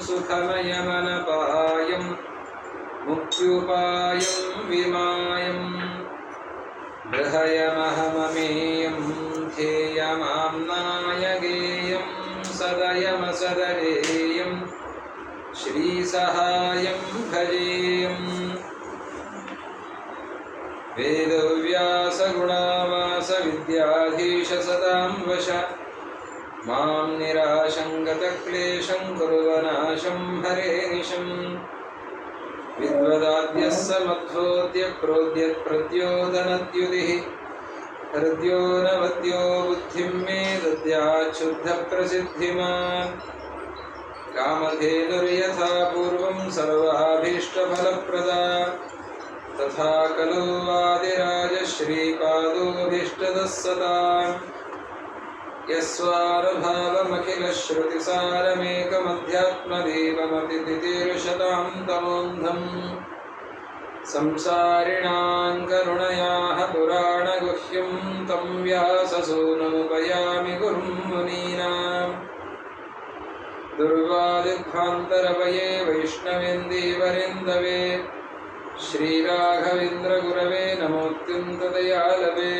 सुखमयमनपायं मुक्त्युपायं विमायं बृहयमहममेयं ध्येयमाम्नाय गेयं सदयमसदरेयं श्रीसहायं भजेयम् वेदव्यासगुणावासविद्याधीश सदां वश मां निराशङ्गतक्लेशं कुर्वनाशं हरे निशम् विद्वदाद्यः समध्वोद्य प्रोद्यत्प्रद्योदनद्युतिः हृद्यो नवद्यो बुद्धिं मे दद्याच्छुद्धप्रसिद्धिमान् कामधेनुर्यथा पूर्वं सर्वाभीष्टफलप्रदा तथा खलु वादिराजश्रीपादोऽभीष्टदः सताम् यस्वानुभावमखिलश्रुतिसारमेकमध्यात्मदेवमतिदितिर्शतां तमोन्धम् संसारिणां करुणयाः पुराणगुह्यं तं व्याससूनुमुपयामि गुरुं मुनीनाम् दुर्वादिध्वान्तरवये वैष्णवेन्दीवरेन्दवे श्रीराघवेन्द्रगुरवे नमोऽत्यन्तदयालवे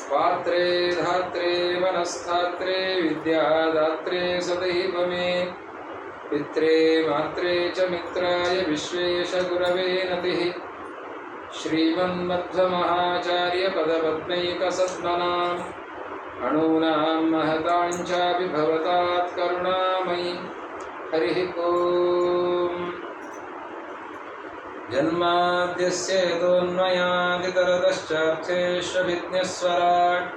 पात्रे धात्रे मनस्थात्रे विद्यादात्रे सदैव मे पित्रे मात्रे च मित्राय विश्वेशगुरवे नतिः श्रीमन्मध्वमहाचार्यपदपद्मैकसद्मनाम् अणूनां महतां चापि भवतात् करुणामयि हरिः ओम् जन्माद्यस्य यतोऽन्वयादितरतश्चार्थेष्वभिज्ञस्वराट्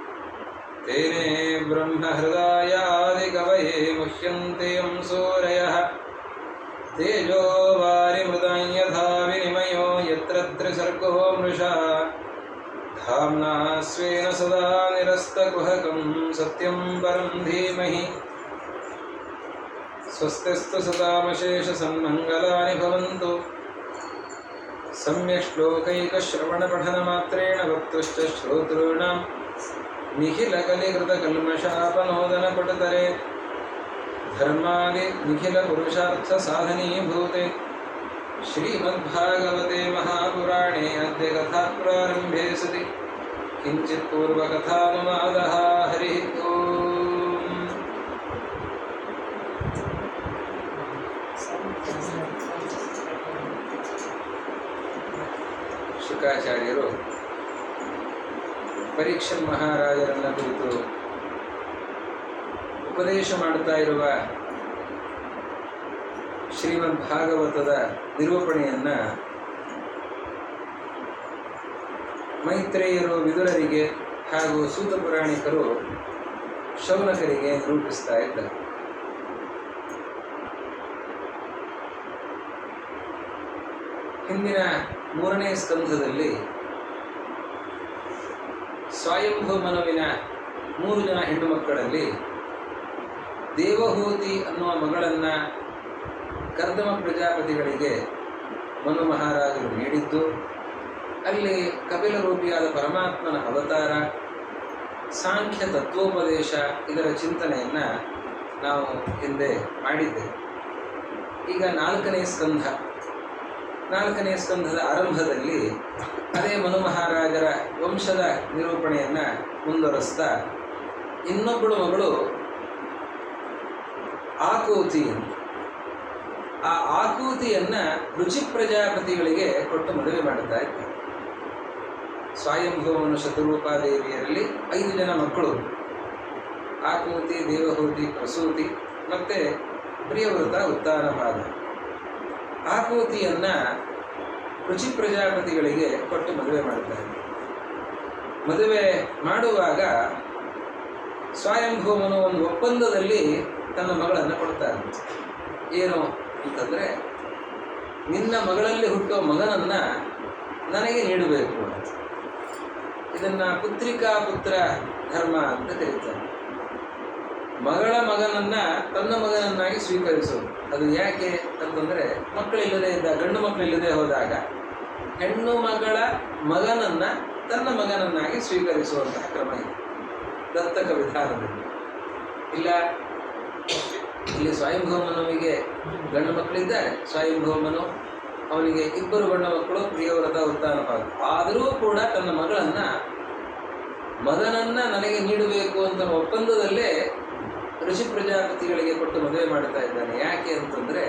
तेने ब्रह्महृदायादिकवये मुह्यन्ते यं सूरयः तेजो वारिमृतं यथा विनिमयो यत्र त्रिसर्गो मृषा धाम्ना स्वेन सदा निरस्तकुहकं सत्यं परं धीमहि स्वस्तिस्तु सदामशेषसन्मङ्गलानि भवन्तु सम्यक् श्लोकैकश्रवणपठनमात्रेण वक्तुश्च श्रोतॄणां निखिलकलिकृतकल्मषापनोदनपटुतरे धर्मादि निखिलपुरुषार्थसाधनीभूते श्रीमद्भागवते महापुराणे अद्य कथाप्रारम्भे सति किञ्चित् पूर्वकथानुवादः हरिः ओम्। ಶುಕಾಚಾರ್ಯರು ಪರೀಕ್ಷನ್ ಮಹಾರಾಜರನ್ನ ಕುರಿತು ಉಪದೇಶ ಮಾಡುತ್ತಾ ಇರುವ ಶ್ರೀಮದ್ ಭಾಗವತದ ನಿರೂಪಣೆಯನ್ನ ಮೈತ್ರೇಯರು ವಿದುರರಿಗೆ ಹಾಗೂ ಸೂತ ಪುರಾಣಿಕರು ಶೌನಕರಿಗೆ ನಿರೂಪಿಸ್ತಾ ಇದ್ದಾರೆ. ಹಿಂದಿನ 3ನೇ ಸ್ಕಂಧದಲ್ಲಿ ಸ್ವಯಂಭೂ ಮನುವಿನ 3 ಜನ ಹೆಣ್ಣು ಮಕ್ಕಳಲ್ಲಿ ದೇವಹೂತಿ ಅನ್ನುವ ಮಗಳನ್ನ ಕರ್ದಮ ಪ್ರಜಾಪತಿಗಳಿಗೆ ಮನು ಮಹಾರಾಜರು ನೀಡಿದ್ದು, ಅಲ್ಲಿ ಕಪಿಲ ರೂಪಿಯಾದ ಪರಮಾತ್ಮನ ಅವತಾರ, ಸಾಂಖ್ಯ ತತ್ವೋಪದೇಶ ಇದರ ಚಿಂತನೆಯನ್ನು ನಾವು ಹಿಂದೆ ಮಾಡಿದ್ದೇವೆ. ಈಗ 4ನೇ ಸ್ಕಂಧ. 4ನೇ ಸ್ಕಂಧದ ಆರಂಭದಲ್ಲಿ ಅದೇ ಮನು ಮಹಾರಾಜರ ವಂಶದ ನಿರೂಪಣೆಯನ್ನು ಮುಂದುವರಿಸ್ತಾ ಇನ್ನೊಬ್ಬಳು ಮಗಳು ಆಕೂತಿ, ಆ ಆಕೂತಿಯನ್ನು ರುಚಿ ಪ್ರಜಾಪತಿಗಳಿಗೆ ಕೊಟ್ಟು ಮದುವೆ ಮಾಡುತ್ತಾ ಇದ್ದಾರೆ. ಸ್ವಯಂಭೂವನು ಶತರೂಪಾದೇವಿಯರಲ್ಲಿ 5 ಜನ ಮಕ್ಕಳು, ಆಕೂತಿ, ದೇವಹೂತಿ, ಪ್ರಸೂತಿ ಮತ್ತು ಪ್ರಿಯವೃತ ಉತ್ತಾನಪಾದ. ಆಕೂತಿಯನ್ನು ರುಚಿ ಪ್ರಜಾಪತಿಗಳಿಗೆ ಕೊಟ್ಟು ಮದುವೆ ಮಾಡುತ್ತಾರೆ. ಮದುವೆ ಮಾಡುವಾಗ ಸ್ವಯಂಭೂವನು ಒಂದು ಒಪ್ಪಂದದಲ್ಲಿ ತನ್ನ ಮಗಳನ್ನು ಕೊಡ್ತಾರೆ. ಏನು ಅಂತಂದರೆ, ನಿನ್ನ ಮಗಳಲ್ಲಿ ಹುಟ್ಟೋ ಮಗನನ್ನು ನನಗೆ ನೀಡಬೇಕು ಅಂತ. ಇದನ್ನು ಪುತ್ರಿಕಾ ಪುತ್ರ ಧರ್ಮ ಅಂತ ಕರೀತಾರೆ. ಮಗಳ ಮಗನನ್ನು ತನ್ನ ಮಗನನ್ನಾಗಿ ಸ್ವೀಕರಿಸೋದು. ಅದು ಯಾಕೆ ಅಂತಂದರೆ, ಮಕ್ಕಳಿಲ್ಲದೆ ಇದ್ದ ಗಂಡು ಮಕ್ಕಳಿಲ್ಲದೆ ಹೋದಾಗ ಹೆಣ್ಣು ಮಗಳ ಮಗನನ್ನು ತನ್ನ ಮಗನನ್ನಾಗಿ ಸ್ವೀಕರಿಸುವಂತಹ ಕ್ರಮ ಇದೆ ದತ್ತಕ ವಿಧಾನದಲ್ಲಿ. ಇಲ್ಲ ಇಲ್ಲಿ ಸ್ವಯಂಭೂಮನುವಿಗೆ ಗಂಡು ಮಕ್ಕಳಿದ್ದಾರೆ. ಸ್ವಯಂಭೂಮನು ಅವನಿಗೆ 2 ಗಂಡು ಮಕ್ಕಳು, ಪ್ರಿಯವ್ರತ, ಉತ್ತಾನಪಾದ. ಆದರೂ ಕೂಡ ತನ್ನ ಮಗನನ್ನ ನನಗೆ ನೀಡಬೇಕು ಅಂತ ಒಪ್ಪಂದದಲ್ಲೇ ಋಷಿ ಪ್ರಜಾಪತಿಗಳಿಗೆ ಕೊಟ್ಟು ಮದುವೆ ಮಾಡ್ತಾ ಇದ್ದಾನೆ. ಯಾಕೆ ಅಂತಂದ್ರೆ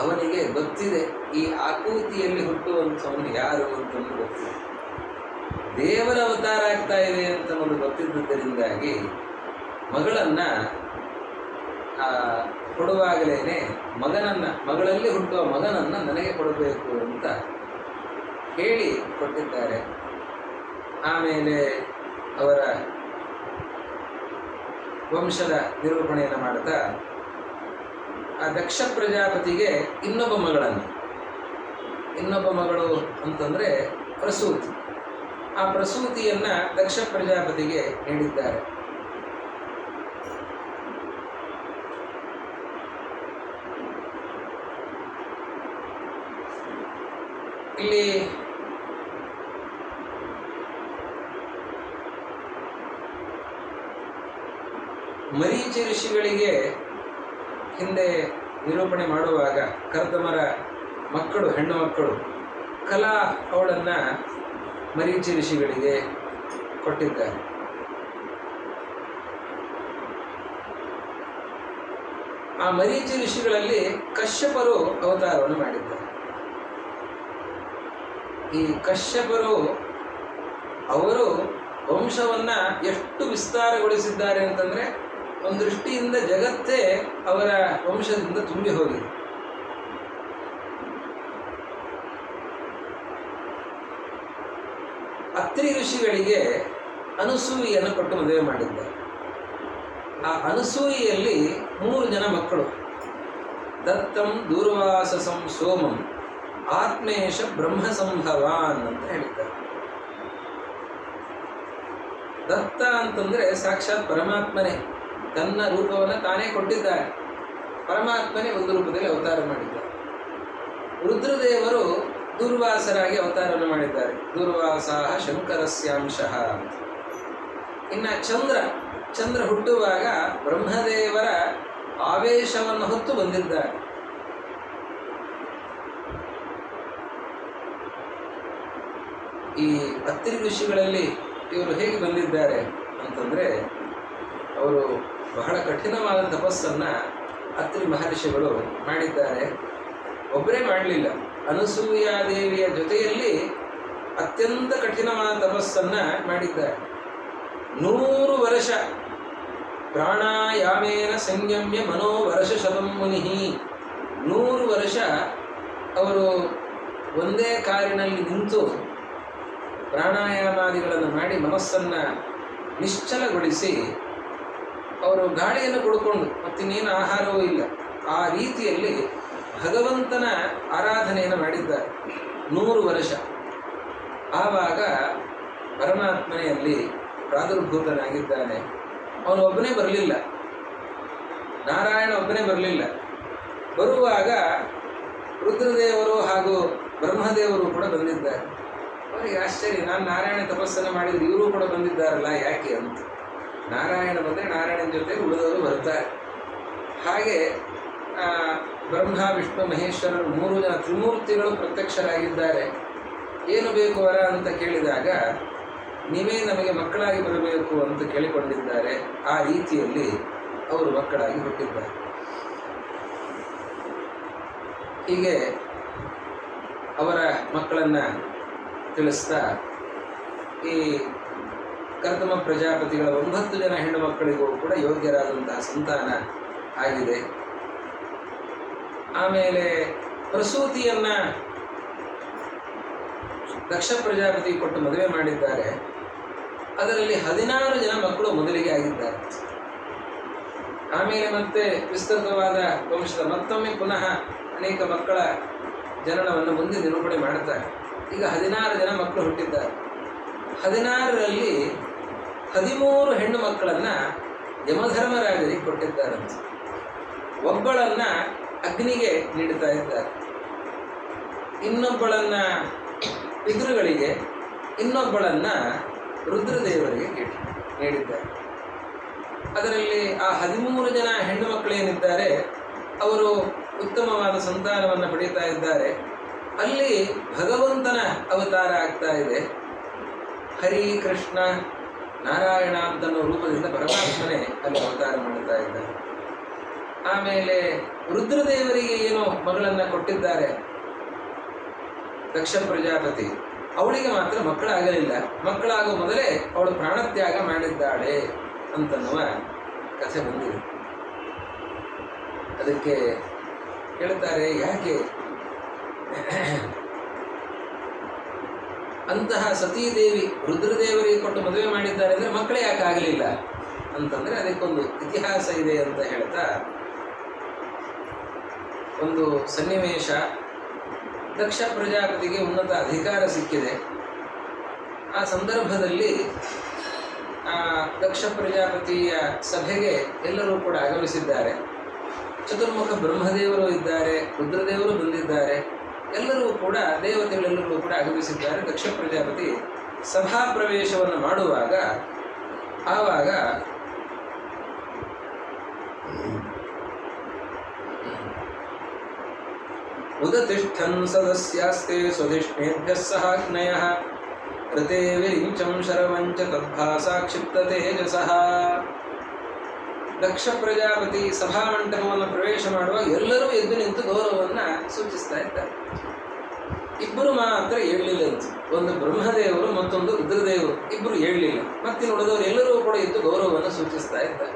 ಅವನಿಗೆ ಗೊತ್ತಿದೆ ಈ ಆಕೂತಿಯಲ್ಲಿ ಹುಟ್ಟುವಂಥವನು ಯಾರು ಅಂತಂದು ಗೊತ್ತಿದೆ. ದೇವರ ಅವತಾರ ಆಗ್ತಾ ಇದೆ ಅಂತ ಒಂದು ಗೊತ್ತಿದ್ದರಿಂದಾಗಿ ಮಗಳನ್ನ ಕೊಡುವಾಗಲೇನೆ ಮಗಳಲ್ಲಿ ಹುಟ್ಟುವ ಮಗನನ್ನ ನನಗೆ ಕೊಡಬೇಕು ಅಂತ ಹೇಳಿ ಕೊಟ್ಟಿದ್ದಾರೆ. ಆಮೇಲೆ ಅವರ ವಂಶದ ನಿರೂಪಣೆಯನ್ನು ಮಾಡ್ತಾ ಆ ದಕ್ಷ ಪ್ರಜಾಪತಿಗೆ ಇನ್ನೊಬ್ಬ ಮಗಳು ಅಂತಂದ್ರೆ ಪ್ರಸೂತಿ. ಆ ಪ್ರಸೂತಿಯನ್ನ ದಕ್ಷ ಪ್ರಜಾಪತಿಗೆ ನೀಡಿದ್ದಾರೆ. ಇಲ್ಲಿ ಮರೀಚಿ ಋಷಿಗಳಿಗೆ ಹಿಂದೆ ನಿರೂಪಣೆ ಮಾಡುವಾಗ ಕರ್ದಮರ ಮಕ್ಕಳು, ಹೆಣ್ಣು ಮಕ್ಕಳು ಕಲಾ ಅವಳನ್ನ ಮರೀಚಿ ಋಷಿಗಳಿಗೆ ಕೊಟ್ಟಿದ್ದಾರೆ. ಆ ಮರೀಚಿ ಋಷಿಗಳಲ್ಲಿ ಕಶ್ಯಪರು ಅವತಾರವನ್ನು ಮಾಡಿದ್ದಾರೆ. ಈ ಕಶ್ಯಪರು ಅವರು ವಂಶವನ್ನ ಎಷ್ಟು ವಿಸ್ತಾರಗೊಳಿಸಿದ್ದಾರೆ ಅಂತಂದ್ರೆ ಒಂದು ದೃಷ್ಟಿಯಿಂದ ಜಗತ್ತೇ ಅವರ ವಂಶದಿಂದ ತುಂಬಿ ಹೋಗಿದೆ. ಅತ್ರಿ ಋಷಿಗಳಿಗೆ ಅನುಸೂಯಿಯನ್ನು ಕೊಟ್ಟು ಮದುವೆ ಮಾಡಿದ್ದಾರೆ. ಆ ಅನುಸೂಯಿಯಲ್ಲಿ 3 ಜನ ಮಕ್ಕಳು, ದತ್ತಂ, ದೂರ್ವಾಸಸಂ, ಸೋಮಂ, ಆತ್ಮೇಶ ಬ್ರಹ್ಮ ಸಂಭವಾನ್ ಅಂತ ಹೇಳಿದ್ದಾರೆ. ದತ್ತ ಅಂತಂದ್ರೆ ಸಾಕ್ಷಾತ್ ಪರಮಾತ್ಮನೇ ತನ್ನ ರೂಪವನ್ನು ತಾನೇ ಕೊಟ್ಟಿದ್ದಾರೆ. ಪರಮಾತ್ಮನೇ ಒಂದು ರೂಪದಲ್ಲಿ ಅವತಾರ ಮಾಡಿದ್ದಾರೆ. ರುದ್ರದೇವರು ದುರ್ವಾಸರಾಗಿ ಅವತಾರವನ್ನು ಮಾಡಿದ್ದಾರೆ. ದುರ್ವಾಸಾಹ ಶಂಕರಸ್ಯಾಂಶಃ ಅಂತ. ಇನ್ನು ಚಂದ್ರ ಹುಟ್ಟುವಾಗ ಬ್ರಹ್ಮದೇವರ ಆವೇಶವನ್ನು ಹೊತ್ತು ಬಂದಿದ್ದಾರೆ. ಈ ಅತ್ರಿ ಋಷಿಗಳಲ್ಲಿ ಇವರು ಹೇಗೆ ಬಂದಿದ್ದಾರೆ ಅಂತಂದ್ರೆ ಅವರು ಬಹಳ ಕಠಿಣವಾದ ತಪಸ್ಸನ್ನ ಅತ್ರಿ ಮಹರ್ಷಿಗಳು ಮಾಡಿದ್ದಾರೆ. ಒಬ್ಬರೇ ಮಾಡಲಿಲ್ಲ, ಅನಸೂಯಾದೇವಿಯ ಜೊತೆಯಲ್ಲಿ ಅತ್ಯಂತ ಕಠಿಣವಾದ ತಪಸ್ಸನ್ನ ಮಾಡಿದ್ದಾರೆ. 100 ವರ್ಷ ಪ್ರಾಣಾಯಾಮೇನ ಸಂಯಮ್ಯ ಮನೋವರ್ಷ ಶತಂ ಮುನಿಃ. 100 ವರ್ಷ ಅವರು ಒಂದೇ ಕಾರಿನಲ್ಲಿ ನಿಂತು ಪ್ರಾಣಾಯಾಮಾದಿಗಳನ್ನು ಮಾಡಿ ಮನಸ್ಸನ್ನು ನಿಶ್ಚಲಗೊಳಿಸಿ ಅವರು ಗಾಳಿಯನ್ನು ಕುಡ್ಕೊಂಡು ಮತ್ತಿನ್ನೇನು ಆಹಾರವೂ ಇಲ್ಲ ಆ ರೀತಿಯಲ್ಲಿ ಭಗವಂತನ ಆರಾಧನೆಯನ್ನು ಮಾಡಿದ್ದಾರೆ 100 ವರ್ಷ. ಆವಾಗ ಪರಮಾತ್ಮನೆಯಲ್ಲಿ ಪ್ರಾದುರ್ಭೂತನಾಗಿದ್ದಾನೆ. ಅವನು ಒಬ್ಬನೇ ಬರಲಿಲ್ಲ, ನಾರಾಯಣ ಒಬ್ಬನೇ ಬರಲಿಲ್ಲ. ಬರುವಾಗ ರುದ್ರದೇವರು ಹಾಗೂ ಬ್ರಹ್ಮದೇವರು ಕೂಡ ಬಂದಿದ್ದಾರೆ. ಅವರಿಗೆ ಆಶ್ಚರ್ಯ, ನಾನು ನಾರಾಯಣ ತಪಸ್ಸನ್ನು ಮಾಡಿದ್ರೆ ಇವರು ಕೂಡ ಬಂದಿದ್ದಾರಲ್ಲ ಯಾಕೆ ಅಂತ. ನಾರಾಯಣ ಬಂದರೆ ನಾರಾಯಣನ ಜೊತೆ ಉಳಿದವರು ಬರ್ತಾರೆ. ಹಾಗೆ ಬ್ರಹ್ಮ, ವಿಷ್ಣು, ಮಹೇಶ್ವರರು 3 ಜನ ತ್ರಿಮೂರ್ತಿಗಳು ಪ್ರತ್ಯಕ್ಷರಾಗಿದ್ದಾರೆ. ಏನು ಬೇಕು ವರ ಅಂತ ಕೇಳಿದಾಗ ನೀವೇ ನಮಗೆ ಮಕ್ಕಳಾಗಿ ಬರಬೇಕು ಅಂತ ಕೇಳಿಕೊಂಡಿದ್ದಾರೆ. ಆ ರೀತಿಯಲ್ಲಿ ಅವರು ಮಕ್ಕಳಾಗಿ ಹುಟ್ಟಿದ್ದಾರೆ. ಹೀಗೆ ಅವರ ಮಕ್ಕಳನ್ನು ತಿಳಿಸ್ತಾ ಈ ಕರ್ದಮ ಪ್ರಜಾಪತಿಗಳ 9 ಜನ ಹೆಣ್ಣು ಮಕ್ಕಳಿಗೂ ಕೂಡ ಯೋಗ್ಯರಾದಂತಹ ಸಂತಾನ ಆಗಿದೆ. ಆಮೇಲೆ ಪ್ರಸೂತಿಯನ್ನ ದಕ್ಷ ಪ್ರಜಾಪತಿ ಕೊಟ್ಟು ಮದುವೆ ಮಾಡಿದ್ದಾರೆ. ಅದರಲ್ಲಿ 16 ಜನ ಮಕ್ಕಳು ಮೊದಲಿಗೆ ಆಗಿದ್ದಾರೆ. ಆಮೇಲೆ ಮತ್ತೆ ವಿಸ್ತೃತವಾದ ವಂಶದ ಮತ್ತೊಮ್ಮೆ ಪುನಃ ಅನೇಕ ಮಕ್ಕಳ ಜನನವನ್ನು ಮುಂದೆ ನಿರೂಪಣೆ ಮಾಡ್ತಾರೆ. ಈಗ 16 ಜನ ಮಕ್ಕಳು ಹುಟ್ಟಿದ್ದಾರೆ. 16ರಲ್ಲಿ 13 ಹೆಣ್ಣು ಮಕ್ಕಳನ್ನು ಯಮಧರ್ಮರಾಜರಿಗೆ ಕೊಟ್ಟಿದ್ದಾರಂತೆ. ಒಬ್ಬಳನ್ನ ಅಗ್ನಿಗೆ ನೀಡುತ್ತಾ ಇದ್ದಾರೆ, ಇನ್ನೊಬ್ಬಳನ್ನ ಪಿತೃಗಳಿಗೆ, ಇನ್ನೊಬ್ಬಳನ್ನ ರುದ್ರದೇವರಿಗೆ ನೀಡಿದ್ದಾರೆ. ಅದರಲ್ಲಿ ಆ 13 ಜನ ಹೆಣ್ಣು ಮಕ್ಕಳೇನಿದ್ದಾರೆ ಅವರು ಉತ್ತಮವಾದ ಸಂತಾನವನ್ನು ಪಡೀತಾ ಇದ್ದಾರೆ. ಅಲ್ಲಿ ಭಗವಂತನ ಅವತಾರ ಆಗ್ತಾ ಇದೆ. ಹರಿ ಕೃಷ್ಣ ನಾರಾಯಣ ಅಂತನ್ನೋ ರೂಪದಿಂದ ಪರಮಾತ್ಮನೇ ಅಲ್ಲಿ ಅವತಾರ ಮಾಡ್ತಾ ಇದ್ದಾರೆ. ಆಮೇಲೆ ರುದ್ರದೇವರಿಗೆ ಏನೋ ಮಗಳನ್ನ ಕೊಟ್ಟಿದ್ದಾರೆ ದಕ್ಷ ಪ್ರಜಾಪತಿ, ಅವಳಿಗೆ ಮಾತ್ರ ಮಕ್ಕಳಾಗಲಿಲ್ಲ. ಮಕ್ಕಳಾಗುವ ಮೊದಲೇ ಅವಳು ಪ್ರಾಣತ್ಯಾಗ ಮಾಡಿದ್ದಾಳೆ ಅಂತನ್ನುವ ಕಥೆ ಬಂದಿದೆ. ಅದಕ್ಕೆ ಹೇಳ್ತಾರೆ, ಯಾಕೆ ಅಂತಹ ಸತೀದೇವಿ ರುದ್ರದೇವರಿಗೆ ಕೊಟ್ಟು ಮದುವೆ ಮಾಡಿದ್ದಾರೆ ಅಂದರೆ ಮಕ್ಕಳೇ ಯಾಕೆ ಆಗಲಿಲ್ಲ ಅಂತಂದರೆ ಅದಕ್ಕೊಂದು ಇತಿಹಾಸ ಇದೆ ಅಂತ ಹೇಳ್ತಾ, ಒಂದು ಸನ್ನಿವೇಶ, ದಕ್ಷ ಪ್ರಜಾಪತಿಗೆ ಉನ್ನತ ಅಧಿಕಾರ ಸಿಕ್ಕಿದೆ. ಆ ಸಂದರ್ಭದಲ್ಲಿ ದಕ್ಷ ಪ್ರಜಾಪತಿಯ ಸಭೆಗೆ ಎಲ್ಲರೂ ಕೂಡ ಆಗಮಿಸಿದ್ದಾರೆ. ಚತುರ್ಮುಖ ಬ್ರಹ್ಮದೇವರು ಇದ್ದಾರೆ, ರುದ್ರದೇವರು ಬಂದಿದ್ದಾರೆ, ಎಲ್ಲರೂ ಕೂಡ ದೇವತೆಗಳೆಲ್ಲರೂ ಕೂಡ ಆಗಮಿಸಿದ್ದಾರೆ. ದಕ್ಷ ಪ್ರಜಾಪತಿ ಸಭಾ ಪ್ರವೇಶವನ್ನು ಮಾಡುವಾಗ ಆವಾಗ ಉದತಿಷ್ಠನ್ ಸದಸ್ಯಾಸ್ತೆ ಸ್ವಧಿಷ್ಣೇಭ್ಯಃ ಸಹಾಗ್ನಯಃ ಋತೆ ವಿರಿಂಚಂ ಶರವಂಚ ತದ್ಭಾಸಾ ಕ್ಷಿಪ್ತ ತೇಜಸಃ. ದಕ್ಷ ಪ್ರಜಾಪತಿ ಸಭಾಮಂಟಪವನ್ನು ಪ್ರವೇಶ ಮಾಡುವಾಗ ಎಲ್ಲರೂ ಎದ್ದು ನಿಂತು ಗೌರವವನ್ನು ಸೂಚಿಸ್ತಾ ಇದ್ದಾರೆ. ಇಬ್ಬರು ಮಾತ್ರ ಏಳಲಿಲ್ಲ ಅಂತ, ಒಂದು ಬ್ರಹ್ಮದೇವರು ಮತ್ತೊಂದು ರುದ್ರದೇವರು, ಇಬ್ಬರು ಏಳಲಿಲ್ಲ. ಮತ್ತೆ ಉಳಿದವರು ಎಲ್ಲರೂ ಕೂಡ ಎದ್ದು ಗೌರವವನ್ನು ಸೂಚಿಸ್ತಾ ಇದ್ದಾರೆ.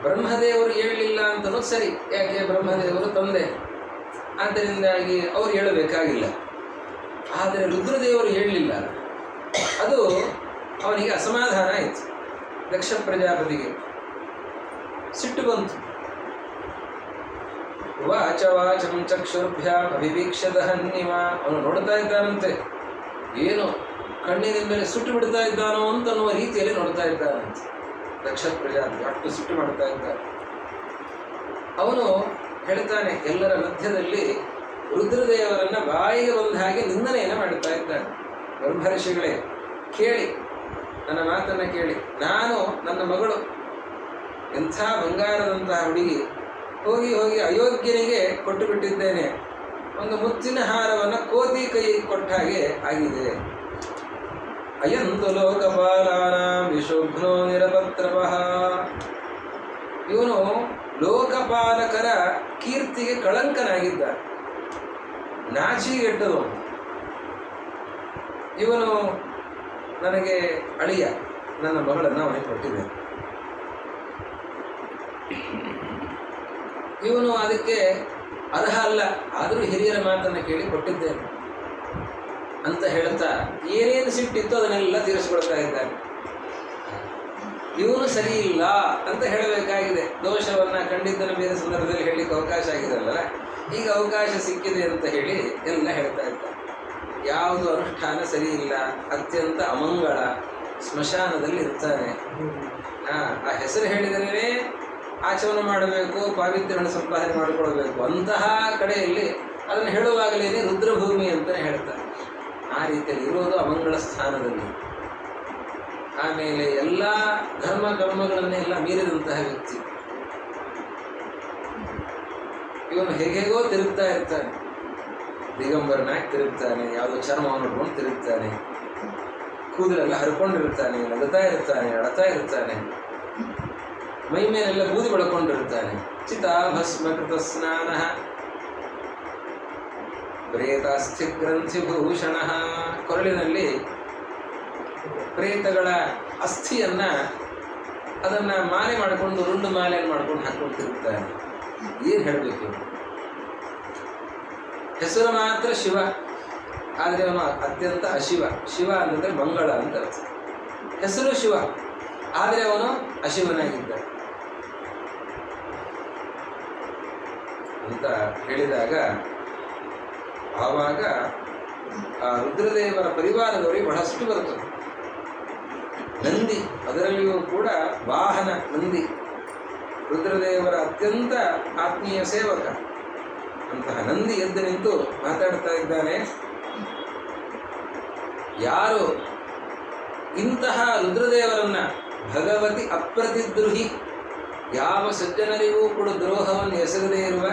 ಬ್ರಹ್ಮದೇವರು ಏಳಲಿಲ್ಲ ಅಂತಲೂ ಸರಿ, ಯಾಕೆ ಬ್ರಹ್ಮದೇವರು ತಂದೆ, ಆದ್ದರಿಂದಾಗಿ ಅವರು ಹೇಳಬೇಕಾಗಿಲ್ಲ. ಆದರೆ ರುದ್ರದೇವರು ಹೇಳಲಿಲ್ಲ, ಅದು ಅವನಿಗೆ ಅಸಮಾಧಾನ ಆಯಿತು. ದಕ್ಷ ಪ್ರಜಾಪತಿಗೆ ಸಿಟ್ಟು ಬಂತು. ವಾಚ ವಾಚಂ ಚಕ್ಷುರ್ಭ್ಯಾಂ ಅಭಿವೀಕ್ಷ್ಯದ ಹನ್ನಿವ, ಅವನು ನೋಡ್ತಾ ಇದ್ದಾನಂತೆ, ಏನು ಕಣ್ಣಿನಿಂದಲೇ ಸುಟ್ಟು ಬಿಡ್ತಾ ಇದ್ದಾನೋ ಅಂತನ್ನುವ ರೀತಿಯಲ್ಲಿ ನೋಡ್ತಾ ಇದ್ದಾನಂತೆ. ದಕ್ಷ ಪ್ರಜಾಪತಿ ಅಷ್ಟು ಸಿಟ್ಟು ಮಾಡ್ತಾ ಇದ್ದಾನೆ. ಅವನು ಹೇಳ್ತಾನೆ, ಎಲ್ಲರ ಮಧ್ಯದಲ್ಲಿ ರುದ್ರದೇವರನ್ನ ಬಾಯಿಗೆ ಬಂದ ಹಾಗೆ ನಿಂದನೆಯನ್ನು ಮಾಡುತ್ತಾ ಇದ್ದಾನೆ. ಬ್ರಹ್ಮರ್ಷಿಗಳೇ ಕೇಳಿ, ನನ್ನ ಮಾತನ್ನು ಕೇಳಿ, ನಾನು ನನ್ನ ಮಗಳು ಎಂಥ ಬಂಗಾರದಂತಹ ಹುಡುಗಿ ಹೋಗಿ ಹೋಗಿ ಅಯೋಗ್ಯನಿಗೆ ಕೊಟ್ಟು ಬಿಟ್ಟಿದ್ದೇನೆ. ಒಂದು ಮುತ್ತಿನ ಹಾರವನ್ನು ಕೋತಿ ಕೈ ಕೊಟ್ಟ ಹಾಗೆ ಆಗಿದೆ. ಅಯಂತು ಲೋಕಪಾಲಾನಾಂ ವಿಶುಭ್ನೋ ನಿರಪತ್ರಪಃ. ಇವನು ಲೋಕಪಾಲಕರ ಕೀರ್ತಿಗೆ ಕಳಂಕನಾಗಿದ್ದ, ನಾಚಿಗೆಟ್ಟದು. ಇವನು ನನಗೆ ಅಳಿಯ, ನನ್ನ ಮಗಳನ್ನು ಅವನಿಗೆ ಕೊಟ್ಟಿದ್ದೇನೆ. ಇವನು ಅದಕ್ಕೆ ಅರ್ಹ ಅಲ್ಲ, ಆದರೂ ಹಿರಿಯರ ಮಾತನ್ನು ಕೇಳಿ ಕೊಟ್ಟಿದ್ದೇನೆ ಅಂತ ಹೇಳ್ತಾ ಏನೇನು ಸಿಟ್ಟಿತ್ತು ಅದನ್ನೆಲ್ಲ ತೀರಿಸಿಕೊಳ್ತಾ ಇದ್ದಾನೆ. ಇವನು ಸರಿ ಇಲ್ಲ ಅಂತ ಹೇಳಬೇಕಾಗಿದೆ. ದೋಷವನ್ನು ಕಂಡಿದ್ದನ್ನು ಬೇರೆ ಸಂದರ್ಭದಲ್ಲಿ ಹೇಳಲಿಕ್ಕೆ ಅವಕಾಶ ಆಗಿದೆಯಲ್ಲ, ಈಗ ಅವಕಾಶ ಸಿಕ್ಕಿದೆ ಅಂತ ಹೇಳಿ ಎಲ್ಲ ಹೇಳ್ತಾ ಇದ್ದಾರೆ. ಯಾವುದು ಅನುಷ್ಠಾನ ಸರಿ ಇಲ್ಲ, ಅತ್ಯಂತ ಅಮಂಗಳ, ಸ್ಮಶಾನದಲ್ಲಿ ಇರ್ತಾನೆ. ಆ ಹೆಸರು ಹೇಳಿದರೆ ಆಚರಣೆ ಮಾಡಬೇಕು, ಪಾವಿತ್ರ್ಯವನ್ನು ಸಂಪಾದನೆ ಮಾಡಿಕೊಳ್ಬೇಕು, ಅಂತಹ ಕಡೆಯಲ್ಲಿ ಅದನ್ನು ಹೇಳುವಾಗಲೇ ರುದ್ರಭೂಮಿ ಅಂತಲೇ ಹೇಳ್ತಾರೆ. ಆ ರೀತಿಯಲ್ಲಿ ಇರೋದು ಅಮಂಗಳ ಸ್ಥಾನದಲ್ಲಿ. ಆಮೇಲೆ ಎಲ್ಲ ಧರ್ಮ ಕರ್ಮಗಳನ್ನೆಲ್ಲ ಮೀರಿದಂತಹ ವ್ಯಕ್ತಿ. ಇವನು ಹೇಗೇಗೋ ತಿರುಗ್ತಾ ಇರ್ತಾನೆ, ದಿಗಂಬರನಾಗಿ ತಿರುಗ್ತಾನೆ, ಯಾವುದೋ ಚರ್ಮವನ್ನು ಉಟ್ಕೊಂಡು ತಿರುಗ್ತಾನೆ, ಕೂದಲೆಲ್ಲ ಹರ್ಕೊಂಡಿರ್ತಾನೆ, ನಗುತ್ತಾ ಇರ್ತಾನೆ, ಅಳತಾ ಇರ್ತಾನೆ, ಮೈ ಮೇಲೆಲ್ಲ ಬೂದಿ ಬೆಳ್ಕೊಂಡಿರ್ತಾನೆ. ಚಿತಾಭಸ್ಮಕೃತ ಸ್ನಾನ ಪ್ರೇತಾಸ್ಥಿಗ್ರಂಥಿಭೂಷಣ, ಕೊರಳಿನಲ್ಲಿ ಪ್ರೇತಗಳ ಅಸ್ಥಿಯನ್ನ ಅದನ್ನ ಮಾಲೆ ಮಾಡಿಕೊಂಡು, ರುಂಡು ಮಾಲೆಯನ್ನು ಮಾಡ್ಕೊಂಡು ಹಾಕೊಂಡು ತಿರುಗ್ತಾನೆ. ಏನು ಹೇಳಬೇಕು? ಹೆಸರು ಮಾತ್ರ ಶಿವ, ಆದರೆ ಅವನು ಅತ್ಯಂತ ಅಶಿವ. ಶಿವ ಅಂತಂದ್ರೆ ಮಂಗಳ ಅಂತ ಅರ್ಥ. ಹೆಸರು ಶಿವ, ಆದರೆ ಅವನು ಅಶಿವನಾಗಿದ್ದ ಅಂತ ಹೇಳಿದಾಗ ಆವಾಗ ಆ ರುದ್ರದೇವರ ಪರಿವಾರದವರಿಗೆ ಬಹಳಷ್ಟು ಬರುತ್ತದೆ. ನಂದಿ, ಅದರಲ್ಲಿಯೂ ಕೂಡ ವಾಹನ ನಂದಿ, ರುದ್ರದೇವರ ಅತ್ಯಂತ ಆತ್ಮೀಯ ಸೇವಕ. ಅಂತಹ ನಂದಿ ಎದ್ದು ನಿಂತು ಮಾತಾಡ್ತಾ ಇದ್ದಾನೆ. ಯಾರು ಇಂತಹ ರುದ್ರದೇವರನ್ನ ಭಗವತಿ ಅಪ್ರತಿದ್ರುಹಿ, ಯಾವ ಸಜ್ಜನರಿಗೂ ಕೂಡ ದ್ರೋಹವನ್ನು ಎಸಗದೇ ಇರುವ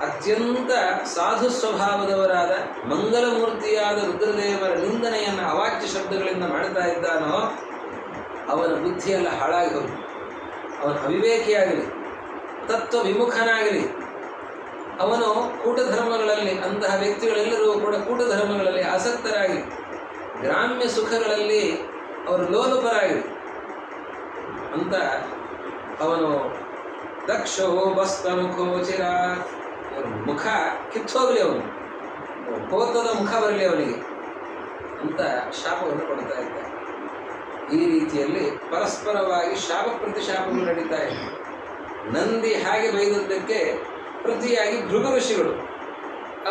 ಅತ್ಯಂತ ಸಾಧು ಸ್ವಭಾವದವರಾದ ಮಂಗಲಮೂರ್ತಿಯಾದ ರುದ್ರದೇವರ ನಿಂದನೆಯನ್ನು ಅವಾಚ್ಯ ಶಬ್ದಗಳಿಂದ ಮಾಡ್ತಾ ಇದ್ದಾನೋ ಅವನ ಬುದ್ಧಿಯೆಲ್ಲ ಹಾಳಾಗಿ ಹೋಗಿ, ಅವನ ಅವಿವೇಕಿಯಾಗಲಿ, ತತ್ವ ವಿಮುಖನಾಗಲಿ, ಅವನು ಕೂಟಧರ್ಮಗಳಲ್ಲಿ, ಅಂತಹ ವ್ಯಕ್ತಿಗಳೆಲ್ಲರೂ ಕೂಡ ಕೂಟಧರ್ಮಗಳಲ್ಲಿ ಆಸಕ್ತರಾಗಿ, ಗ್ರಾಮ್ಯ ಸುಖಗಳಲ್ಲಿ ಅವರು ಲೋಲುಪರಾಗಿ ಅಂತ ಅವನು ದಕ್ಷೋ ಬಸ್ತಮುಖೋ ಚಿರಾತ್, ಮುಖ ಕಿತ್ತೋಗಲಿ, ಅವನು ಕೋತದ ಮುಖ ಬರಲಿ ಅವನಿಗೆ ಅಂತ ಶಾಪವನ್ನು ಕೊಡ್ತಾ ಇದ್ದಾರೆ. ಈ ರೀತಿಯಲ್ಲಿ ಪರಸ್ಪರವಾಗಿ ಶಾಪ ಪ್ರತಿಶಾಪಗಳು ನಡೀತಾ ಇದೆ. ನಂದಿ ಹಾಗೆ ಬೈದದ್ದಕ್ಕೆ ಪ್ರತಿಯಾಗಿ ಭೃಗು ಋಷಿಗಳು,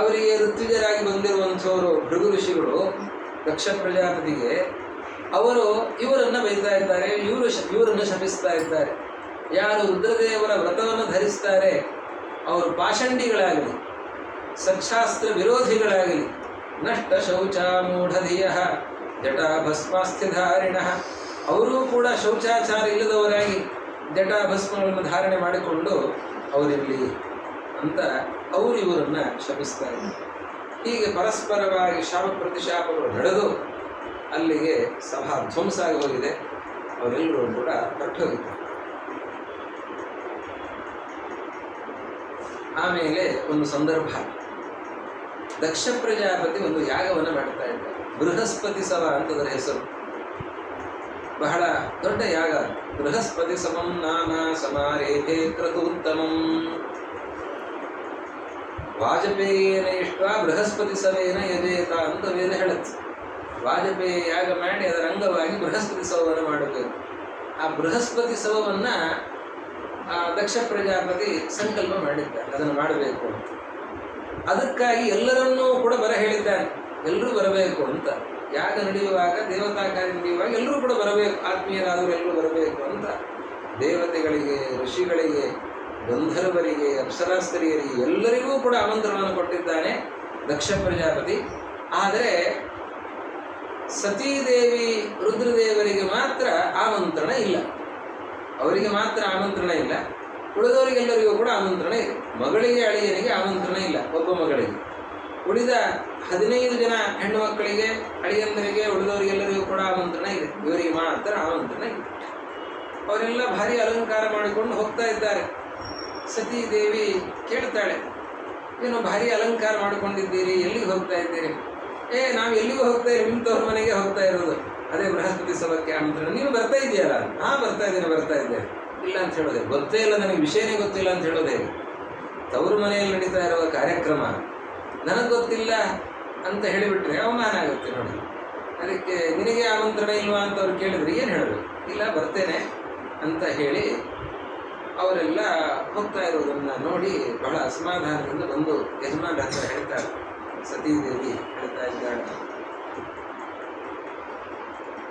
ಅವರಿಗೆ ಋತ್ವಿಜರಾಗಿ ಬಂದಿರುವಂಥವರು ಭೃಗು ಋಷಿಗಳು ದಕ್ಷ ಪ್ರಜಾಪತಿಗೆ ಅವರು ಇವರನ್ನು ಬೈತಾ ಇದ್ದಾರೆ, ಇವರನ್ನು ಶಪಿಸ್ತಾ ಇದ್ದಾರೆ. ಯಾರು ರುದ್ರದೇವರ ವ್ರತವನ್ನು ಧರಿಸ್ತಾರೆ ಅವರು ಪಾಷಂಡಿಗಳಾಗಲಿ, ಸಚ್ಛಾಸ್ತ್ರ ವಿರೋಧಿಗಳಾಗಲಿ, ನಷ್ಟ ಶೌಚ ಮೂಢಧಿಯ ಜಟಾ ಭಸ್ಮಾಸ್ಥ್ಯಧಾರಿಣ, ಅವರೂ ಕೂಡ ಶೌಚಾಚಾರ ಇಲ್ಲದವರಾಗಿ ಜಟಾ ಭಸ್ಮಗಳನ್ನು ಧಾರಣೆ ಮಾಡಿಕೊಂಡು ಅವರಿರಲಿ ಅಂತ ಅವರು ಇವರನ್ನು ಶಪಿಸ್ತಾ ಇದ್ದಾರೆ. ಹೀಗೆ ಪರಸ್ಪರವಾಗಿ ಶಾಪ ಪ್ರತಿಶಾಪಗಳು ನಡೆದು ಅಲ್ಲಿಗೆ ಸಭಾ ಧ್ವಂಸ ಆಗಿ ಹೋಗಿದೆ. ಅವರೆಲ್ಲರೂ ಕೂಡ ಹೊರಟು ಹೋಗಿದ್ದಾರೆ. ಆಮೇಲೆ ಒಂದು ಸಂದರ್ಭ, ದಕ್ಷ ಪ್ರಜಾಪತಿ ಒಂದು ಯಾಗವನ್ನು ಮಾಡ್ತಾ ಇದ್ದಾರೆ. ಬೃಹಸ್ಪತಿ ಸವ ಅಂತದರ ಹೆಸರು. ಬಹಳ ದೊಡ್ಡ ಯಾಗ. ಬೃಹಸ್ಪತಿ ಸಮಂ ನಾಮ ಸಮಾರೇಭೆ ಕ್ರತೂತ್ತಮಂ, ವಾಜಪೇಯೇನ ಇಷ್ಟ ಬೃಹಸ್ಪತಿ ಸವೇನ ಯಜೇತ ಅಂತ ವೇದ ಹೇಳುತ್ತೆ. ವಾಜಪೇಯಿ ಯಾಗ ಮಾಡಿ ಅದರ ಅಂಗವಾಗಿ ಬೃಹಸ್ಪತಿ ಸವವನ್ನು ಮಾಡಬೇಕು. ಆ ಬೃಹಸ್ಪತಿ ಸವವನ್ನು ದಕ್ಷ ಪ್ರಜಾಪತಿ ಸಂಕಲ್ಪ ಮಾಡಿದ್ದಾರೆ, ಅದನ್ನು ಮಾಡಬೇಕು ಅಂತ. ಅದಕ್ಕಾಗಿ ಎಲ್ಲರನ್ನೂ ಕೂಡ ಬರ ಹೇಳಿದ್ದಾನೆ, ಎಲ್ಲರೂ ಬರಬೇಕು ಅಂತ. ಯಾಗ ನಡೆಯುವಾಗ, ದೇವತಾ ಕಾರ್ಯ ನಡೆಯುವಾಗ ಎಲ್ಲರೂ ಕೂಡ ಬರಬೇಕು, ಆತ್ಮೀಯರಾದವರು ಎಲ್ಲರೂ ಬರಬೇಕು ಅಂತ ದೇವತೆಗಳಿಗೆ, ಋಷಿಗಳಿಗೆ, ಗಂಧರ್ವರಿಗೆ, ಅಪ್ಸರಾಸ್ತ್ರೀಯರಿಗೆ ಎಲ್ಲರಿಗೂ ಕೂಡ ಆಮಂತ್ರಣವನ್ನು ಕೊಟ್ಟಿದ್ದಾನೆ ದಕ್ಷ ಪ್ರಜಾಪತಿ. ಆದರೆ ಸತೀದೇವಿ ರುದ್ರದೇವರಿಗೆ ಮಾತ್ರ ಆಮಂತ್ರಣ ಇಲ್ಲ. ಅವರಿಗೆ ಮಾತ್ರ ಆಮಂತ್ರಣ ಇಲ್ಲ, ಉಳಿದವರಿಗೆಲ್ಲರಿಗೂ ಕೂಡ ಆಮಂತ್ರಣ ಇದೆ. ಮಗಳಿಗೆ, ಅಳಿಯನಿಗೆ ಆಮಂತ್ರಣ ಇಲ್ಲ, ಒಬ್ಬ ಮಗಳಿಗೆ. ಉಳಿದ 15 ಜನ ಹೆಣ್ಣು ಮಕ್ಕಳಿಗೆ, ಅಳಿಯಂದರಿಗೆ, ಉಳಿದವರಿಗೆಲ್ಲರಿಗೂ ಕೂಡ ಆಮಂತ್ರಣ ಇದೆ. ಇವರಿಗೆ ಮಾತ್ರ ಆಮಂತ್ರಣ ಇಲ್ಲ. ಅವರೆಲ್ಲ ಭಾರಿ ಅಲಂಕಾರ ಮಾಡಿಕೊಂಡು ಹೋಗ್ತಾ ಇದ್ದಾರೆ. ಸತೀದೇವಿ ಕೇಳ್ತಾಳೆ, ಏನು ಭಾರಿ ಅಲಂಕಾರ ಮಾಡಿಕೊಂಡಿದ್ದೀರಿ, ಎಲ್ಲಿಗೆ ಹೋಗ್ತಾ ಇದ್ದೀರಿ? ನಾವು ಎಲ್ಲಿಗೂ ಹೋಗ್ತಾ ಇದ್ದೀವಿ, ನಿಮ್ಮ ತವ್ರ ಮನೆಗೆ ಹೋಗ್ತಾ ಇರೋದು, ಅದೇ ಬೃಹಸ್ಪತಿ ಸಭಕ್ಕೆ ಆಮಂತ್ರಣ. ನೀನು ಬರ್ತಾ ಇದೆಯಲ್ಲ? ಬರ್ತಾ ಇದ್ದೇನೆ. ಇಲ್ಲ ಅಂತ ಹೇಳೋದೆ, ಗೊತ್ತೇ ಇಲ್ಲ ನನಗೆ, ವಿಷಯನೇ ಗೊತ್ತಿಲ್ಲ ಅಂತ ಹೇಳೋದೇ. ತವರು ಮನೆಯಲ್ಲಿ ನಡೀತಾ ಇರುವ ಕಾರ್ಯಕ್ರಮ ನನಗೆ ಗೊತ್ತಿಲ್ಲ ಅಂತ ಹೇಳಿಬಿಟ್ರೆ ಅವಮಾನ ಆಗುತ್ತೆ ನೋಡಿ. ಅದಕ್ಕೆ ನಿನಗೆ ಆಮಂತ್ರಣ ಇಲ್ವಾ ಅಂತ ಅವ್ರು ಕೇಳಿದ್ರೆ ಏನು ಹೇಳಬೇಕು? ಇಲ್ಲ, ಬರ್ತೇನೆ ಅಂತ ಹೇಳಿ ಅವರೆಲ್ಲ ಹೋಗ್ತಾ ಇರೋದನ್ನು ನೋಡಿ ಬಹಳ ಅಸಮಾಧಾನದಿಂದ ಬಂದು ಯಜಮಾನ್ರ ಹತ್ರ ಹೇಳ್ತಾರೆ. ಸತೀದೇವಿ ಹೇಳ್ತಾ ಇದ್ದಾಳೆ,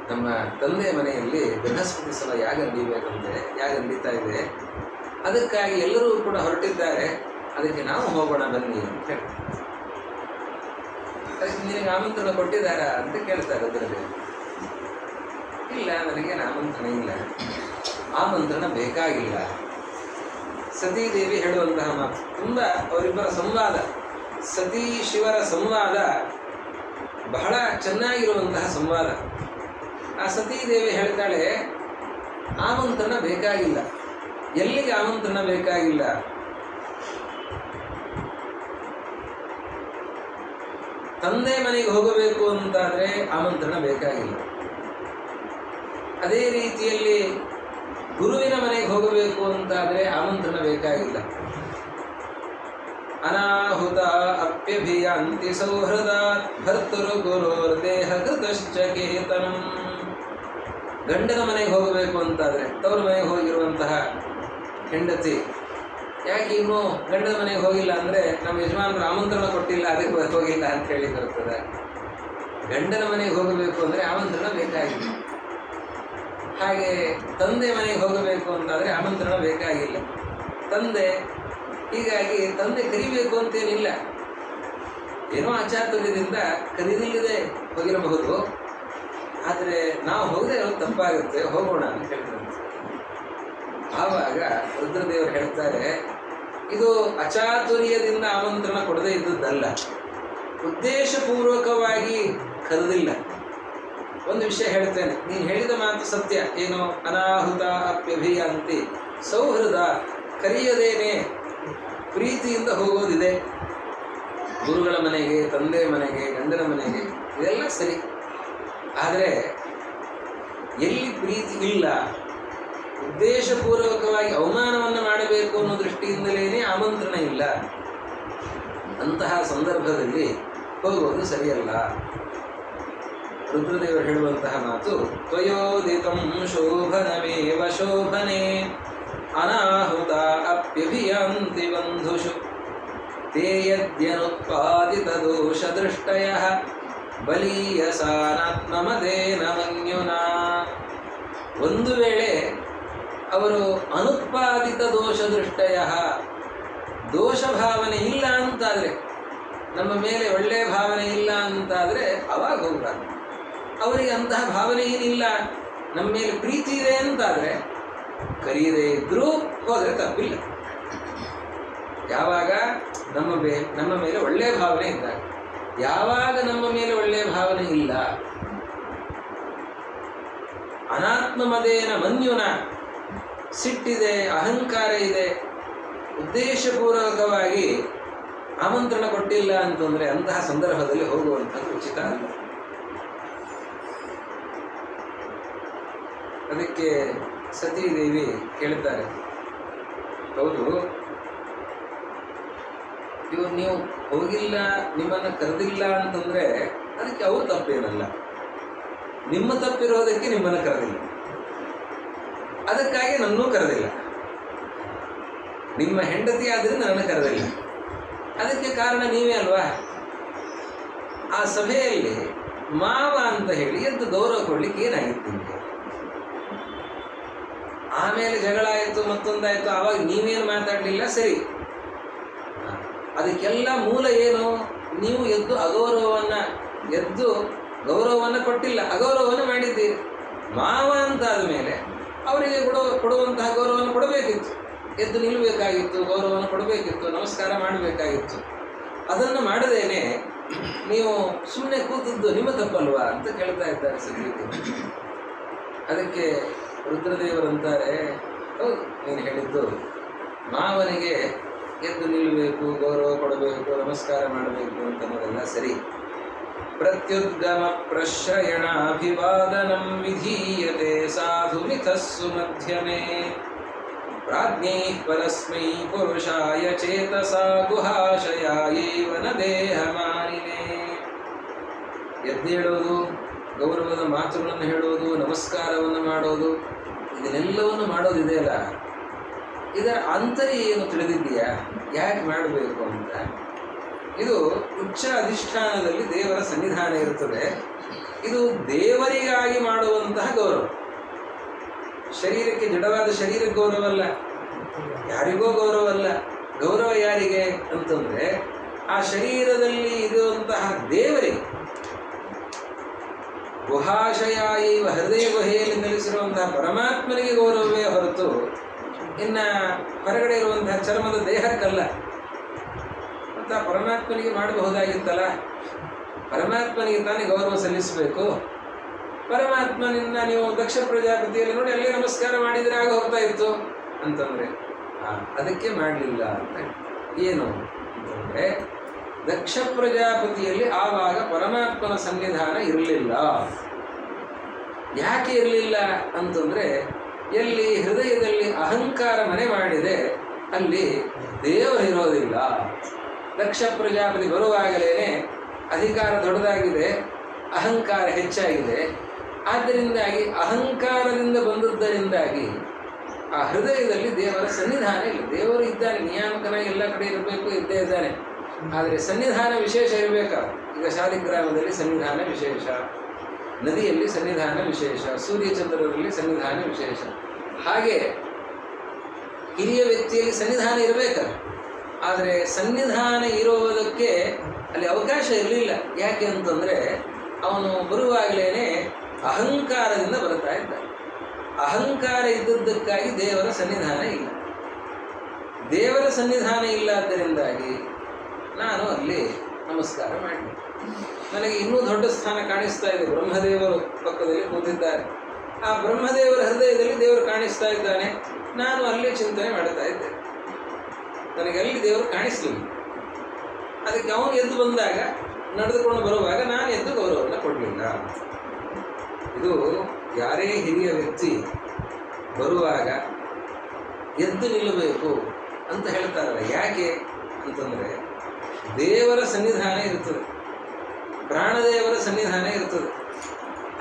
ನಮ್ಮ ತಂದೆ ಮನೆಯಲ್ಲಿ ಬೃಹಸ್ಪತಿ ಸಲ ಯಾಗ ನಡೀಬೇಕಂತೆ, ಯಾಗ ನಡೀತಾ ಇದೆ, ಅದಕ್ಕಾಗಿ ಎಲ್ಲರೂ ಕೂಡ ಹೊರಟಿದ್ದಾರೆ, ಅದಕ್ಕೆ ನಾವು ಹೋಗೋಣ ಬನ್ನಿ ಅಂತ ಹೇಳ್ತಾರೆ. ಅದಕ್ಕೆ ನಿನಗೆ ಆಮಂತ್ರಣ ಕೊಟ್ಟಿದ್ದಾರಾ ಅಂತ ಕೇಳ್ತಾರೆ. ಅದರಲ್ಲಿ ಇಲ್ಲ, ನನಗೇನು ಆಮಂತ್ರಣ ಇಲ್ಲ, ಆಮಂತ್ರಣ ಬೇಕಾಗಿಲ್ಲ. ಸತೀದೇವಿ ಹೇಳುವಂತಹ ಮಾತು ತುಂಬ ಅವರಿಬ್ಬರ ಸಂವಾದ, ಸತೀ ಶಿವರ ಸಂವಾದ ಬಹಳ ಚೆನ್ನಾಗಿರುವಂತಹ ಸಂವಾದ. ಆ ಸತೀದೇವಿ ಹೇಳ್ತಾಳೆ, ಆಮಂತ್ರಣ ಬೇಕಾಗಿಲ್ಲ. ಎಲ್ಲಿಗೆ ಆಮಂತ್ರಣ ಬೇಕಾಗಿಲ್ಲ? ತಂದೆ ಮನೆಗೆ ಹೋಗಬೇಕು ಅಂತಾದರೆ ಆಮಂತ್ರಣ ಬೇಕಾಗಿಲ್ಲ. ಅದೇ ರೀತಿಯಲ್ಲಿ ಗುರುವಿನ ಮನೆಗೆ ಹೋಗಬೇಕು ಅಂತಾದರೆ ಆಮಂತ್ರಣ ಬೇಕಾಗಿಲ್ಲ. ಅನಾಹುತ ಅಪ್ಯಭಿಯಾಂತಿ ಸೌಹೃದಾತ್ ಭರ್ತೃ ಗುರೋರ್ದೇಹ ಕೃತಶ್ಚ ಕೇತನಂ. ಗಂಡನ ಮನೆಗೆ ಹೋಗಬೇಕು ಅಂತಾದರೆ, ತವರು ಮನೆಗೆ ಹೋಗಿರುವಂತಹ ಹೆಂಡತಿ ಯಾಕೆ ಇನ್ನೂ ಗಂಡನ ಮನೆಗೆ ಹೋಗಿಲ್ಲ ಅಂದರೆ ನಮ್ಮ ಯಜಮಾನರು ಆಮಂತ್ರಣ ಕೊಟ್ಟಿಲ್ಲ, ಅದಕ್ಕೆ ಹೋಗಿಲ್ಲ ಅಂತ ಹೇಳಿ ಬರ್ತದೆ. ಗಂಡನ ಮನೆಗೆ ಹೋಗಬೇಕು ಅಂದರೆ ಆಮಂತ್ರಣ ಬೇಕಾಗಿಲ್ಲ. ಹಾಗೆ ತಂದೆ ಮನೆಗೆ ಹೋಗಬೇಕು ಅಂತಾದರೆ ಆಮಂತ್ರಣ ಬೇಕಾಗಿಲ್ಲ. ಹೀಗಾಗಿ ತಂದೆ ಕರಿಬೇಕು ಅಂತೇನಿಲ್ಲ, ಏನೋ ಅಚಾತುರ್ಯದಿಂದ ಕರೀದಿಲ್ಲದೆ ಹೋಗಿರಬಹುದು. ಆದರೆ ನಾವು ಹೋಗದೆ ಇರೋದು ತಪ್ಪಾಗುತ್ತೆ, ಹೋಗೋಣ ಅಂತ ಹೇಳ್ತಾರೆ. ಆವಾಗ ರುದ್ರದೇವರು ಹೇಳ್ತಾರೆ, ಇದು ಅಚಾತುರ್ಯದಿಂದ ಆಮಂತ್ರಣ ಕೊಡದೇ ಇದ್ದದ್ದಲ್ಲ, ಉದ್ದೇಶಪೂರ್ವಕವಾಗಿ ಕರೆದಿಲ್ಲ. ಒಂದು ವಿಷಯ ಹೇಳ್ತೇನೆ, ನೀನು ಹೇಳಿದ ಮಾತು ಸತ್ಯ. ಏನು? ಅನಾಹುತ ಅಪ್ಯಭಿಯಾಂತಿ, ಸೌಹೃದ, ಕರೆಯದೇನೆ ಪ್ರೀತಿಯಿಂದ ಹೋಗೋದಿದೆ. ಗುರುಗಳ ಮನೆಗೆ, ತಂದೆ ಮನೆಗೆ, ಗಂಡನ ಮನೆಗೆ, ಇದೆಲ್ಲ ಸರಿ. ಆದರೆ ಎಲ್ಲಿ ಪ್ರೀತಿ ಇಲ್ಲ, ಉದ್ದೇಶಪೂರ್ವಕವಾಗಿ ಅವಮಾನವನ್ನು ಮಾಡಬೇಕು ಅನ್ನೋ ದೃಷ್ಟಿಯಿಂದಲೇ ಆಮಂತ್ರಣ ಇಲ್ಲ, ಅಂತಹ ಸಂದರ್ಭದಲ್ಲಿ ಹೋಗುವುದು ಸರಿಯಲ್ಲ. ರುದ್ರದೇವರು ಹೇಳುವಂತಹ ಮಾತು, ತ್ವಯೋದಿತಂ ಶೋಭನಮೇವ ಶೋಭನೆ ಅನಾಹುತ ಅಪ್ಯಭಿಯಾಂತಿ ಬಂಧುಷು ತೇ ಯದ್ಯನುತ್ಪಾದಿತ ದೋಷ ದೃಷ್ಟಯಃ ಬಲೀಯಸಾನಾತ್ಮಮದೇನ ಮನ್ಯುನಾ. ಒಂದು ವೇಳೆ ಅವರು ಅನುತ್ಪಾದಿತ ದೋಷ ದೃಷ್ಟಯಃ, ದೋಷ ಭಾವನೆ ಇಲ್ಲ ಅಂತಾದರೆ, ನಮ್ಮ ಮೇಲೆ ಒಳ್ಳೆಯ ಭಾವನೆ ಇಲ್ಲ ಅಂತಾದರೆ ಅವಾಗ ಹೋಗ್ಬಾರ್ದು. ಅವರಿಗೆ ಅಂತಹ ಭಾವನೆ ಏನಿಲ್ಲ, ನಮ್ಮ ಮೇಲೆ ಪ್ರೀತಿ ಇದೆ ಅಂತಾದರೆ ಕರೆಯದೇ ಇದ್ರೂ ಹೋದರೆ ತಪ್ಪಿಲ್ಲ. ಯಾವಾಗ ನಮ್ಮ ಮೇಲೆ ಒಳ್ಳೆಯ ಭಾವನೆ ಇದ್ದಾಗ. ಯಾವಾಗ ನಮ್ಮ ಮೇಲೆ ಒಳ್ಳೆಯ ಭಾವನೆ ಇಲ್ಲ, ಅನಾತ್ಮಮದೇನ ಮನ್ಯುನ, ಸಿಟ್ಟಿದೆ, ಅಹಂಕಾರ ಇದೆ, ಉದ್ದೇಶಪೂರ್ವಕವಾಗಿ ಆಮಂತ್ರಣ ಕೊಟ್ಟಿಲ್ಲ ಅಂತಂದರೆ ಅಂತಹ ಸಂದರ್ಭದಲ್ಲಿ ಹೋಗುವಂಥದ್ದು ಉಚಿತ ಅಲ್ಲ. ಅದಕ್ಕೆ ಸತೀದೇವಿ ಕೇಳ್ತಾರೆ, ಹೌದು ಇವರು ನೀವು ಹೋಗಿಲ್ಲ, ನಿಮ್ಮನ್ನು ಕರೆದಿಲ್ಲ ಅಂತಂದರೆ ಅದಕ್ಕೆ ಅವ್ರು ತಪ್ಪೇನಲ್ಲ, ನಿಮ್ಮ ತಪ್ಪಿರೋದಕ್ಕೆ ನಿಮ್ಮನ್ನು ಕರೆದಿಲ್ಲ, ಅದಕ್ಕಾಗಿ ನನ್ನೂ ಕರೆದಿಲ್ಲ. ನಿಮ್ಮ ಹೆಂಡತಿ ಆದರೆ ನನ್ನನ್ನು ಕರೆದಿಲ್ಲ, ಅದಕ್ಕೆ ಕಾರಣ ನೀವೇ ಅಲ್ವಾ. ಆ ಸಭೆಯಲ್ಲಿ ಮಾವ ಅಂತ ಹೇಳಿ ಎದ್ದು ಗೌರವ ಕೊಡ್ಲಿಕ್ಕೆ ಏನಾಗಿತ್ತು ನಿಮಗೆ? ಆಮೇಲೆ ಜಗಳ ಆಯಿತು, ಮತ್ತೊಂದಾಯಿತು, ಆವಾಗ ನೀವೇನು ಮಾತಾಡಲಿಲ್ಲ, ಸರಿ. ಅದಕ್ಕೆಲ್ಲ ಮೂಲ ಏನು? ನೀವು ಎದ್ದು ಗೌರವವನ್ನು ಕೊಟ್ಟಿಲ್ಲ, ಅಗೌರವವನ್ನು ಮಾಡಿದ್ದೀರಿ. ಮಾವ ಅಂತಾದ ಮೇಲೆ ಅವರಿಗೆ ಕೊಡುವಂತಹ ಗೌರವವನ್ನು ಕೊಡಬೇಕಿತ್ತು, ಎದ್ದು ನಿಲ್ಲಬೇಕಾಗಿತ್ತು, ಗೌರವವನ್ನು ಕೊಡಬೇಕಿತ್ತು, ನಮಸ್ಕಾರ ಮಾಡಬೇಕಾಗಿತ್ತು. ಅದನ್ನು ಮಾಡದೇನೆ ನೀವು ಸುಮ್ಮನೆ ಕೂತದ್ದು ನಿಮ್ಮ ತಪ್ಪಲ್ವಾ ಅಂತ ಕೇಳ್ತಾ ಇದ್ದಾರೆ ಸತೀದೇವಿ. ಅದಕ್ಕೆ ರುದ್ರದೇವರಂತಾರೆ, ಹೌದು ನೀನು ಹೇಳಿದ್ದು, ಮಾವನಿಗೆ ಎದ್ದು ನಿಲ್ಲಬೇಕು, ಗೌರವ ಕೊಡಬೇಕು, ನಮಸ್ಕಾರ ಮಾಡಬೇಕು ಅಂತನ್ನೋದೆಲ್ಲ ಸರಿ. ಪ್ರತ್ಯುದ್ಗಮ ಪ್ರಶ್ರಯಣಾಭಿವಾದನಂ ವಿಧೀಯತೆ ಸಾಧು ಮಿಥಸ್ಸು ಮಧ್ಯಮೇ ಪ್ರಾಜ್ಞೈಃ ಪರಸ್ಮೈ ಪುರುಷಾಯ ಚೇತಸಾ ಗುಹಾಶಯಾಯೇವ ನ ದೇಹಮಾನಿನೇ. ಎದ್ದೇಳೋದು, ಗೌರವದ ಮಾತುಗಳನ್ನು ಹೇಳೋದು, ನಮಸ್ಕಾರವನ್ನು ಮಾಡೋದು, ಇದನ್ನೆಲ್ಲವನ್ನು ಮಾಡೋದಿದೆಯಲ್ಲ, ಇದರ ಆಂತರ್ಯ ಏನು ತಿಳಿದಿದೆಯಾ? ಯಾಕೆ ಮಾಡಬೇಕು ಅಂತ? ಇದು ಉಚ್ಚ ಅಧಿಷ್ಠಾನದಲ್ಲಿ ದೇವರ ಸನ್ನಿಧಾನ ಇರುತ್ತದೆ. ಇದು ದೇವರಿಗಾಗಿ ಮಾಡುವಂತಹ ಗೌರವ. ಶರೀರಕ್ಕೆ, ಜಡವಾದ ಶರೀರಕ್ಕೆ ಗೌರವ ಅಲ್ಲ, ಯಾರಿಗೋ ಗೌರವ ಅಲ್ಲ. ಗೌರವ ಯಾರಿಗೆ ಅಂತಂದರೆ ಆ ಶರೀರದಲ್ಲಿ ಇರುವಂತಹ ದೇವರಿಗೆ. ಗುಹಾಶಯಾಯೈವ, ಹೃದಯ ಗುಹೆಯಲ್ಲಿ ನೆಲೆಸಿರುವಂತಹ ಪರಮಾತ್ಮನಿಗೆ ಗೌರವವೇ ಹೊರತು ಇನ್ನು ಹೊರಗಡೆ ಇರುವಂತಹ ಚರ್ಮದ ದೇಹಕ್ಕಲ್ಲ. ಮತ್ತು ಆ ಪರಮಾತ್ಮನಿಗೆ ಮಾಡಬಹುದಾಗಿತ್ತಲ್ಲ, ಪರಮಾತ್ಮನಿಗೆ ತಾನೇ ಗೌರವ ಸಲ್ಲಿಸಬೇಕು. ಪರಮಾತ್ಮನಿಂದ ನೀವು ದಕ್ಷ ಪ್ರಜಾಪತಿಯಲ್ಲಿ ನೋಡಿ ಅಲ್ಲೇ ನಮಸ್ಕಾರ ಮಾಡಿದರೆ ಆಗ ಹೋಗ್ತಾ ಇತ್ತು ಅಂತಂದರೆ ಅದಕ್ಕೆ ಮಾಡಲಿಲ್ಲ ಅಂತ. ಏನು ಅಂತಂದರೆ ದಕ್ಷ ಪ್ರಜಾಪತಿಯಲ್ಲಿ ಆವಾಗ ಪರಮಾತ್ಮನ ಸನ್ನಿಧಾನ ಇರಲಿಲ್ಲ. ಯಾಕೆ ಇರಲಿಲ್ಲ ಅಂತಂದರೆ ಎಲ್ಲಿ ಹೃದಯದಲ್ಲಿ ಅಹಂಕಾರ ಮನೆ ಮಾಡಿದೆ ಅಲ್ಲಿ ದೇವರಿರೋದಿಲ್ಲ. ದಕ್ಷ ಪ್ರಜಾಪತಿ ಬರುವಾಗಲೇ ಅಧಿಕಾರ ದೊಡ್ಡದಾಗಿದೆ, ಅಹಂಕಾರ ಹೆಚ್ಚಾಗಿದೆ. ಆದ್ದರಿಂದಾಗಿ ಅಹಂಕಾರದಿಂದ ಬಂದದ್ದರಿಂದಾಗಿ ಆ ಹೃದಯದಲ್ಲಿ ದೇವರ ಸನ್ನಿಧಾನ ಇಲ್ಲ. ದೇವರು ಇದ್ದಾನೆ, ನಿಯಾಮಕನಾಗಿ ಎಲ್ಲ ಕಡೆ ಇರಬೇಕು, ಇದ್ದೇ ಇದ್ದಾನೆ. ಆದರೆ ಸನ್ನಿಧಾನ ವಿಶೇಷ ಇರಬೇಕಾ? ಈಗ ಶಾಲಿಗ್ರಾಮದಲ್ಲಿ ಸನ್ನಿಧಾನ ವಿಶೇಷ, ನದಿಯಲ್ಲಿ ಸನ್ನಿಧಾನ ವಿಶೇಷ, ಸೂರ್ಯಚಂದ್ರರಲ್ಲಿ ಸನ್ನಿಧಾನ ವಿಶೇಷ. ಹಾಗೆ ಹಿರಿಯ ವ್ಯಕ್ತಿಯಲ್ಲಿ ಸನ್ನಿಧಾನ ಇರಬೇಕಲ್ಲ. ಆದರೆ ಸನ್ನಿಧಾನ ಇರೋದಕ್ಕೆ ಅಲ್ಲಿ ಅವಕಾಶ ಇರಲಿಲ್ಲ. ಯಾಕೆ ಅಂತಂದರೆ ಅವನು ಬರುವಾಗಲೇ ಅಹಂಕಾರದಿಂದ ಬರ್ತಾ ಇದ್ದಾರೆ. ಅಹಂಕಾರ ಇದ್ದದ್ದಕ್ಕಾಗಿ ದೇವರ ಸನ್ನಿಧಾನ ಇಲ್ಲ. ದೇವರ ಸನ್ನಿಧಾನ ಇಲ್ಲದರಿಂದಾಗಿ ನಾನು ಅಲ್ಲಿ ನಮಸ್ಕಾರ ಮಾಡಿ, ನನಗೆ ಇನ್ನೂ ದೊಡ್ಡ ಸ್ಥಾನ ಕಾಣಿಸ್ತಾ ಇದೆ. ಬ್ರಹ್ಮದೇವರು ಪಕ್ಕದಲ್ಲಿ ಕೂತಿದ್ದಾರೆ. ಆ ಬ್ರಹ್ಮದೇವರ ಹೃದಯದಲ್ಲಿ ದೇವರು ಕಾಣಿಸ್ತಾ ಇದ್ದಾನೆ. ನಾನು ಅಲ್ಲಿ ಚಿಂತನೆ ಮಾಡ್ತಾ ಇದ್ದೆ. ನನಗೆ ಅಲ್ಲಿ ದೇವರು ಕಾಣಿಸ್ಲಿಲ್ಲ. ಅದಕ್ಕೆ ಅವನು ಎದ್ದು ಬಂದಾಗ, ನಡೆದುಕೊಂಡು ಬರುವಾಗ ನಾನು ಎದ್ದು ಗೌರವವನ್ನು ಕೊಡಲಿಲ್ಲ. ಇದು ಯಾರೇ ಹಿರಿಯ ವ್ಯಕ್ತಿ ಬರುವಾಗ ಎದ್ದು ನಿಲ್ಲಬೇಕು ಅಂತ ಹೇಳ್ತಾರಲ್ಲ. ಯಾಕೆ ಅಂತಂದರೆ ದೇವರ ಸನ್ನಿಧಾನ ಇರ್ತದೆ, ಪ್ರಾಣದೇವರ ಸನ್ನಿಧಾನ ಇರ್ತದೆ.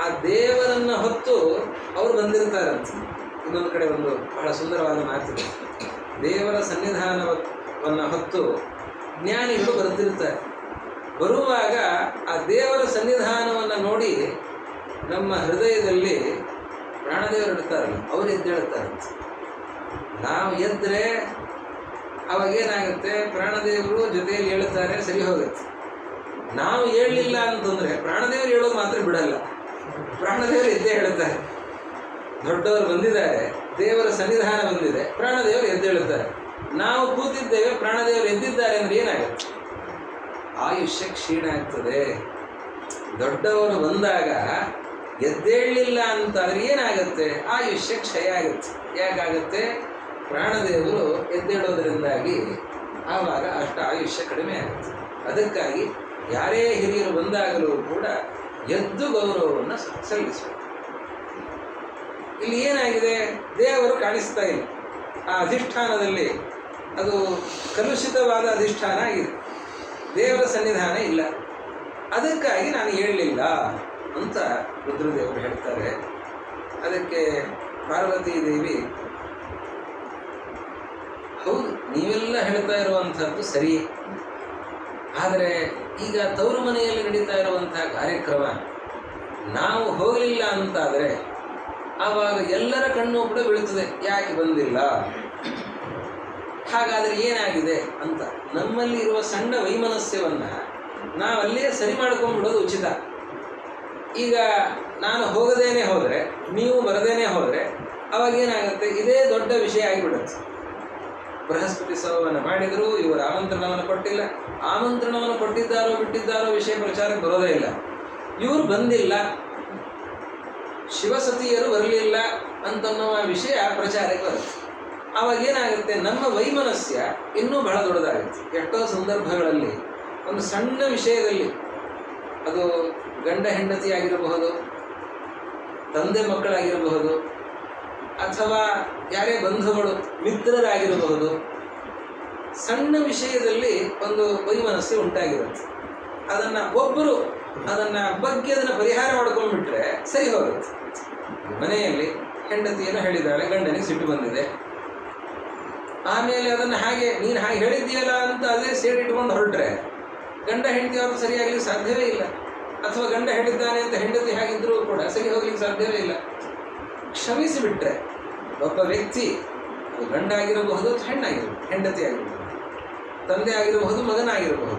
ಆ ದೇವರನ್ನು ಹೊತ್ತು ಅವರು ಬಂದಿರ್ತಾರಂತೆ. ಇನ್ನೊಂದು ಕಡೆ ಒಂದು ಬಹಳ ಸುಂದರವಾದ ಮಾತಿದೆ. ದೇವರ ಸನ್ನಿಧಾನವನ್ನು ಹೊತ್ತು ಜ್ಞಾನಿಗಳು ಬರ್ತಿರ್ತಾರೆ. ಬರುವಾಗ ಆ ದೇವರ ಸನ್ನಿಧಾನವನ್ನು ನೋಡಿ ನಮ್ಮ ಹೃದಯದಲ್ಲಿ ಪ್ರಾಣದೇವರು ಇಡ್ತಾರಲ್ಲ, ಅವರು ಎದ್ದೇಳ್ತಾರಂತೆ. ನಾವು ಎದ್ದರೆ ಅವಾಗೇನಾಗುತ್ತೆ, ಪ್ರಾಣದೇವರು ಜೊತೆಯಲ್ಲಿ ಹೇಳ್ತಾರೆ, ಸರಿ ಹೋಗುತ್ತೆ. ನಾವು ಹೇಳಲಿಲ್ಲ ಅಂತಂದರೆ ಪ್ರಾಣದೇವರು ಹೇಳೋದು ಮಾತ್ರ ಬಿಡಲ್ಲ, ಪ್ರಾಣದೇವರು ಎದ್ದೇ ಹೇಳ್ತಾರೆ. ದೊಡ್ಡವರು ಬಂದಿದ್ದಾರೆ, ದೇವರ ಸನ್ನಿಧಾನ ಬಂದಿದೆ, ಪ್ರಾಣದೇವರು ಎದ್ದೇಳುತ್ತಾರೆ. ನಾವು ಕೂತಿದ್ದೇವೆ, ಪ್ರಾಣದೇವರು ಎದ್ದಿದ್ದಾರೆ ಅಂದರೆ ಏನಾಗುತ್ತೆ? ಆಯುಷ್ಯ ಕ್ಷೀಣ ಆಗ್ತದೆ. ದೊಡ್ಡವರು ಬಂದಾಗ ಎದ್ದೇಳಲಿಲ್ಲ ಅಂತಾದರೆ ಏನಾಗುತ್ತೆ? ಆಯುಷ್ಯ ಕ್ಷಯ ಆಗುತ್ತೆ. ಯಾಕಾಗುತ್ತೆ? ಪ್ರಾಣದೇವರು ಎದ್ದೇಳೋದರಿಂದಾಗಿ ಆವಾಗ ಅಷ್ಟು ಆಯುಷ್ಯ ಕಡಿಮೆ ಆಗುತ್ತೆ. ಅದಕ್ಕಾಗಿ ಯಾರೇ ಹಿರಿಯರು ಬಂದಾಗಲೂ ಕೂಡ ಎದ್ದು ಗೌರವವನ್ನು ಸಲ್ಲಿಸಬೇಕು. ಇಲ್ಲಿ ಏನಾಗಿದೆ? ದೇವರು ಕಾಣಿಸ್ತಾ ಇಲ್ಲ. ಆ ಅಧಿಷ್ಠಾನದಲ್ಲಿ ಅದು ಕಲುಷಿತವಾದ ಅಧಿಷ್ಠಾನ ಆಗಿದೆ, ದೇವರ ಸನ್ನಿಧಾನ ಇಲ್ಲ. ಅದಕ್ಕಾಗಿ ನಾನು ಹೇಳಲಿಲ್ಲ ಅಂತ ರುದ್ರದೇವರು ಹೇಳ್ತಾರೆ. ಅದಕ್ಕೆ ಪಾರ್ವತೀ ದೇವಿ, ಹೌದು ನೀವೆಲ್ಲ ಹೇಳ್ತಾ ಇರುವಂಥದ್ದು ಸರಿಯೇ, ಆದರೆ ಈಗ ತವರು ಮನೆಯಲ್ಲಿ ನಡೀತಾ ಇರುವಂತಹ ಕಾರ್ಯಕ್ರಮ ನಾವು ಹೋಗಲಿಲ್ಲ ಅಂತಾದರೆ ಆವಾಗ ಎಲ್ಲರ ಕಣ್ಣು ಕೂಡ ಬೀಳುತ್ತದೆ, ಯಾಕೆ ಬಂದಿಲ್ಲ? ಹಾಗಾದರೆ ಏನಾಗಿದೆ ಅಂತ ನಮ್ಮಲ್ಲಿ ಇರುವ ಸಣ್ಣ ವೈಮನಸ್ಯವನ್ನು ನಾವಲ್ಲೇ ಸರಿ ಮಾಡ್ಕೊಂಡ್ಬಿಡೋದು ಉಚಿತ. ಈಗ ನಾನು ಹೋಗದೇನೆ ಹೋದರೆ, ನೀವು ಬರದೇನೆ ಹೋದರೆ ಅವಾಗೇನಾಗುತ್ತೆ? ಇದೇ ದೊಡ್ಡ ವಿಷಯ ಆಗಿಬಿಡುತ್ತೆ. ಬೃಹಸ್ಪತಿ ಸವವನ್ನು ಮಾಡಿದರೂ ಇವರು ಆಮಂತ್ರಣವನ್ನು ಕೊಟ್ಟಿಲ್ಲ, ಆಮಂತ್ರಣವನ್ನು ಕೊಟ್ಟಿದ್ದಾರೋ ಬಿಟ್ಟಿದ್ದಾರೋ ವಿಷಯ ಪ್ರಚಾರಕ್ಕೆ ಬರೋದೇ ಇಲ್ಲ. ಇವರು ಬಂದಿಲ್ಲ, ಶಿವಸತಿಯರು ಬರಲಿಲ್ಲ ಅಂತನ್ನುವ ವಿಷಯ ಪ್ರಚಾರಕ್ಕೆ ಬರುತ್ತೆ. ಆವಾಗೇನಾಗುತ್ತೆ? ನಮ್ಮ ವೈಮನಸ್ಯ ಇನ್ನೂ ಬಹಳ ದೊಡ್ಡದಾಗುತ್ತೆ. ಎಷ್ಟೋ ಸಂದರ್ಭಗಳಲ್ಲಿ ಒಂದು ಸಣ್ಣ ವಿಷಯದಲ್ಲಿ, ಅದು ಗಂಡ ಹೆಂಡತಿ ಆಗಿರಬಹುದು, ತಂದೆ ಮಕ್ಕಳಾಗಿರಬಹುದು, ಅಥವಾ ಯಾರೇ ಬಂಧುಗಳು ಮಿತ್ರರಾಗಿರಬಹುದು, ಸಣ್ಣ ವಿಷಯದಲ್ಲಿ ಒಂದು ವೈಮನಸ್ಸು ಉಂಟಾಗಿರುತ್ತೆ. ಅದನ್ನು ಒಬ್ಬರು ಬಗ್ಗೆ ಅದನ್ನು ಪರಿಹಾರ ಮಾಡ್ಕೊಂಡ್ಬಿಟ್ರೆ ಸರಿ ಹೋಗುತ್ತೆ. ಮನೆಯಲ್ಲಿ ಹೆಂಡತಿಯನ್ನು ಹೇಳಿದ್ದಾಳೆ, ಗಂಡನಿಗೆ ಸಿಟ್ಟು ಬಂದಿದೆ, ಆಮೇಲೆ ಅದನ್ನು ಹಾಗೆ ನೀನು ಹಾಗೆ ಹೇಳಿದ್ದೀಯಲ್ಲ ಅಂತ ಅದೇ ಸೇರಿಟ್ಕೊಂಡು ಹೊರಟ್ರೆ ಗಂಡ ಹೆಂಡತಿ ಅವ್ರು ಸರಿಯಾಗಲಿಕ್ಕೆ ಸಾಧ್ಯವೇ ಇಲ್ಲ. ಅಥವಾ ಗಂಡ ಹೇಳಿದ್ದಾನೆ ಅಂತ ಹೆಂಡತಿ ಹಾಗಿದ್ದರೂ ಕೂಡ ಸರಿ ಹೋಗ್ಲಿಕ್ಕೆ ಸಾಧ್ಯವೇ ಇಲ್ಲ. ಕ್ಷಮಿಸಿಬಿಟ್ರೆ ಒಬ್ಬ ವ್ಯಕ್ತಿ, ಅದು ಗಂಡ ಆಗಿರಬಹುದು, ಹೆಣ್ಣಾಗಿರಬಹುದು, ಹೆಂಡತಿ ಆಗಿರಬಹುದು, ತಂದೆ ಆಗಿರಬಹುದು, ಮಗನಾಗಿರಬಹುದು,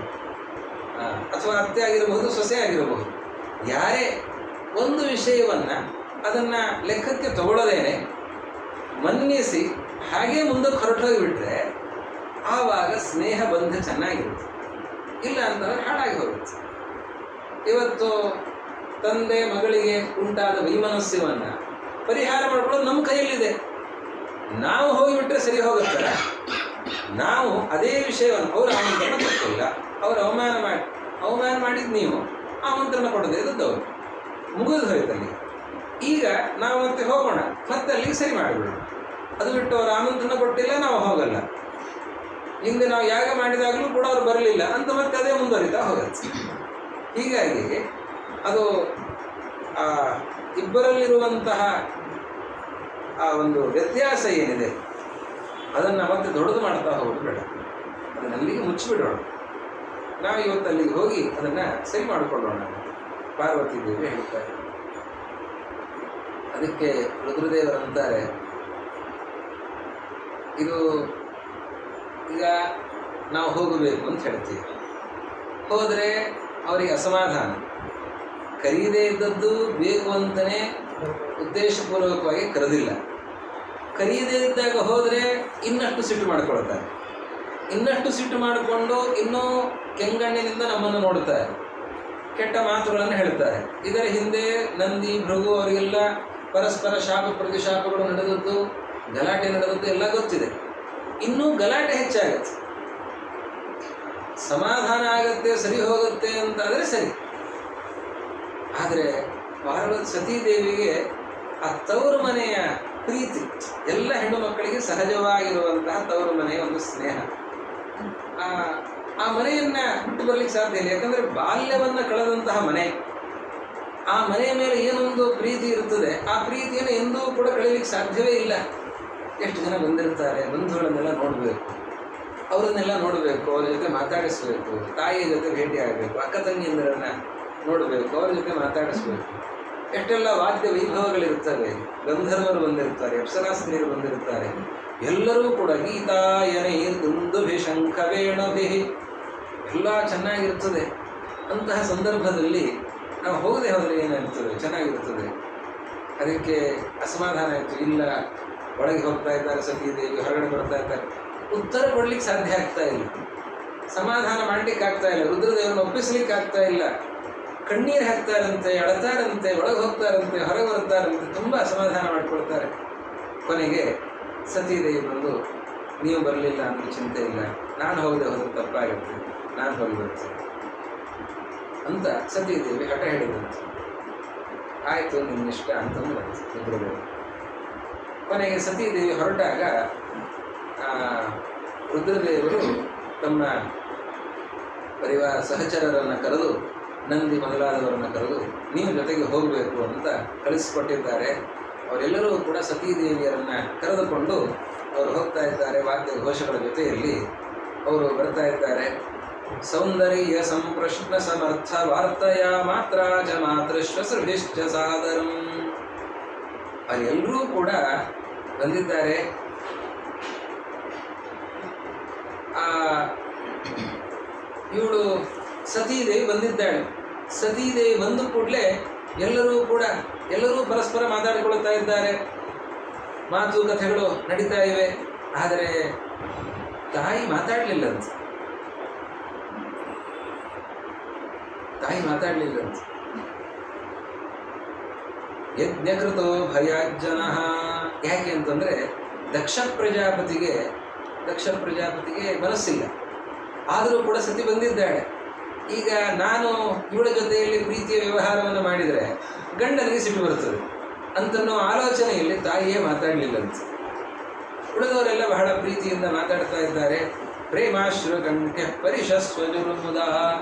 ಅಥವಾ ಅತ್ತೆ ಆಗಿರಬಹುದು, ಸೊಸೆ ಆಗಿರಬಹುದು, ಯಾರೇ ಒಂದು ವಿಷಯವನ್ನು ಅದನ್ನು ಲೆಕ್ಕಕ್ಕೆ ತಗೊಳ್ಳೋದೇನೆ ಮನ್ನಿಸಿ ಹಾಗೇ ಮುಂದಕ್ಕೆ ಹೊರಟೋಗಿಬಿಟ್ರೆ ಆವಾಗ ಸ್ನೇಹ ಬಂಧ ಚೆನ್ನಾಗಿರುತ್ತೆ. ಇಲ್ಲ ಅಂತಂದರೆ ಹಾಳಾಗಿ ಹೋಗುತ್ತೆ. ಇವತ್ತು ತಂದೆ ಮಗಳಿಗೆ ಉಂಟಾದ ವೈಮನಸ್ಯವನ್ನು ಪರಿಹಾರ ಮಾಡ್ಕೊಳ್ಳೋದು ನಮ್ಮ ಕೈಯಲ್ಲಿದೆ. ನಾವು ಹೋಗಿಬಿಟ್ರೆ ಸರಿ ಹೋಗುತ್ತಲ್ಲ. ನಾವು ಅದೇ ವಿಷಯವನ್ನು, ಅವರು ಆಮಂತ್ರಣ ಕೊಟ್ಟಿಲ್ಲ, ಅವರು ಅವಮಾನ ಮಾಡಿದ್ದು ನೀವು, ಆಮಂತ್ರಣ ಕೊಡೋದೇ ಇದ್ದವರು, ಮುಗಿದು ಹೋಯ್ತಲ್ಲಿ. ಈಗ ನಾವು ಮತ್ತೆ ಹೋಗೋಣ, ಮತ್ತೆ ಅಲ್ಲಿಗೆ ಸರಿ ಮಾಡಿಬಿಡೋಣ. ಅದು ಬಿಟ್ಟು ಅವರು ಆಮಂತ್ರಣ ಕೊಟ್ಟಿಲ್ಲ, ನಾವು ಹೋಗಲ್ಲ, ಹಿಂದೆ ನಾವು ಯಾಗ ಮಾಡಿದಾಗಲೂ ಕೂಡ ಅವರು ಬರಲಿಲ್ಲ ಅಂತ ಮತ್ತೆ ಅದೇ ಮುಂದುವರಿತಾ ಹೋಗುತ್ತೆ. ಹೀಗಾಗಿ ಅದು ಇಬ್ಬರಲ್ಲಿರುವಂತಹ ಆ ಒಂದು ವ್ಯತ್ಯಾಸ ಏನಿದೆ ಅದನ್ನು ಮತ್ತೆ ದೊಡ್ಡದು ಮಾಡ್ತಾ ಹೋಗೋದು ಬೇಡ. ಅದನ್ನು ಅಲ್ಲಿಗೆ ಮುಚ್ಚಿಬಿಡೋಣ. ನಾವು ಇವತ್ತು ಅಲ್ಲಿಗೆ ಹೋಗಿ ಅದನ್ನು ಸರಿ ಮಾಡಿಕೊಳ್ಳೋಣ ಪಾರ್ವತಿ ದೇವಿ ಹೇಳ್ತಾರೆ. ಅದಕ್ಕೆ ರುದ್ರದೇವರಂತಾರೆ, ಇದು ಈಗ ನಾವು ಹೋಗಬೇಕು ಅಂತ ಹೇಳ್ತೀವಿ, ಹೋದರೆ ಅವರಿಗೆ ಅಸಮಾಧಾನ, ಕರೀದೇ ಇದ್ದದ್ದು ಬೇಕು ಅಂತಲೇ ಉದ್ದೇಶಪೂರ್ವಕವಾಗಿ ಕರೆದಿಲ್ಲ. ಕರೀದೇ ಇದ್ದಾಗ ಹೋದರೆ ಇನ್ನಷ್ಟು ಸಿಟ್ಟು ಮಾಡ್ಕೊಳ್ತಾರೆ. ಇನ್ನಷ್ಟು ಸಿಟ್ಟು ಮಾಡಿಕೊಂಡು ಇನ್ನೂ ಕೆಂಗಣ್ಣಿನಿಂದ ನಮ್ಮನ್ನು ನೋಡ್ತಾರೆ, ಕೆಟ್ಟ ಮಾತುಗಳನ್ನು ಹೇಳ್ತಾರೆ. ಇದರ ಹಿಂದೆ ನಂದಿ ಭೃಗು ಅವರಿಗೆಲ್ಲ ಪರಸ್ಪರ ಶಾಪ ಪ್ರತಿಶಾಪಗಳು ನಡೆದದ್ದು, ಗಲಾಟೆ ನಡೆದದ್ದು ಎಲ್ಲ ಗೊತ್ತಿದೆ. ಇನ್ನೂ ಗಲಾಟೆ ಹೆಚ್ಚಾಗತ್ತೆ. ಸಮಾಧಾನ ಆಗತ್ತೆ, ಸರಿ ಹೋಗುತ್ತೆ ಅಂತಾದರೆ ಸರಿ. ಆದರೆ ಸತೀದೇವಿಗೆ ಆ ತವರು ಮನೆಯ ಪ್ರೀತಿ, ಎಲ್ಲ ಹೆಣ್ಣು ಮಕ್ಕಳಿಗೆ ಸಹಜವಾಗಿರುವಂತಹ ತವರು ಮನೆಯ ಒಂದು ಸ್ನೇಹ, ಆ ಮನೆಯನ್ನು ಬಿಟ್ಟು ಬರಲಿಕ್ಕೆ ಸಾಧ್ಯ ಇಲ್ಲ. ಯಾಕಂದರೆ ಬಾಲ್ಯವನ್ನು ಕಳೆದಂತಹ ಮನೆ, ಆ ಮನೆಯ ಮೇಲೆ ಏನೊಂದು ಪ್ರೀತಿ ಇರ್ತದೆ, ಆ ಪ್ರೀತಿಯನ್ನು ಎಂದೂ ಕೂಡ ಕಳೀಲಿಕ್ಕೆ ಸಾಧ್ಯವೇ ಇಲ್ಲ. ಎಷ್ಟು ಜನ ಬಂದಿರ್ತಾರೆ, ಬಂಧುಗಳನ್ನೆಲ್ಲ ನೋಡಬೇಕು, ಅವರನ್ನೆಲ್ಲ ನೋಡಬೇಕು, ಅವ್ರ ಜೊತೆ ಮಾತಾಡಿಸ್ಬೇಕು, ತಾಯಿಯ ಜೊತೆ ಭೇಟಿ ಆಗಬೇಕು, ಅಕ್ಕ ತಂಗಿಯಂದರನ್ನು ನೋಡಬೇಕು, ಅವ್ರ ಜೊತೆ ಮಾತಾಡಿಸ್ಬೇಕು. ಎಷ್ಟೆಲ್ಲ ವಾದ್ಯ ವೈಭವಗಳಿರ್ತವೆ, ಗಂಧರ್ವರು ಬಂದಿರ್ತಾರೆ, ಅಪ್ಸರಾಸ್ತ್ರೀಯರು ಬಂದಿರ್ತಾರೆ, ಎಲ್ಲರೂ ಕೂಡ ಗೀತಾಯನೇ ದುಂದುಭಿ ಶಂಖವೇಣಭಿ ಎಲ್ಲ ಚೆನ್ನಾಗಿರ್ತದೆ. ಅಂತಹ ಸಂದರ್ಭದಲ್ಲಿ ನಾವು ಹೋಗದೆ ಹೋದರೆ ಏನಾಗ್ತದೆ, ಚೆನ್ನಾಗಿರ್ತದೆ. ಅದಕ್ಕೆ ಅಸಮಾಧಾನ ಆಯಿತು, ಇಲ್ಲ ಒಳಗೆ ಹೋಗ್ತಾ ಇದ್ದಾರೆ ಸತೀದೇವಿ, ಹೊರಗಡೆ ಬರ್ತಾ ಇದ್ದಾರೆ, ಉತ್ತರ ಕೊಡ್ಲಿಕ್ಕೆ ಸಾಧ್ಯ ಆಗ್ತಾ ಇಲ್ಲ, ಸಮಾಧಾನ ಮಾಡಲಿಕ್ಕೆ ಆಗ್ತಾ ಇಲ್ಲ, ರುದ್ರದೇವರನ್ನು ಒಪ್ಪಿಸ್ಲಿಕ್ಕೆ ಆಗ್ತಾ ಇಲ್ಲ. ಕಣ್ಣೀರು ಹಾಕ್ತಾರಂತೆ, ಅಳತಾರಂತೆ, ಒಳಗೆ ಹೋಗ್ತಾರಂತೆ, ಹೊರಗೆ ಬರ್ತಾರಂತೆ, ತುಂಬ ಅಸಮಾಧಾನ ಮಾಡಿಕೊಳ್ತಾರೆ. ಕೊನೆಗೆ ಸತೀದೇವಿ ಬಂದು, ನೀವು ಬರಲಿಲ್ಲ ಅಂದರೆ ಚಿಂತೆ ಇಲ್ಲ, ನಾನು ಹೋಗದೆ ಹೋದ್ರೆ ತಪ್ಪಾಗುತ್ತೆ, ನಾನು ಹೋಗಿ ಬರ್ತೇನೆ ಅಂತ ಸತೀದೇವಿ ಹಠ ಹೇಳಿದಂತೆ. ಆಯಿತು, ನಿನ್ನಿಷ್ಟ ಅಂತಂದ್ರೆ ರುದ್ರದೇವರು. ಕೊನೆಗೆ ಸತೀದೇವಿ ಹೊರಟಾಗ ರುದ್ರದೇವರು ತಮ್ಮ ಪರಿವಾರ ಸಹಚರರನ್ನು ಕರೆದು, ನಂದಿ ಮೊದಲಾದವರನ್ನು ಕರೆದು, ನೀವು ಜೊತೆಗೆ ಹೋಗಬೇಕು ಅಂತ ಕಳಿಸಿಕೊಟ್ಟಿದ್ದಾರೆ. ಅವರೆಲ್ಲರೂ ಕೂಡ ಸತೀದೇವಿಯರನ್ನು ಕರೆದುಕೊಂಡು ಅವರು ಹೋಗ್ತಾ ಇದ್ದಾರೆ. ವಾದ್ಯ ಘೋಷಗಳ ಜೊತೆಯಲ್ಲಿ ಅವರು ಬರ್ತಾ ಇದ್ದಾರೆ. ಸೌಂದರ್ಯ ಸಂಪ್ರಶ್ನ ಸಮರ್ಥ ವಾರ್ತಯ ಮಾತ್ರ ಚ ಮಾತೃಶ್ವಸೃಭಿಶ್ಚ ಸಾದರಂ. ಎಲ್ಲರೂ ಕೂಡ ಬಂದಿದ್ದಾರೆ. ಇವಳು ಸತೀದೇವಿ ಬಂದಿದ್ದಾಳೆ. ಸತೀದೇವಿ ಬಂದ ಕೂಡಲೇ ಎಲ್ಲರೂ ಪರಸ್ಪರ ಮಾತಾಡಿಕೊಳ್ತಾ ಇದ್ದಾರೆ, ಮಾತುಕತೆಗಳು ನಡೀತಾ ಇವೆ. ಆದರೆ ತಾಯಿ ಮಾತಾಡಲಿಲ್ಲಂತ. ಯಜ್ಞಕೃತೋ ಭಯಾಜ್ಜನ. ಯಾಕೆ ಅಂತಂದರೆ ದಕ್ಷ ಪ್ರಜಾಪತಿಗೆ ಮನಸ್ಸಿಲ್ಲ. ಆದರೂ ಕೂಡ ಸತಿ ಬಂದಿದ್ದಾಳೆ. ಈಗ ನಾನು ಇವಳ ಜೊತೆಯಲ್ಲಿ ಪ್ರೀತಿಯ ವ್ಯವಹಾರವನ್ನು ಮಾಡಿದರೆ ಗಂಡನಿಗೆ ಸಿಟ್ಟು ಬರ್ತದೆ ಅಂತನ್ನೋ ಆಲೋಚನೆಯಲ್ಲಿ ತಾಯಿಯೇ ಮಾತಾಡಲಿಲ್ಲಂತ. ಉಳಿದವರೆಲ್ಲ ಬಹಳ ಪ್ರೀತಿಯಿಂದ ಮಾತಾಡ್ತಾ ಇದ್ದಾರೆ. ಪ್ರೇಮಾಶ್ರು ಕಂಠ್ಯ ಪರಿಶಸ್ವಜುರ್ಮುದ.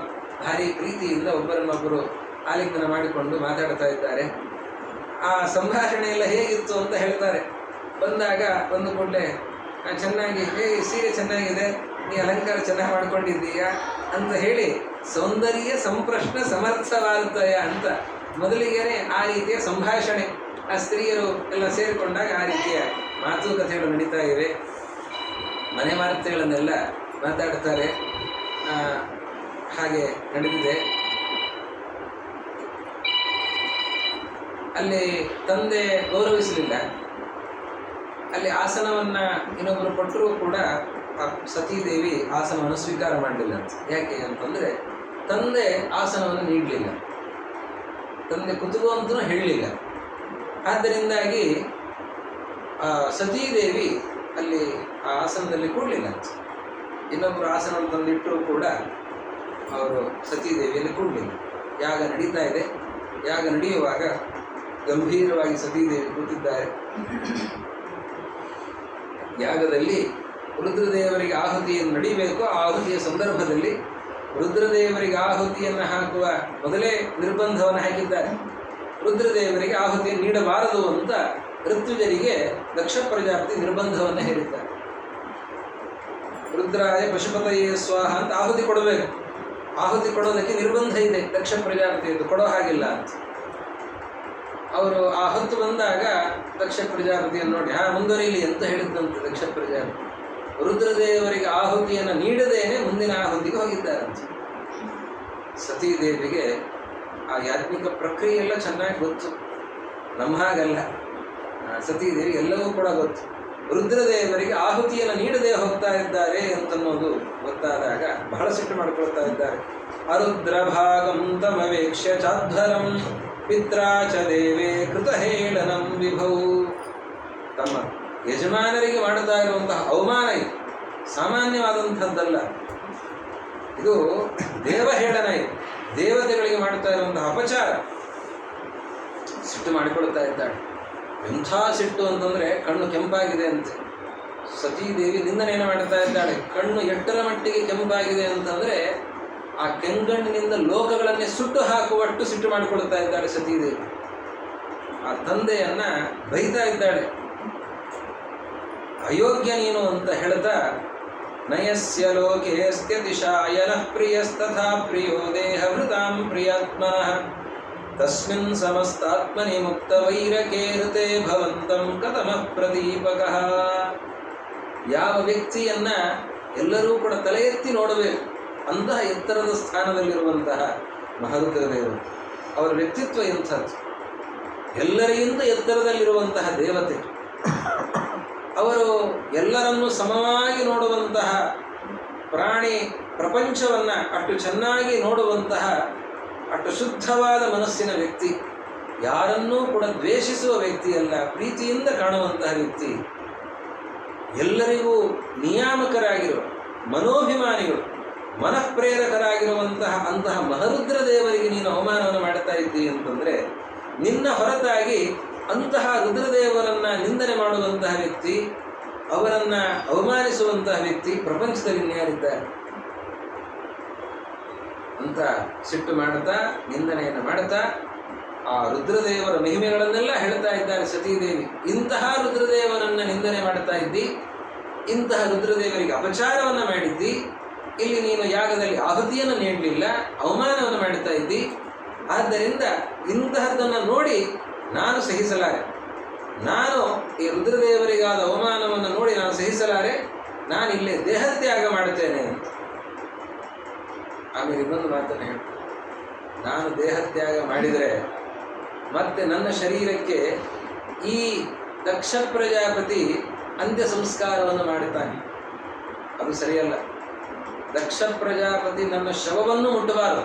ಭಾರಿ ಪ್ರೀತಿಯಿಂದ ಒಬ್ಬರನ್ನೊಬ್ಬರು ಆಲಿಂಗನ ಮಾಡಿಕೊಂಡು ಮಾತಾಡ್ತಾ ಇದ್ದಾರೆ. ಆ ಸಂಭಾಷಣೆ ಎಲ್ಲ ಹೇಗಿತ್ತು ಅಂತ ಹೇಳ್ತಾರೆ. ಬಂದಾಗ ಬಂದು ಕೂಡಲೇ ಚೆನ್ನಾಗಿ, ಸೀರೆ ಚೆನ್ನಾಗಿದೆ, ನೀ ಅಲಂಕಾರ ಚೆನ್ನಾಗಿ ಮಾಡ್ಕೊಂಡಿದ್ದೀಯಾ ಅಂತ ಹೇಳಿ ಸೌಂದರ್ಯ ಸಂಪ್ರಶ್ನ ಸಮರ್ಥವಾರ್ತಯ ಅಂತ ಮೊದಲಿಗೆ ಆ ರೀತಿಯ ಸಂಭಾಷಣೆ, ಆ ಸ್ತ್ರೀಯರು ಎಲ್ಲ ಸೇರಿಕೊಂಡಾಗ ಆ ರೀತಿಯ ಮಾತುಕತೆಗಳು ನಡೀತಾ ಇವೆ. ಮನೆ ವಾರ್ತೆಗಳನ್ನೆಲ್ಲ ಮಾತಾಡ್ತಾರೆ. ಹಾಗೆ ನಡೆದಿದೆ. ಅಲ್ಲಿ ತಂದೆ ಗೌರವಿಸಲಿಲ್ಲ. ಅಲ್ಲಿ ಆಸನವನ್ನು ಇನ್ನೊಬ್ಬರು ಕೊಟ್ಟರೂ ಕೂಡ ಆ ಸತೀದೇವಿ ಆಸನವನ್ನು ಸ್ವೀಕಾರ ಮಾಡಲಿಲ್ಲ ಅಂತ. ಯಾಕೆ ಅಂತಂದರೆ ತಂದೆ ಆಸನವನ್ನು ನೀಡಲಿಲ್ಲ, ತಂದೆ ಕುತುಕು ಅಂತಲೂ ಹೇಳಲಿಲ್ಲ. ಆದ್ದರಿಂದಾಗಿ ಸತೀದೇವಿ ಅಲ್ಲಿ ಆ ಆಸನದಲ್ಲಿ ಕೂಡಲಿಲ್ಲ ಅಂತ. ಇನ್ನೊಬ್ಬರು ಆಸನವನ್ನು ತಂದಿಟ್ಟರೂ ಕೂಡ ಅವರು ಸತೀದೇವಿಯಲ್ಲಿ ಕೂಡಲಿಲ್ಲ. ಯಾಗ ನಡೀತಾ ಇದೆ. ಯಾಗ ನಡೆಯುವಾಗ ಗಂಭೀರವಾಗಿ ಸತೀದೇವಿ ಕೂತಿದ್ದಾರೆ. ಯಾಗದಲ್ಲಿ ರುದ್ರದೇವರಿಗೆ ಆಹುತಿಯನ್ನು ನಡೀಬೇಕು. ಆ ಆಹುತಿಯ ಸಂದರ್ಭದಲ್ಲಿ ರುದ್ರದೇವರಿಗೆ ಆಹುತಿಯನ್ನು ಹಾಕುವ ಮೊದಲೇ ನಿರ್ಬಂಧವನ್ನು ಹಾಕಿದ್ದಾರೆ. ರುದ್ರದೇವರಿಗೆ ಆಹುತಿಯನ್ನು ನೀಡಬಾರದು ಅಂತ ಋತ್ವಿಜರಿಗೆ ದಕ್ಷ ಪ್ರಜಾಪತಿ ನಿರ್ಬಂಧವನ್ನು ಹೇರಿದ್ದಾರೆ. ರುದ್ರಾಯ ಪಶುಪತಯೇ ಸ್ವಾಹ ಅಂತ ಆಹುತಿ ಕೊಡಬೇಕು. ಆಹುತಿ ಕೊಡೋದಕ್ಕೆ ನಿರ್ಬಂಧ ಇದೆ ದಕ್ಷ ಪ್ರಜಾಪತಿಯದ್ದು, ಕೊಡೋ ಹಾಗಿಲ್ಲ ಅಂತ. ಅವರು ಆ ಹೊತ್ತು ಬಂದಾಗ ದಕ್ಷ ಪ್ರಜಾಪತಿಯನ್ನು ನೋಡಿ ಮುಂದುವರಿಯಲಿ ಅಂತ ಹೇಳಿದ್ದಂತೆ ದಕ್ಷ ಪ್ರಜಾಪತಿ. ರುದ್ರದೇವರಿಗೆ ಆಹುತಿಯನ್ನು ನೀಡದೇನೆ ಮುಂದಿನ ಆಹುತಿಗೆ ಹೋಗಿದ್ದಾರಂತೆ. ಸತೀದೇವಿಗೆ ಆ ಯಾತ್ಮಿಕ ಪ್ರಕ್ರಿಯೆ ಎಲ್ಲ ಚೆನ್ನಾಗಿ ಗೊತ್ತು. ನಮ್ಮ ಹಾಗಲ್ಲ. ಸತೀದೇವಿ ಎಲ್ಲವೂ ಕೂಡ ಗೊತ್ತು. ರುದ್ರದೇವರಿಗೆ ಆಹುತಿಯನ್ನು ನೀಡದೆ ಹೋಗ್ತಾ ಇದ್ದಾರೆ ಅಂತನ್ನೋದು ಗೊತ್ತಾದಾಗ ಬಹಳ ಸಿಟ್ಟು ಮಾಡಿಕೊಳ್ತಾ ಇದ್ದಾರೆ. ಅರುದ್ರ ಭಾಗಂ ತಮವೇಕ್ಷ್ಯ ಚಾಧ್ವರಂ ಪಿತ್ರಾ ಚ ದೇವೇ ಕೃತ ಹೇಳನಂ ವಿಭೌ. ತಮ್ಮ ಯಜಮಾನರಿಗೆ ಮಾಡುತ್ತಾ ಇರುವಂತಹ ಅವಮಾನ ಇದು ಸಾಮಾನ್ಯವಾದಂಥದ್ದಲ್ಲ. ಇದು ದೇವಹೇಳನ, ಇದು ದೇವತೆಗಳಿಗೆ ಮಾಡುತ್ತಾ ಇರುವಂತಹ ಅಪಚಾರ. ಸಿಟ್ಟು ಮಾಡಿಕೊಳ್ತಾ ಇದ್ದಾಳೆ. ಎಂಥ ಸಿಟ್ಟು ಅಂತಂದರೆ ಕಣ್ಣು ಕೆಂಪಾಗಿದೆ ಅಂತೆ. ಸತೀದೇವಿ ನಿಂದನೆಯನ್ನು ಮಾಡ್ತಾ ಇದ್ದಾಳೆ. ಕಣ್ಣು ಎಷ್ಟರ ಮಟ್ಟಿಗೆ ಕೆಂಪಾಗಿದೆ ಅಂತಂದರೆ ಆ ಕೆಂಗಣ್ಣಿನಿಂದ ಲೋಕಗಳನ್ನೇ ಸುಟ್ಟು ಹಾಕುವಷ್ಟು ಸಿಟ್ಟು ಮಾಡಿಕೊಳ್ತಾ ಇದ್ದಾಳೆ ಸತೀದೇವಿ. ಆ ತಂದೆಯನ್ನ ಬೈತಾ ಇದ್ದಾಳೆ. ಅಯೋಗ್ಯ ನೀನು ಅಂತ ಹೇಳ್ತಾ, ನಯಸ್ಯ ಲೋಕೇಸ್ತ್ಯತಿಶಾಯ ನಃ ಪ್ರಿಯಸ್ತಥಾ ಪ್ರಿಯೋ ದೇಹವೃತಾಂ ಪ್ರಿಯಾತ್ಮನಃ ತಸ್ಮಿನ್ ಸಮಸ್ತಾತ್ಮನಿ ಮುಕ್ತ ವೈರಕೇ ಋತೆ ಭವಂತಂ ಕಥಮಃ ಪ್ರದೀಪಕಃ. ಯಾವ ವ್ಯಕ್ತಿಯನ್ನ ಎಲ್ಲರೂ ಕೂಡ ತಲೆ ಎತ್ತಿ ನೋಡಬೇಕು ಅಂತಹ ಎತ್ತರದ ಸ್ಥಾನದಲ್ಲಿರುವಂತಹ ಮಹಾರುದ್ರದೇವರು, ಅವರ ವ್ಯಕ್ತಿತ್ವ ಎಂಥದ್ದು. ಎಲ್ಲರಿಗಿಂತ ಎತ್ತರದಲ್ಲಿರುವಂತಹ ದೇವತೆ, ಅವರು ಎಲ್ಲರನ್ನೂ ಸಮವಾಗಿ ನೋಡುವಂತಹ ಪ್ರಾಣಿ ಪ್ರಪಂಚವನ್ನು ಅಷ್ಟು ಚೆನ್ನಾಗಿ ನೋಡುವಂತಹ ಅಷ್ಟು ಶುದ್ಧವಾದ ಮನಸ್ಸಿನ ವ್ಯಕ್ತಿ, ಯಾರನ್ನೂ ಕೂಡ ದ್ವೇಷಿಸುವ ವ್ಯಕ್ತಿಯಲ್ಲ, ಪ್ರೀತಿಯಿಂದ ಕಾಣುವಂತಹ ವ್ಯಕ್ತಿ, ಎಲ್ಲರಿಗೂ ನಿಯಾಮಕರಾಗಿರುವ ಮನೋಭಿಮಾನಿಗಳು, ಮನಃಪ್ರೇರಕರಾಗಿರುವಂತಹ ಅಂತಹ ಮಹರುದ್ರ ದೇವರಿಗೆ ನೀನು ಅವಮಾನವನ್ನು ಮಾಡ್ತಾ ಇದ್ದೀ ಅಂತಂದರೆ, ನಿನ್ನ ಹೊರತಾಗಿ ಅಂತಹ ರುದ್ರದೇವರನ್ನು ನಿಂದನೆ ಮಾಡುವಂತಹ ವ್ಯಕ್ತಿ, ಅವರನ್ನು ಅವಮಾನಿಸುವಂತಹ ವ್ಯಕ್ತಿ ಪ್ರಪಂಚದಲ್ಲಿ ಇನ್ಯಾರಿದ್ದಾರೆ ಅಂತ ಸಿಟ್ಟು ಮಾಡುತ್ತಾ, ನಿಂದನೆಯನ್ನು ಮಾಡುತ್ತಾ ಆ ರುದ್ರದೇವರ ಮಹಿಮೆಗಳನ್ನೆಲ್ಲ ಹೇಳ್ತಾ ಇದ್ದಾರೆ ಸತೀದೇವಿ. ಇಂತಹ ರುದ್ರದೇವರನ್ನು ನಿಂದನೆ ಮಾಡ್ತಾ ಇದ್ದಿ, ಇಂತಹ ರುದ್ರದೇವರಿಗೆ ಅಪಚಾರವನ್ನು ಮಾಡಿದ್ದಿ, ಇಲ್ಲಿ ನೀನು ಯಾಗದಲ್ಲಿ ಆಹುತಿಯನ್ನು ನೀಡಲಿಲ್ಲ, ಅವಮಾನವನ್ನು ಮಾಡುತ್ತಾ ಇದ್ದಿ. ಆದ್ದರಿಂದ ಇಂತಹದ್ದನ್ನು ನೋಡಿ ನಾನು ಸಹಿಸಲಾರೆ, ನಾನು ಈ ರುದ್ರದೇವರಿಗಾದ ಅವಮಾನವನ್ನು ನೋಡಿ ನಾನು ಸಹಿಸಲಾರೆ, ನಾನಿಲ್ಲೇ ದೇಹತ್ಯಾಗ ಮಾಡುತ್ತೇನೆ ಅಂತ. ಆಮೇಲೆ ಇನ್ನೊಂದು ಮಾತನ್ನು ಹೇಳ್ತೇನೆ, ನಾನು ದೇಹತ್ಯಾಗ ಮಾಡಿದರೆ ಮತ್ತೆ ನನ್ನ ಶರೀರಕ್ಕೆ ಈ ದಕ್ಷ ಪ್ರಜಾಪತಿ ಅಂತ್ಯ ಸಂಸ್ಕಾರವನ್ನು ಮಾಡುತ್ತಾನೆ, ಅದು ಸರಿಯಲ್ಲ. ದಕ್ಷ ಪ್ರಜಾಪತಿ ನನ್ನ ಶವವನ್ನು ಮುಟ್ಟಬಾರದು,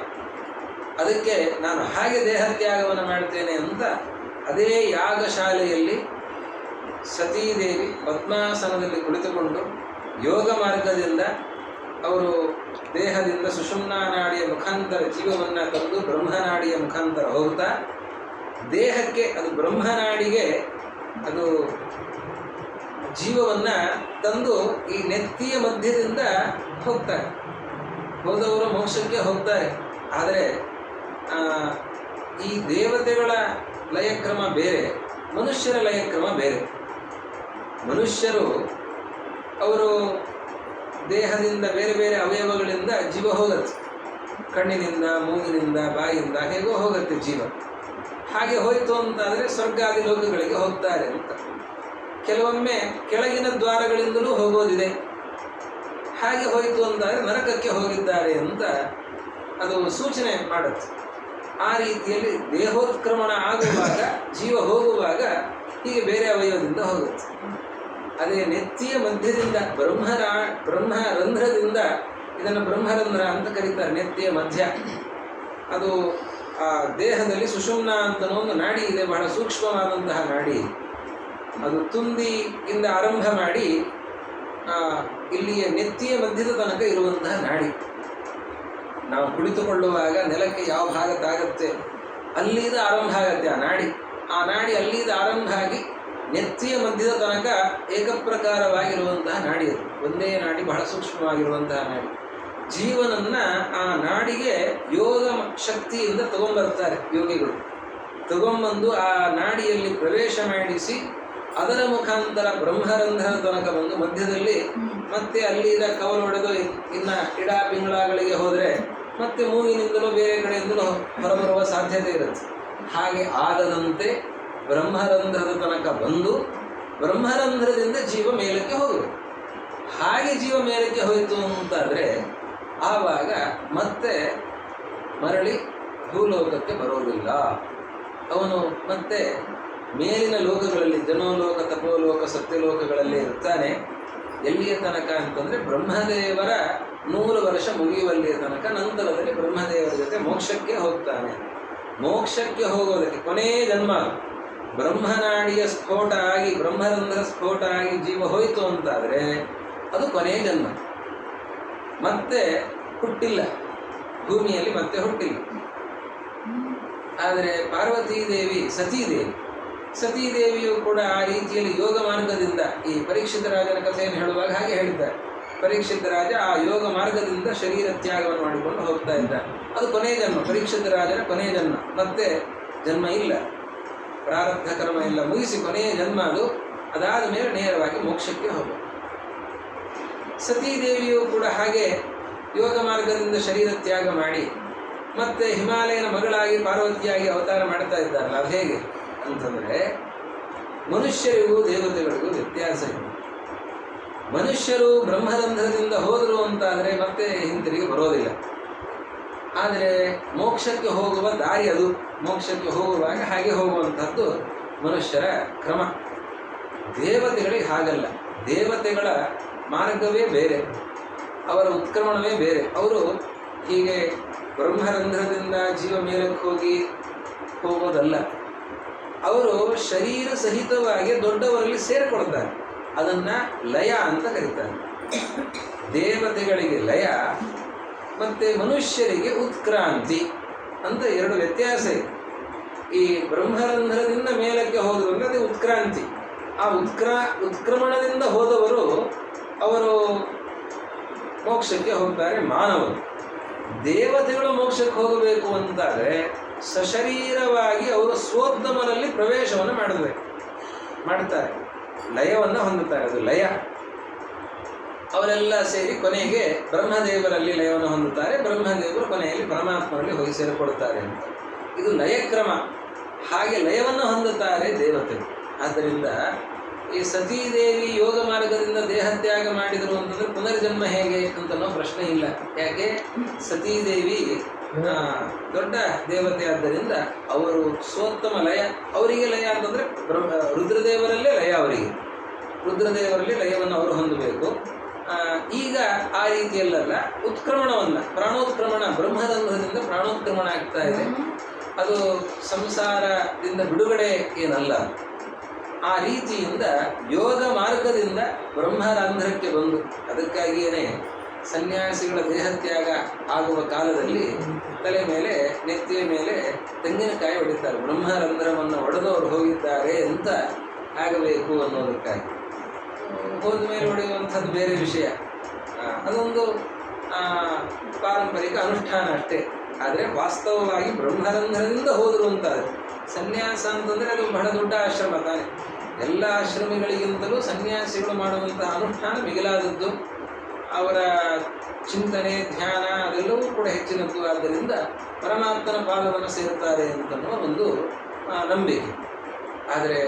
ಅದಕ್ಕೆ ನಾನು ಹಾಗೆ ದೇಹತ್ಯಾಗವನ್ನು ಮಾಡ್ತೇನೆ ಅಂತ ಅದೇ ಯಾಗಶಾಲೆಯಲ್ಲಿ ಸತೀದೇವಿ ಪದ್ಮಾಸನದಲ್ಲಿ ಕುಳಿತುಕೊಂಡು ಯೋಗ ಮಾರ್ಗದಿಂದ ಅವರು ದೇಹದಿಂದ ಸುಷುಮ್ನಾ ನಾಡಿಯ ಮುಖಾಂತರ ಜೀವವನ್ನು ತಂದು ಬ್ರಹ್ಮನಾಡಿಯ ಮುಖಾಂತರ ಹೋಗ್ತಾ ದೇಹಕ್ಕೆ, ಅದು ಬ್ರಹ್ಮನಾಡಿಗೆ ಅದು ಜೀವವನ್ನು ತಂದು ಈ ನೆತ್ತಿಯ ಮಧ್ಯದಿಂದ ಹೋಗ್ತಾರೆ. ಹೋದವರು ಮೋಕ್ಷಕ್ಕೆ ಹೋಗ್ತಾರೆ. ಆದರೆ ಈ ದೇವತೆಗಳ ಲಯಕ್ರಮ ಬೇರೆ, ಮನುಷ್ಯರ ಲಯಕ್ರಮ ಬೇರೆ. ಮನುಷ್ಯರು ಅವರು ದೇಹದಿಂದ ಬೇರೆ ಬೇರೆ ಅವಯವಗಳಿಂದ ಜೀವ ಹೋಗುತ್ತೆ, ಕಣ್ಣಿನಿಂದ, ಮೂಗಿನಿಂದ, ಬಾಯಿಯಿಂದ ಹೇಗೋ ಹೋಗುತ್ತೆ ಜೀವ. ಹಾಗೆ ಹೋಯಿತು ಅಂತಾದರೆ ಸ್ವರ್ಗಾದಿ ಲೋಕಗಳಿಗೆ ಹೋಗ್ತಾರೆ ಅಂತ. ಕೆಲವೊಮ್ಮೆ ಕೆಳಗಿನ ದ್ವಾರಗಳಿಂದಲೂ ಹೋಗೋದಿದೆ. ಹಾಗೆ ಹೋಯಿತು ಅಂತಾದರೆ ನರಕಕ್ಕೆ ಹೋಗಿದ್ದಾರೆ ಅಂತ ಅದು ಸೂಚನೆ ಮಾಡುತ್ತೆ. ಆ ರೀತಿಯಲ್ಲಿ ದೇಹೋತ್ಕ್ರಮಣ ಆಗುವಾಗ, ಜೀವ ಹೋಗುವಾಗ ಹೀಗೆ ಬೇರೆ ಅವಯವದಿಂದ ಹೋಗುತ್ತೆ. ಅದೇ ನೆತ್ತಿಯ ಮಧ್ಯದಿಂದ ಬ್ರಹ್ಮರಂಧ್ರದಿಂದ, ಇದನ್ನು ಬ್ರಹ್ಮರಂಧ್ರ ಅಂತ ಕರೀತಾರೆ, ನೆತ್ತಿಯ ಮಧ್ಯ. ಅದು ಆ ದೇಹದಲ್ಲಿ ಸುಷುಮ್ನಾ ಅಂತನೋ ಒಂದು ನಾಡಿ ಇದೆ, ಬಹಳ ಸೂಕ್ಷ್ಮವಾದಂತಹ ನಾಡಿ. ಅದು ತುಂದಿಯಿಂದ ಆರಂಭ ಮಾಡಿ ಇಲ್ಲಿಯ ನೆತ್ತಿಯ ಮಧ್ಯದ ತನಕ ಇರುವಂತಹ ನಾಡಿ. ನಾವು ಕುಳಿತುಕೊಳ್ಳುವಾಗ ನೆಲಕ್ಕೆ ಯಾವ ಭಾಗ ತಾಗತ್ತೆ ಅಲ್ಲಿಂದ ಆರಂಭ ಆಗುತ್ತೆ ಆ ನಾಡಿ ಅಲ್ಲಿಂದ ಆರಂಭ ಆಗಿ ನೆತ್ತಿಯ ಮಧ್ಯದ ತನಕ ಏಕಪ್ರಕಾರವಾಗಿರುವಂತಹ ನಾಡಿ. ಅದು ಒಂದೇ ನಾಡಿ, ಬಹಳ ಸೂಕ್ಷ್ಮವಾಗಿರುವಂತಹ ನಾಡಿ. ಜೀವನನ್ನ ಆ ನಾಡಿಗೆ ಯೋಗ ಶಕ್ತಿಯಿಂದ ತಗೊಂಡ್ಬರ್ತಾರೆ ಯೋಗಿಗಳು. ತಗೊಂಬಂದು ಆ ನಾಡಿಯಲ್ಲಿ ಪ್ರವೇಶ ಮಾಡಿಸಿ ಅದರ ಮುಖಾಂತರ ಬ್ರಹ್ಮರಂಧ್ರದ ತನಕ ಬಂದು ಮಧ್ಯದಲ್ಲಿ ಮತ್ತೆ ಅಲ್ಲಿಂದ ಕವಲೊಡೆದು ಇನ್ನು ಇಡಾ ಪಿಂಗಳಗಳಿಗೆ ಹೋದರೆ ಮತ್ತೆ ಮೂಗಿನಿಂದಲೂ ಬೇರೆ ಕಡೆಯಿಂದಲೂ ಹೊರಬರುವ ಸಾಧ್ಯತೆ ಇರುತ್ತೆ. ಹಾಗೆ ಆಗದಂತೆ ಬ್ರಹ್ಮರಂಧ್ರದ ತನಕ ಬಂದು ಬ್ರಹ್ಮರಂಧ್ರದಿಂದ ಜೀವ ಮೇಲಕ್ಕೆ ಹೋಗಬೇಕು. ಹಾಗೆ ಜೀವ ಮೇಲಕ್ಕೆ ಹೋಯಿತು ಅಂತಾದರೆ ಆವಾಗ ಮತ್ತೆ ಮರಳಿ ಭೂಲೋಕಕ್ಕೆ ಬರೋದಿಲ್ಲ. ಅವನು ಮತ್ತೆ ಮೇಲಿನ ಲೋಕಗಳಲ್ಲಿ ಜನೋಲೋಕ, ತಪೋಲೋಕ, ಸತ್ಯಲೋಕಗಳಲ್ಲಿ ಇರ್ತಾನೆ. ಎಲ್ಲಿಯ ತನಕ ಅಂತಂದರೆ ಬ್ರಹ್ಮದೇವರ 100 ವರ್ಷ ಮುಗಿಯುವಲ್ಲಿಯ ತನಕ. ನಂತರದಲ್ಲಿ ಬ್ರಹ್ಮದೇವರ ಜೊತೆ ಮೋಕ್ಷಕ್ಕೆ ಹೋಗ್ತಾನೆ. ಮೋಕ್ಷಕ್ಕೆ ಹೋಗೋದಕ್ಕೆ ಕೊನೆಯ ಜನ್ಮ ಬ್ರಹ್ಮನಾಡಿಯ ಸ್ಫೋಟ ಆಗಿ, ಬ್ರಹ್ಮರಂಧ್ರ ಸ್ಫೋಟ ಆಗಿ ಜೀವ ಹೋಯಿತು ಅಂತಾದರೆ ಅದು ಕೊನೆಯ ಜನ್ಮ. ಮತ್ತೆ ಹುಟ್ಟಿಲ್ಲ, ಭೂಮಿಯಲ್ಲಿ ಮತ್ತೆ ಹುಟ್ಟಿಲ್ಲ. ಆದರೆ ಪಾರ್ವತೀದೇವಿ, ಸತೀದೇವಿಯು ಕೂಡ ಆ ರೀತಿಯಲ್ಲಿ ಯೋಗ ಮಾರ್ಗದಿಂದ, ಈ ಪರೀಕ್ಷಿತ ರಾಜನ ಕಥೆಯನ್ನು ಹೇಳುವಾಗ ಹಾಗೆ ಹೇಳಿದ್ದಾರೆ, ಪರೀಕ್ಷಿತ ರಾಜ ಆ ಯೋಗ ಮಾರ್ಗದಿಂದ ಶರೀರ ತ್ಯಾಗವನ್ನು ಮಾಡಿಕೊಂಡು ಹೋಗ್ತಾ ಇದ್ದ. ಅದು ಕೊನೆಯ ಜನ್ಮ, ಪರೀಕ್ಷಿತ ರಾಜನ ಕೊನೆಯ ಜನ್ಮ. ಮತ್ತೆ ಜನ್ಮ ಇಲ್ಲ, ಪ್ರಾರಬ್ಧ ಕರ್ಮ ಎಲ್ಲ ಮುಗಿಸಿ ಕೊನೆಯ ಜನ್ಮ ಅದು. ಅದಾದ ಮೇಲೆ ನೇರವಾಗಿ ಮೋಕ್ಷಕ್ಕೆ ಹೋಗು. ಸತೀದೇವಿಯು ಕೂಡ ಹಾಗೆ ಯೋಗ ಮಾರ್ಗದಿಂದ ಶರೀರ ತ್ಯಾಗ ಮಾಡಿ ಮತ್ತೆ ಹಿಮಾಲಯನ ಮಗಳಾಗಿ ಪಾರ್ವತಿಯಾಗಿ ಅವತಾರ ಮಾಡ್ತಾ ಇದ್ದಾರಲ್ಲ. ಅದು ಹೇಗೆ ಅಂತಂದರೆ, ಮನುಷ್ಯರಿಗೂ ದೇವತೆಗಳಿಗೂ ವ್ಯತ್ಯಾಸ ಇದೆ. ಮನುಷ್ಯರು ಬ್ರಹ್ಮರಂಧ್ರದಿಂದ ಹೋದರು ಅಂತಾದರೆ ಮತ್ತೆ ಹಿಂತಿರುಗಿ ಬರೋದಿಲ್ಲ. ಆದರೆ ಮೋಕ್ಷಕ್ಕೆ ಹೋಗುವ ದಾರಿ ಅದು. ಮೋಕ್ಷಕ್ಕೆ ಹೋಗುವಾಗ ಹಾಗೆ ಹೋಗುವಂಥದ್ದು ಮನುಷ್ಯರ ಕ್ರಮ. ದೇವತೆಗಳಿಗೆ ಹಾಗಲ್ಲ. ದೇವತೆಗಳ ಮಾರ್ಗವೇ ಬೇರೆ, ಅವರ ಉತ್ಕ್ರಮಣವೇ ಬೇರೆ. ಅವರು ಹೀಗೆ ಬ್ರಹ್ಮರಂಧ್ರದಿಂದ ಜೀವ ಮೇಲಕ್ಕೆ ಹೋಗೋದಲ್ಲ. ಅವರು ಶರೀರ ಸಹಿತವಾಗಿ ದೊಡ್ಡವರಲ್ಲಿ ಸೇರಿಕೊಳ್ತಾರೆ. ಅದನ್ನು ಲಯ ಅಂತ ಕರೀತಾರೆ. ದೇವತೆಗಳಿಗೆ ಲಯ ಮತ್ತು ಮನುಷ್ಯರಿಗೆ ಉತ್ಕ್ರಾಂತಿ ಅಂತ 2 ವ್ಯತ್ಯಾಸ ಇದೆ. ಈ ಬ್ರಹ್ಮರಂಧ್ರದಿಂದ ಮೇಲಕ್ಕೆ ಹೋದರು ಅಂದರೆ ಅದು ಉತ್ಕ್ರಾಂತಿ. ಆ ಉತ್ಕ್ರಮಣದಿಂದ ಹೋದವರು ಅವರು ಮೋಕ್ಷಕ್ಕೆ ಹೋಗ್ತಾರೆ, ಮಾನವರು. ದೇವತೆಗಳು ಮೋಕ್ಷಕ್ಕೆ ಹೋಗಬೇಕು ಅಂತಾದರೆ ಸಶರೀರವಾಗಿ ಅವರು ಸ್ವೋದ್ಯಮನಲ್ಲಿ ಪ್ರವೇಶವನ್ನು ಮಾಡ್ತಾರೆ, ಲಯವನ್ನು ಹೊಂದುತ್ತಾರೆ. ಅದು ಲಯ. ಅವರೆಲ್ಲ ಸೇರಿ ಕೊನೆಗೆ ಬ್ರಹ್ಮದೇವರಲ್ಲಿ ಲಯವನ್ನು ಹೊಂದುತ್ತಾರೆ. ಬ್ರಹ್ಮದೇವರು ಕೊನೆಯಲ್ಲಿ ಪರಮಾತ್ಮನಲ್ಲಿ ಹೋಗಿ ಸೇರಿಕೊಡುತ್ತಾರೆ ಅಂತ. ಇದು ಲಯಕ್ರಮ. ಹಾಗೆ ಲಯವನ್ನು ಹೊಂದುತ್ತಾರೆ ದೇವತೆಗಳು. ಆದ್ದರಿಂದ ಈ ಸತೀದೇವಿ ಯೋಗ ಮಾರ್ಗದಿಂದ ದೇಹತ್ಯಾಗ ಮಾಡಿದರು ಅಂತಂದರೆ ಪುನರ್ಜನ್ಮ ಹೇಗೆ ಅಂತನೋ ಪ್ರಶ್ನೆ ಇಲ್ಲ. ಯಾಕೆ? ಸತೀದೇವಿ ದೊಡ್ಡ ದೇವತೆ ಆದ್ದರಿಂದ ಅವರು ಸ್ವೋತ್ತಮ ಲಯ. ಅವರಿಗೆ ಲಯ ಅಂತಂದರೆ ರುದ್ರದೇವರಲ್ಲೇ ಲಯ. ಅವರಿಗೆ ರುದ್ರದೇವರಲ್ಲಿ ಲಯವನ್ನು ಅವರು ಹೊಂದಬೇಕು. ಈಗ ಆ ರೀತಿಯಲ್ಲ, ಉತ್ಕ್ರಮಣವನ್ನು, ಪ್ರಾಣೋತ್ಕ್ರಮಣ, ಬ್ರಹ್ಮರಂಧ್ರದಿಂದ ಪ್ರಾಣೋತ್ಕ್ರಮಣ ಆಗ್ತಾ ಇದೆ. ಅದು ಸಂಸಾರದಿಂದ ಬಿಡುಗಡೆ ಏನಲ್ಲ. ಆ ರೀತಿಯಿಂದ ಯೋಗ ಮಾರ್ಗದಿಂದ ಬ್ರಹ್ಮರಂಧ್ರಕ್ಕೆ ಬಂದು, ಅದಕ್ಕಾಗಿಯೇ ಸನ್ಯಾಸಿಗಳ ದೇಹತ್ಯಾಗ ಆಗುವ ಕಾಲದಲ್ಲಿ ತಲೆ ಮೇಲೆ, ನೆತ್ತಿಯ ಮೇಲೆ ತೆಂಗಿನಕಾಯಿ ಹೊಡಿತಾರೆ. ಬ್ರಹ್ಮರಂಧ್ರವನ್ನು ಒಡೆದವರು ಹೋಗಿದ್ದಾರೆ ಅಂತ ಆಗಬೇಕು ಅನ್ನೋದಕ್ಕಾಗಿ. ಹೋದ ಮೇಲೆ ಹೊಡೆಯುವಂಥದ್ದು ಬೇರೆ ವಿಷಯ. ಅದೊಂದು ಪಾರಂಪರಿಕ ಅನುಷ್ಠಾನ ಅಷ್ಟೇ. ಆದರೆ ವಾಸ್ತವವಾಗಿ ಬ್ರಹ್ಮರಂಧ್ರದಿಂದ ಹೋದರು ಅಂತಾರೆ. ಸನ್ಯಾಸ ಅಂತಂದರೆ ಅದು ಬಹಳ ದೊಡ್ಡ ಆಶ್ರಮ ತಾನೆ. ಎಲ್ಲ ಆಶ್ರಮಗಳಿಗಿಂತಲೂ ಸನ್ಯಾಸಿಗಳು ಮಾಡುವಂತಹ ಅನುಷ್ಠಾನ ಮಿಗಿಲಾದದ್ದು. ಅವರ ಚಿಂತನೆ, ಧ್ಯಾನ ಅದೆಲ್ಲವೂ ಕೂಡ ಹೆಚ್ಚಿನದ್ದು. ಆದ್ದರಿಂದ ಪರಮಾತ್ಮನ ಪಾದವನ್ನು ಸೇರುತ್ತಾರೆ ಅಂತನ್ನುವ ಒಂದು ನಂಬಿಕೆ. ಆದರೆ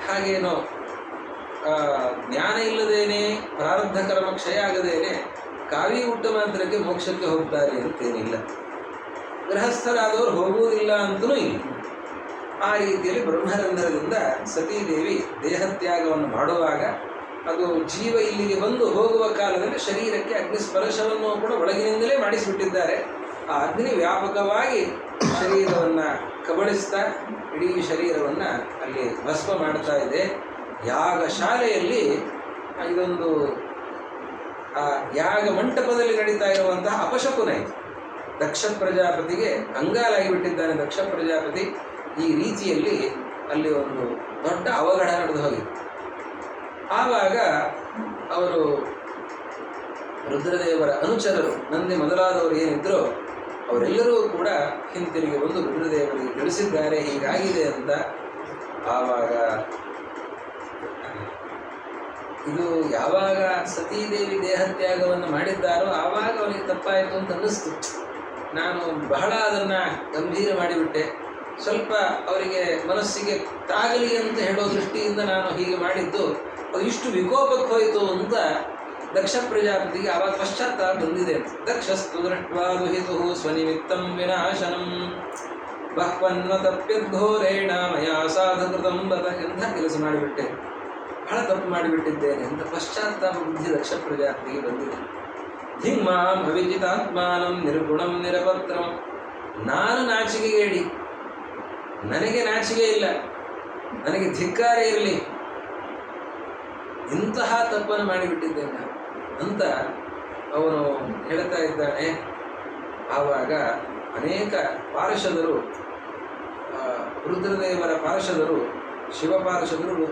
ಹಾಗೇನೋ ಜ್ಞಾನ ಇಲ್ಲದೇನೆ, ಪ್ರಾರಬ್ಧ ಕರ್ಮ ಕ್ಷಯ ಆಗದೇನೆ ಕಾವಿ ಹುಟ್ಟ ಮಾತ್ರಕ್ಕೆ ಮೋಕ್ಷಕ್ಕೆ ಹೋಗ್ತಾರೆ ಅಂತೇನಿಲ್ಲ. ಗೃಹಸ್ಥರಾದವರು ಹೋಗುವುದಿಲ್ಲ ಅಂತಲೂ ಇಲ್ಲ. ಆ ರೀತಿಯಲ್ಲಿ ಬ್ರಹ್ಮರಂಧ್ರದಿಂದ ಸತೀದೇವಿ ದೇಹತ್ಯಾಗವನ್ನು ಮಾಡುವಾಗ ಅದು ಜೀವ ಇಲ್ಲಿಗೆ ಬಂದು ಹೋಗುವ ಕಾಲದಲ್ಲಿ ಶರೀರಕ್ಕೆ ಅಗ್ನಿ ಸ್ಪರ್ಶವನ್ನು ಕೂಡ ಒಳಗಿನಿಂದಲೇ ಮಾಡಿಸಿಬಿಟ್ಟಿದ್ದಾರೆ. ಆ ಅಗ್ನಿ ವ್ಯಾಪಕವಾಗಿ ಶರೀರವನ್ನು ಕಬಳಿಸ್ತಾ ಇಡೀ ಶರೀರವನ್ನು ಅಲ್ಲಿ ಭಸ್ಮ ಮಾಡ್ತಾ ಇದೆ. ಯಾಗಶಾಲೆಯಲ್ಲಿ ಇದೊಂದು ಯಾಗ ಮಂಟಪದಲ್ಲಿ ನಡೀತಾ ಇರುವಂತಹ ಅಪಶಕುನ ಇದು. ದಕ್ಷ ಪ್ರಜಾಪತಿಗೆ ಅಂಗಾಲಾಗಿ ಬಿಟ್ಟಿದ್ದಾನೆ ದಕ್ಷ ಪ್ರಜಾಪತಿ. ಈ ರೀತಿಯಲ್ಲಿ ಅಲ್ಲಿ ಒಂದು ದೊಡ್ಡ ಅವಘಡ ನಡೆದು ಹೋಗಿತ್ತು. ಆವಾಗ ಅವರು ರುದ್ರದೇವರ ಅನುಚರರು, ನಂದಿ ಮೊದಲಾದವರು ಏನಿದ್ರು ಅವರೆಲ್ಲರೂ ಕೂಡ ಹಿಂತಿರುಗಿ ಬಂದು ರುದ್ರದೇವರಿಗೆ ತಿಳಿಸಿದ್ದಾರೆ ಹೀಗಾಗಿದೆ ಅಂತ. ಆವಾಗ ಇದು ಯಾವಾಗ ಸತೀದೇವಿ ದೇಹತ್ಯಾಗವನ್ನು ಮಾಡಿದ್ದಾರೋ ಆವಾಗ ಅವನಿಗೆ ತಪ್ಪಾಯಿತು ಅಂತ ಅನ್ನಿಸ್ತು. ನಾನು ಬಹಳ ಅದನ್ನು ಗಂಭೀರ ಮಾಡಿಬಿಟ್ಟೆ. ಸ್ವಲ್ಪ ಅವರಿಗೆ ಮನಸ್ಸಿಗೆ ತಾಗಲಿ ಅಂತ ಹೇಳೋ ದೃಷ್ಟಿಯಿಂದ ನಾನು ಹೀಗೆ ಮಾಡಿದ್ದು ಅದು ಇಷ್ಟು ವಿಕೋಪಕ್ಕೆ ಹೋಯಿತು ಅಂತ ದಕ್ಷ ಪ್ರಜಾಪತಿಗೆ ಆವಾಗ ಪಶ್ಚಾತ್ತಾಪ ಬಂದಿದೆ ಅಂತ. ದಕ್ಷಸ್ತು ದೃಷ್ಟ್ವಾ ದುಹಿತು ಸ್ವನಿಮಿತ್ತಂ ವಿನಾಶನಂ ಬಹ್ವನ್ನ ತಪ್ಯದ್ಘೋರೇಣ ಮಯಾ ಸಾಧುಕೃತಂ ಬತ. ಎಂಥ ಕೆಲಸ ಮಾಡಿಬಿಟ್ಟೆ, ಬಹಳ ತಪ್ಪು ಮಾಡಿಬಿಟ್ಟಿದ್ದೇನೆ ಅಂತ ಪಶ್ಚಾತ್ತಾಪ ಬುದ್ಧಿ ದಕ್ಷ ಪ್ರಜಾಪತಿಗೆ ಬಂದಿದೆ. ಧಿಮ್ಮಾಂ ಅವಿಜಿತಾತ್ಮಾನಂ ನಿರ್ಗುಣಂ ನಿರಪತ್ರಂ. ನಾನು ನಾಚಿಕೆಗೇಡಿ, ನನಗೆ ನಾಚಿಕೆ ಇಲ್ಲ, ನನಗೆ ಧಿಕ್ಕಾರ ಇರಲಿ, ಇಂತಹ ತಪ್ಪನ್ನು ಮಾಡಿಬಿಟ್ಟಿದ್ದೇನೆ ಅಂತ ಅವನು ಹೇಳ್ತಾ ಇದ್ದಾನೆ. ಆವಾಗ ಅನೇಕ ಪಾರ್ಷದರು, ರುದ್ರದೇವರ ಪಾರ್ಷದರು, ಶಿವ ಪಾರ್ಷದರು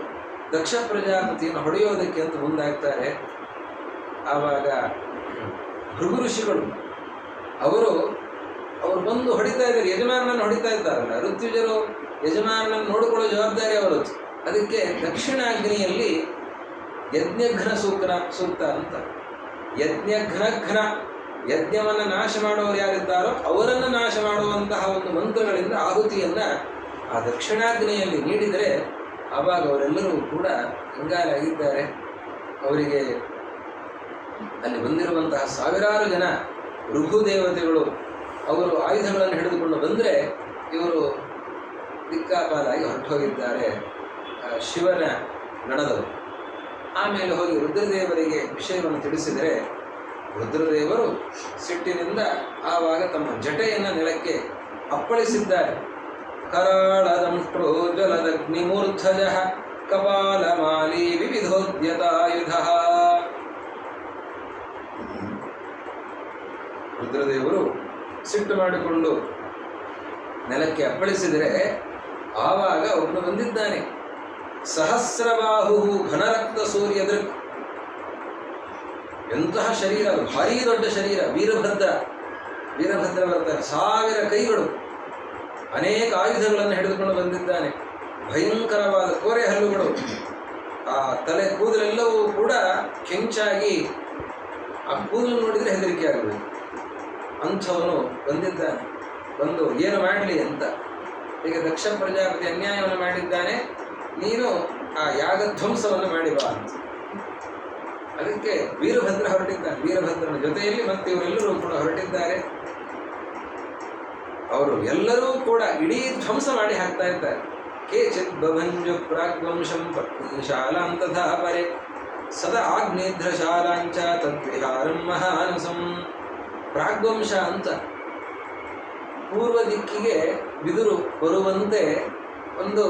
ದಕ್ಷ ಪ್ರಜಾಪತಿಯನ್ನು ಹೊಡೆಯೋದಕ್ಕೆ ಅಂತ ಮುಂದಾಗ್ತಾರೆ. ಆವಾಗ ಭೃಗು ಋಷಿಗಳು ಅವರು ಬಂದು ಹೊಡಿತಾ ಇದ್ದಾರೆ, ಯಜಮಾನನನ್ನು ಹೊಡಿತಾ ಇದ್ದಾರಲ್ಲ. ಋತ್ವಿಜರು ಯಜಮಾನನನ್ನು ನೋಡಿಕೊಳ್ಳೋ ಜವಾಬ್ದಾರಿ ಅವರದ್ದು. ಅದಕ್ಕೆ ದಕ್ಷಿಣಾಗ್ನಿಯಲ್ಲಿ ಯಜ್ಞಘ್ನ ಸೂಕ್ತ ಅಂತ. ಯಜ್ಞಘ್ನ, ಯಜ್ಞವನ್ನು ನಾಶ ಮಾಡುವವರು ಯಾರಿದ್ದಾರೋ ಅವರನ್ನು ನಾಶ ಮಾಡುವಂತಹ ಒಂದು ಮಂತ್ರಗಳಿಂದ ಆಹುತಿಯನ್ನು ಆ ದಕ್ಷಿಣಾಗ್ನಿಯಲ್ಲಿ ನೀಡಿದರೆ ಆವಾಗ ಅವರೆಲ್ಲರೂ ಕೂಡ ಕಂಗಾಲಾಗಿದ್ದಾರೆ. ಅವರಿಗೆ ಅಲ್ಲಿ ಬಂದಿರುವಂತಹ ಸಾವಿರಾರು ಜನ ಋಭು ದೇವತೆಗಳು ಅವರು ಆಯುಧಗಳನ್ನು ಹಿಡಿದುಕೊಂಡು ಬಂದರೆ ಇವರು ದಿಕ್ಕಾಪಾಲಾಗಿ ಹೊರಟು ಹೋಗಿದ್ದಾರೆ ಶಿವನ ಗಣದವರು. ಆಮೇಲೆ ಹೋಗಿ ರುದ್ರದೇವರಿಗೆ ವಿಷಯವನ್ನು ತಿಳಿಸಿದರೆ ರುದ್ರದೇವರು ಸಿಟ್ಟಿನಿಂದ ಆವಾಗ ತಮ್ಮ ಜಟೆಯನ್ನು ನೆಲಕ್ಕೆ ಅಪ್ಪಳಿಸಿದ್ದಾರೆ. ಕರಾಳದಂಷ್ಟ್ರೋ ಜಲದಗ್ನಿಮೂರ್ಧಜ ಕಪಾಲಮಾಲಿ ವಿವಿಧೋದ್ಯತಾಯುಧ. ರುದ್ರದೇವರು ಸಿಟ್ಟು ಮಾಡಿಕೊಂಡು ನೆಲಕ್ಕೆ ಅಪ್ಪಳಿಸಿದರೆ ಆವಾಗ ಒಬ್ಬನು ಬಂದಿದ್ದಾನೆ. ಸಹಸ್ರಬಾಹು ಘನರಕ್ತ ಸೂರ್ಯ ದೃಕ್. ಎಂತಹ ಶರೀರ, ಭಾರೀ ದೊಡ್ಡ ಶರೀರ. ವೀರಭದ್ರ ಬರ್ತಾರೆ. 1000 ಕೈಗಳು, ಅನೇಕ ಆಯುಧಗಳನ್ನು ಹಿಡಿದುಕೊಂಡು ಬಂದಿದ್ದಾನೆ. ಭಯಂಕರವಾದ ಕೋರೆ ಹಲ್ಲುಗಳು, ಆ ತಲೆ ಕೂದಲೆಲ್ಲವೂ ಕೂಡ ಕೆಂಚಾಗಿ ಆ ಕೂದಲು ನೋಡಿದರೆ ಹೆದರಿಕೆ ಆಗಬೇಕು. ಅಂಥವನು ಬಂದಿದ್ದಾನೆ. ಬಂದು ಏನು ಮಾಡಲಿ ಅಂತ, ಈಗ ದಕ್ಷ ಪ್ರಜಾಪತಿ ಅನ್ಯಾಯವನ್ನು ಮಾಡಿದ್ದಾನೆ, ನೀನು ಆ ಯಾಗಧ್ವಂಸವನ್ನು ಮಾಡಿ ಬಾ ಅಂತ. ಅದಕ್ಕೆ ವೀರಭದ್ರ ಹೊರಟಿದ್ದಾನೆ. ವೀರಭದ್ರನ ಜೊತೆಯಲ್ಲಿ ಮತ್ತೆ ಇವರೆಲ್ಲರೂ ಕೂಡ ಹೊರಟಿದ್ದಾರೆ. ಅವರು ಎಲ್ಲರೂ ಕೂಡ ಇಡೀ ಧ್ವಂಸ ಮಾಡಿ ಹಾಕ್ತಾ ಇದ್ದಾರೆ. ಕೇಚಿತ್ ಬಭಂಜು ಪ್ರಾಗ್ವಂಶಂ ಪತ್ನಿಶಾಲಾಂತಥಾ ಪರೆ ಸದಾ ಆಗ್ನೇಧ್ರಶಾಲಾಂಚ ತದ್ವಿಹಾರಂ ಮಹಾನಸಂ. ಪ್ರಾಗ್ವಂಶ ಅಂತ ಪೂರ್ವ ದಿಕ್ಕಿಗೆ ಬಿದುರು ಬರುವಂತೆ ಒಂದು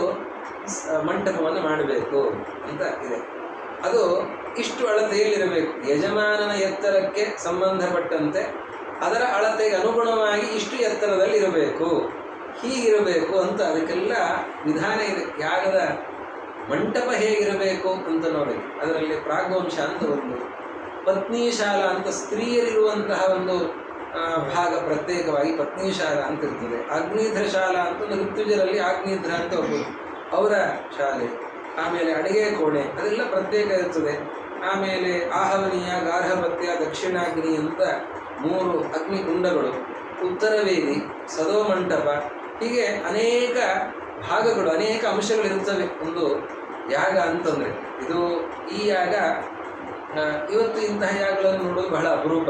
ಮಂಟಪವನ್ನು ಮಾಡಬೇಕು ಅಂತ ಇದೆ. ಅದು ಇಷ್ಟು ಅಳತೆಯಲ್ಲಿರಬೇಕು. ಯಜಮಾನನ ಎತ್ತರಕ್ಕೆ ಸಂಬಂಧಪಟ್ಟಂತೆ ಅದರ ಅಳತೆಗೆ ಅನುಗುಣವಾಗಿ ಇಷ್ಟು ಎತ್ತರದಲ್ಲಿ ಇರಬೇಕು, ಹೀಗಿರಬೇಕು ಅಂತ ಅದಕ್ಕೆಲ್ಲ ವಿಧಾನ ಇದೆ. ಯಾಗದ ಮಂಟಪ ಹೇಗಿರಬೇಕು ಅಂತ ನೋಡಿ. ಅದರಲ್ಲಿ ಪ್ರಾಗ್ವಂಶ ಅಂತ ಒಂದು, ಪತ್ನಿಶಾಲಾ ಅಂತ ಸ್ತ್ರೀಯರಿರುವಂತಹ ಒಂದು ಭಾಗ ಪ್ರತ್ಯೇಕವಾಗಿ ಪತ್ನಿಶಾಲಾ ಅಂತ ಇರ್ತದೆ. ಅಗ್ನಿಧ್ರ ಶಾಲಾ ಅಂತ ಒಂದು ಋತ್ವಿಜರಲ್ಲಿ ಆಗ್ನೇಧ್ರ ಅಂತ ಹೋಗ್ಬೋದು, ಅವರ ಶಾಲೆ. ಆಮೇಲೆ ಅಡುಗೆ ಕೋಣೆ ಅದೆಲ್ಲ ಪ್ರತ್ಯೇಕ ಇರ್ತದೆ. ಆಮೇಲೆ ಆಹವನೀಯ, ಗಾರ್ಹಪತ್ಯ, ದಕ್ಷಿಣಾಗ್ನಿ ಅಂತ 3 ಅಗ್ನಿಕುಂಡಗಳು, ಉತ್ತರವೇದಿ, ಸದೋಮಂಟಪ, ಹೀಗೆ ಅನೇಕ ಭಾಗಗಳು, ಅನೇಕ ಅಂಶಗಳಿರ್ತವೆ ಒಂದು ಯಾಗ ಅಂತಂದರೆ. ಇದು ಈ ಯಾಗ ಇವತ್ತು ಇಂತಹ ಯಾಗಗಳನ್ನು ನೋಡೋದು ಬಹಳ ಅಪರೂಪ.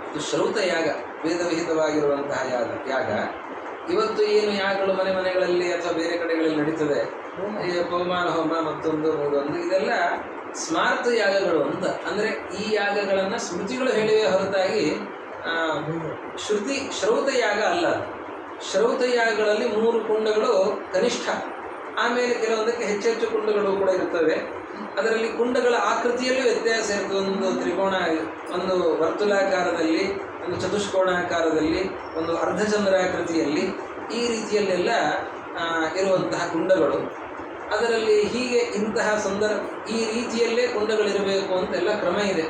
ಇದು ಶ್ರೌತ ಯಾಗ, ವೇದವಿಹಿತವಾಗಿರುವಂತಹ ಯಾಗ. ಇವತ್ತು ಏನು ಯಾಗಗಳು ಮನೆಗಳಲ್ಲಿ ಅಥವಾ ಬೇರೆ ಕಡೆಗಳಲ್ಲಿ ನಡೀತದೆ, ಪವಮಾನ ಹೋಮ, ಮತ್ತೊಂದು ಇದೆಲ್ಲ ಸ್ಮಾರ್ತ ಯಾಗಗಳು ಅಂತ. ಅಂದರೆ ಈ ಯಾಗಗಳನ್ನು ಸ್ಮೃತಿಗಳು ಹೇಳಿವೆ ಹೊರತಾಗಿ ಶ್ರೌತ ಯಾಗ ಅಲ್ಲ. ಶ್ರೌತ ಯಾಗಗಳಲ್ಲಿ 3 ಕುಂಡಗಳು ಕನಿಷ್ಠ, ಆಮೇಲೆ ಕೆಲವೊಂದಕ್ಕೆ ಹೆಚ್ಚೆಚ್ಚು ಕುಂಡಗಳು ಕೂಡ ಇರ್ತವೆ. ಅದರಲ್ಲಿ ಕುಂಡಗಳ ಆಕೃತಿಯಲ್ಲೂ ವ್ಯತ್ಯಾಸ ಇರ್ತದೆ. ಒಂದು ತ್ರಿಕೋಣ, ಒಂದು ವರ್ತುಲಾಕಾರದಲ್ಲಿ, ಒಂದು ಚತುಷ್ಕೋಣಾಕಾರದಲ್ಲಿ, ಒಂದು ಅರ್ಧಚಂದ್ರಾಕೃತಿಯಲ್ಲಿ, ಈ ರೀತಿಯಲ್ಲೆಲ್ಲ ಇರುವಂತಹ ಕುಂಡಗಳು. ಅದರಲ್ಲಿ ಹೀಗೆ ಇಂತಹ ಈ ರೀತಿಯಲ್ಲೇ ಕುಂಡಗಳಿರಬೇಕು ಅಂತೆಲ್ಲ ಕ್ರಮ ಇದೆ.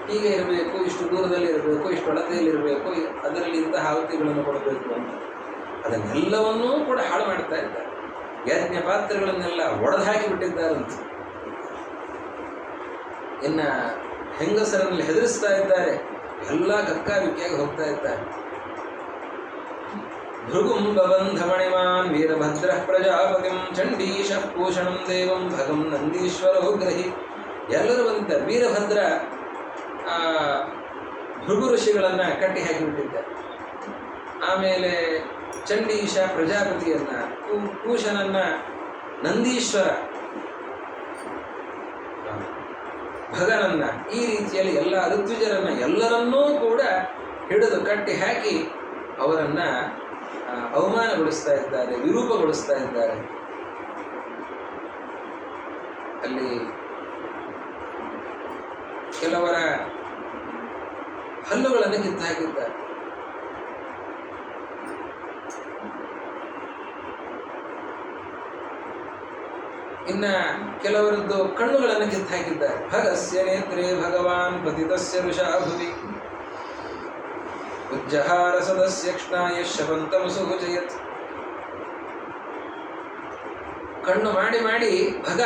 ಹೀಗೆ ಇರಬೇಕು, ಇಷ್ಟು ದೂರದಲ್ಲಿ ಇರಬೇಕು, ಇಷ್ಟು ಅಳತೆಯಲ್ಲಿರಬೇಕು, ಅದರಲ್ಲಿ ಇಂತಹ ಆಹುತಿಗಳನ್ನು ಕೊಡಬೇಕು ಅಂತ. ಅದನ್ನೆಲ್ಲವನ್ನೂ ಕೂಡ ಹಾಳು ಮಾಡ್ತಾ ಇದ್ದಾರೆ. ಯಜ್ಞ ಪಾತ್ರೆಗಳನ್ನೆಲ್ಲ ಒಡೆದು ಹಾಕಿಬಿಟ್ಟಿದ್ದಾರಂತೆ. ಇನ್ನು ಹೆಂಗಸರನ್ನಲ್ಲಿ ಹೆದರಿಸ್ತಾ ಇದ್ದಾರೆ. ಎಲ್ಲ ಕಕ್ಕಾಬಿಕ್ಕಿಯಾಗಿ ಹೋಗ್ತಾ ಇದ್ದಾರೆ. ಭೃಗುಂ ಬಬಂಧಮಣಿಮಾನ್ ವೀರಭದ್ರ ಪ್ರಜಾಪತಿಂ ಚಂಡೀಶ ಭೂಷಣಂ ದೇವಂ ಭಗಂ ನಂದೀಶ್ವರೋ ಗ್ರಹಿ. ಎಲ್ಲರೂ ಬಂದಿದ್ದಾರೆ. ವೀರಭದ್ರ ಭೃಗು ಋಷಿಗಳನ್ನು ಕಟ್ಟಿ ಹಾಕಿಬಿಟ್ಟಿದ್ದ. ಆಮೇಲೆ ಚಂಡೀಶ ಪ್ರಜಾಪತಿಯನ್ನ, ಕೂಶನನ್ನ ನಂದೀಶ್ವರ, ಭಗನನ್ನ, ಈ ರೀತಿಯಲ್ಲಿ ಎಲ್ಲ ಋತ್ವಿಜರನ್ನ ಎಲ್ಲರನ್ನೂ ಕೂಡ ಹಿಡಿದು ಕಟ್ಟಿ ಹಾಕಿ ಅವರನ್ನ ಅವಮಾನಗೊಳಿಸ್ತಾ ಇದ್ದಾರೆ, ವಿರೂಪಗೊಳಿಸ್ತಾ ಇದ್ದಾರೆ. ಅಲ್ಲಿ ಕೆಲವರ ಹಲ್ಲುಗಳನ್ನು ಕಿತ್ತು ಹಾಕಿದ್ದಾರೆ. ಇನ್ನ ಕೆಲವರದ್ದು ಕಣ್ಣುಗಳನ್ನು ಕಿತ್ತು ಹಾಕಿದ್ದಾರೆ. ಭಗಸ್ಯ ನೇತ್ರೇ ಭಗವಾನ್ ಪತಿತಸ್ಯ ಋಷಾಭುವಿ ಉಜ್ಜಹಾರ ಸದಸ್ಯಕ್ಷಣಾಯ ಶವಂತಮಸುಭುಜಯತ್. ಕಣ್ಣು ಮಾಡಿ ಮಾಡಿ ಭಗ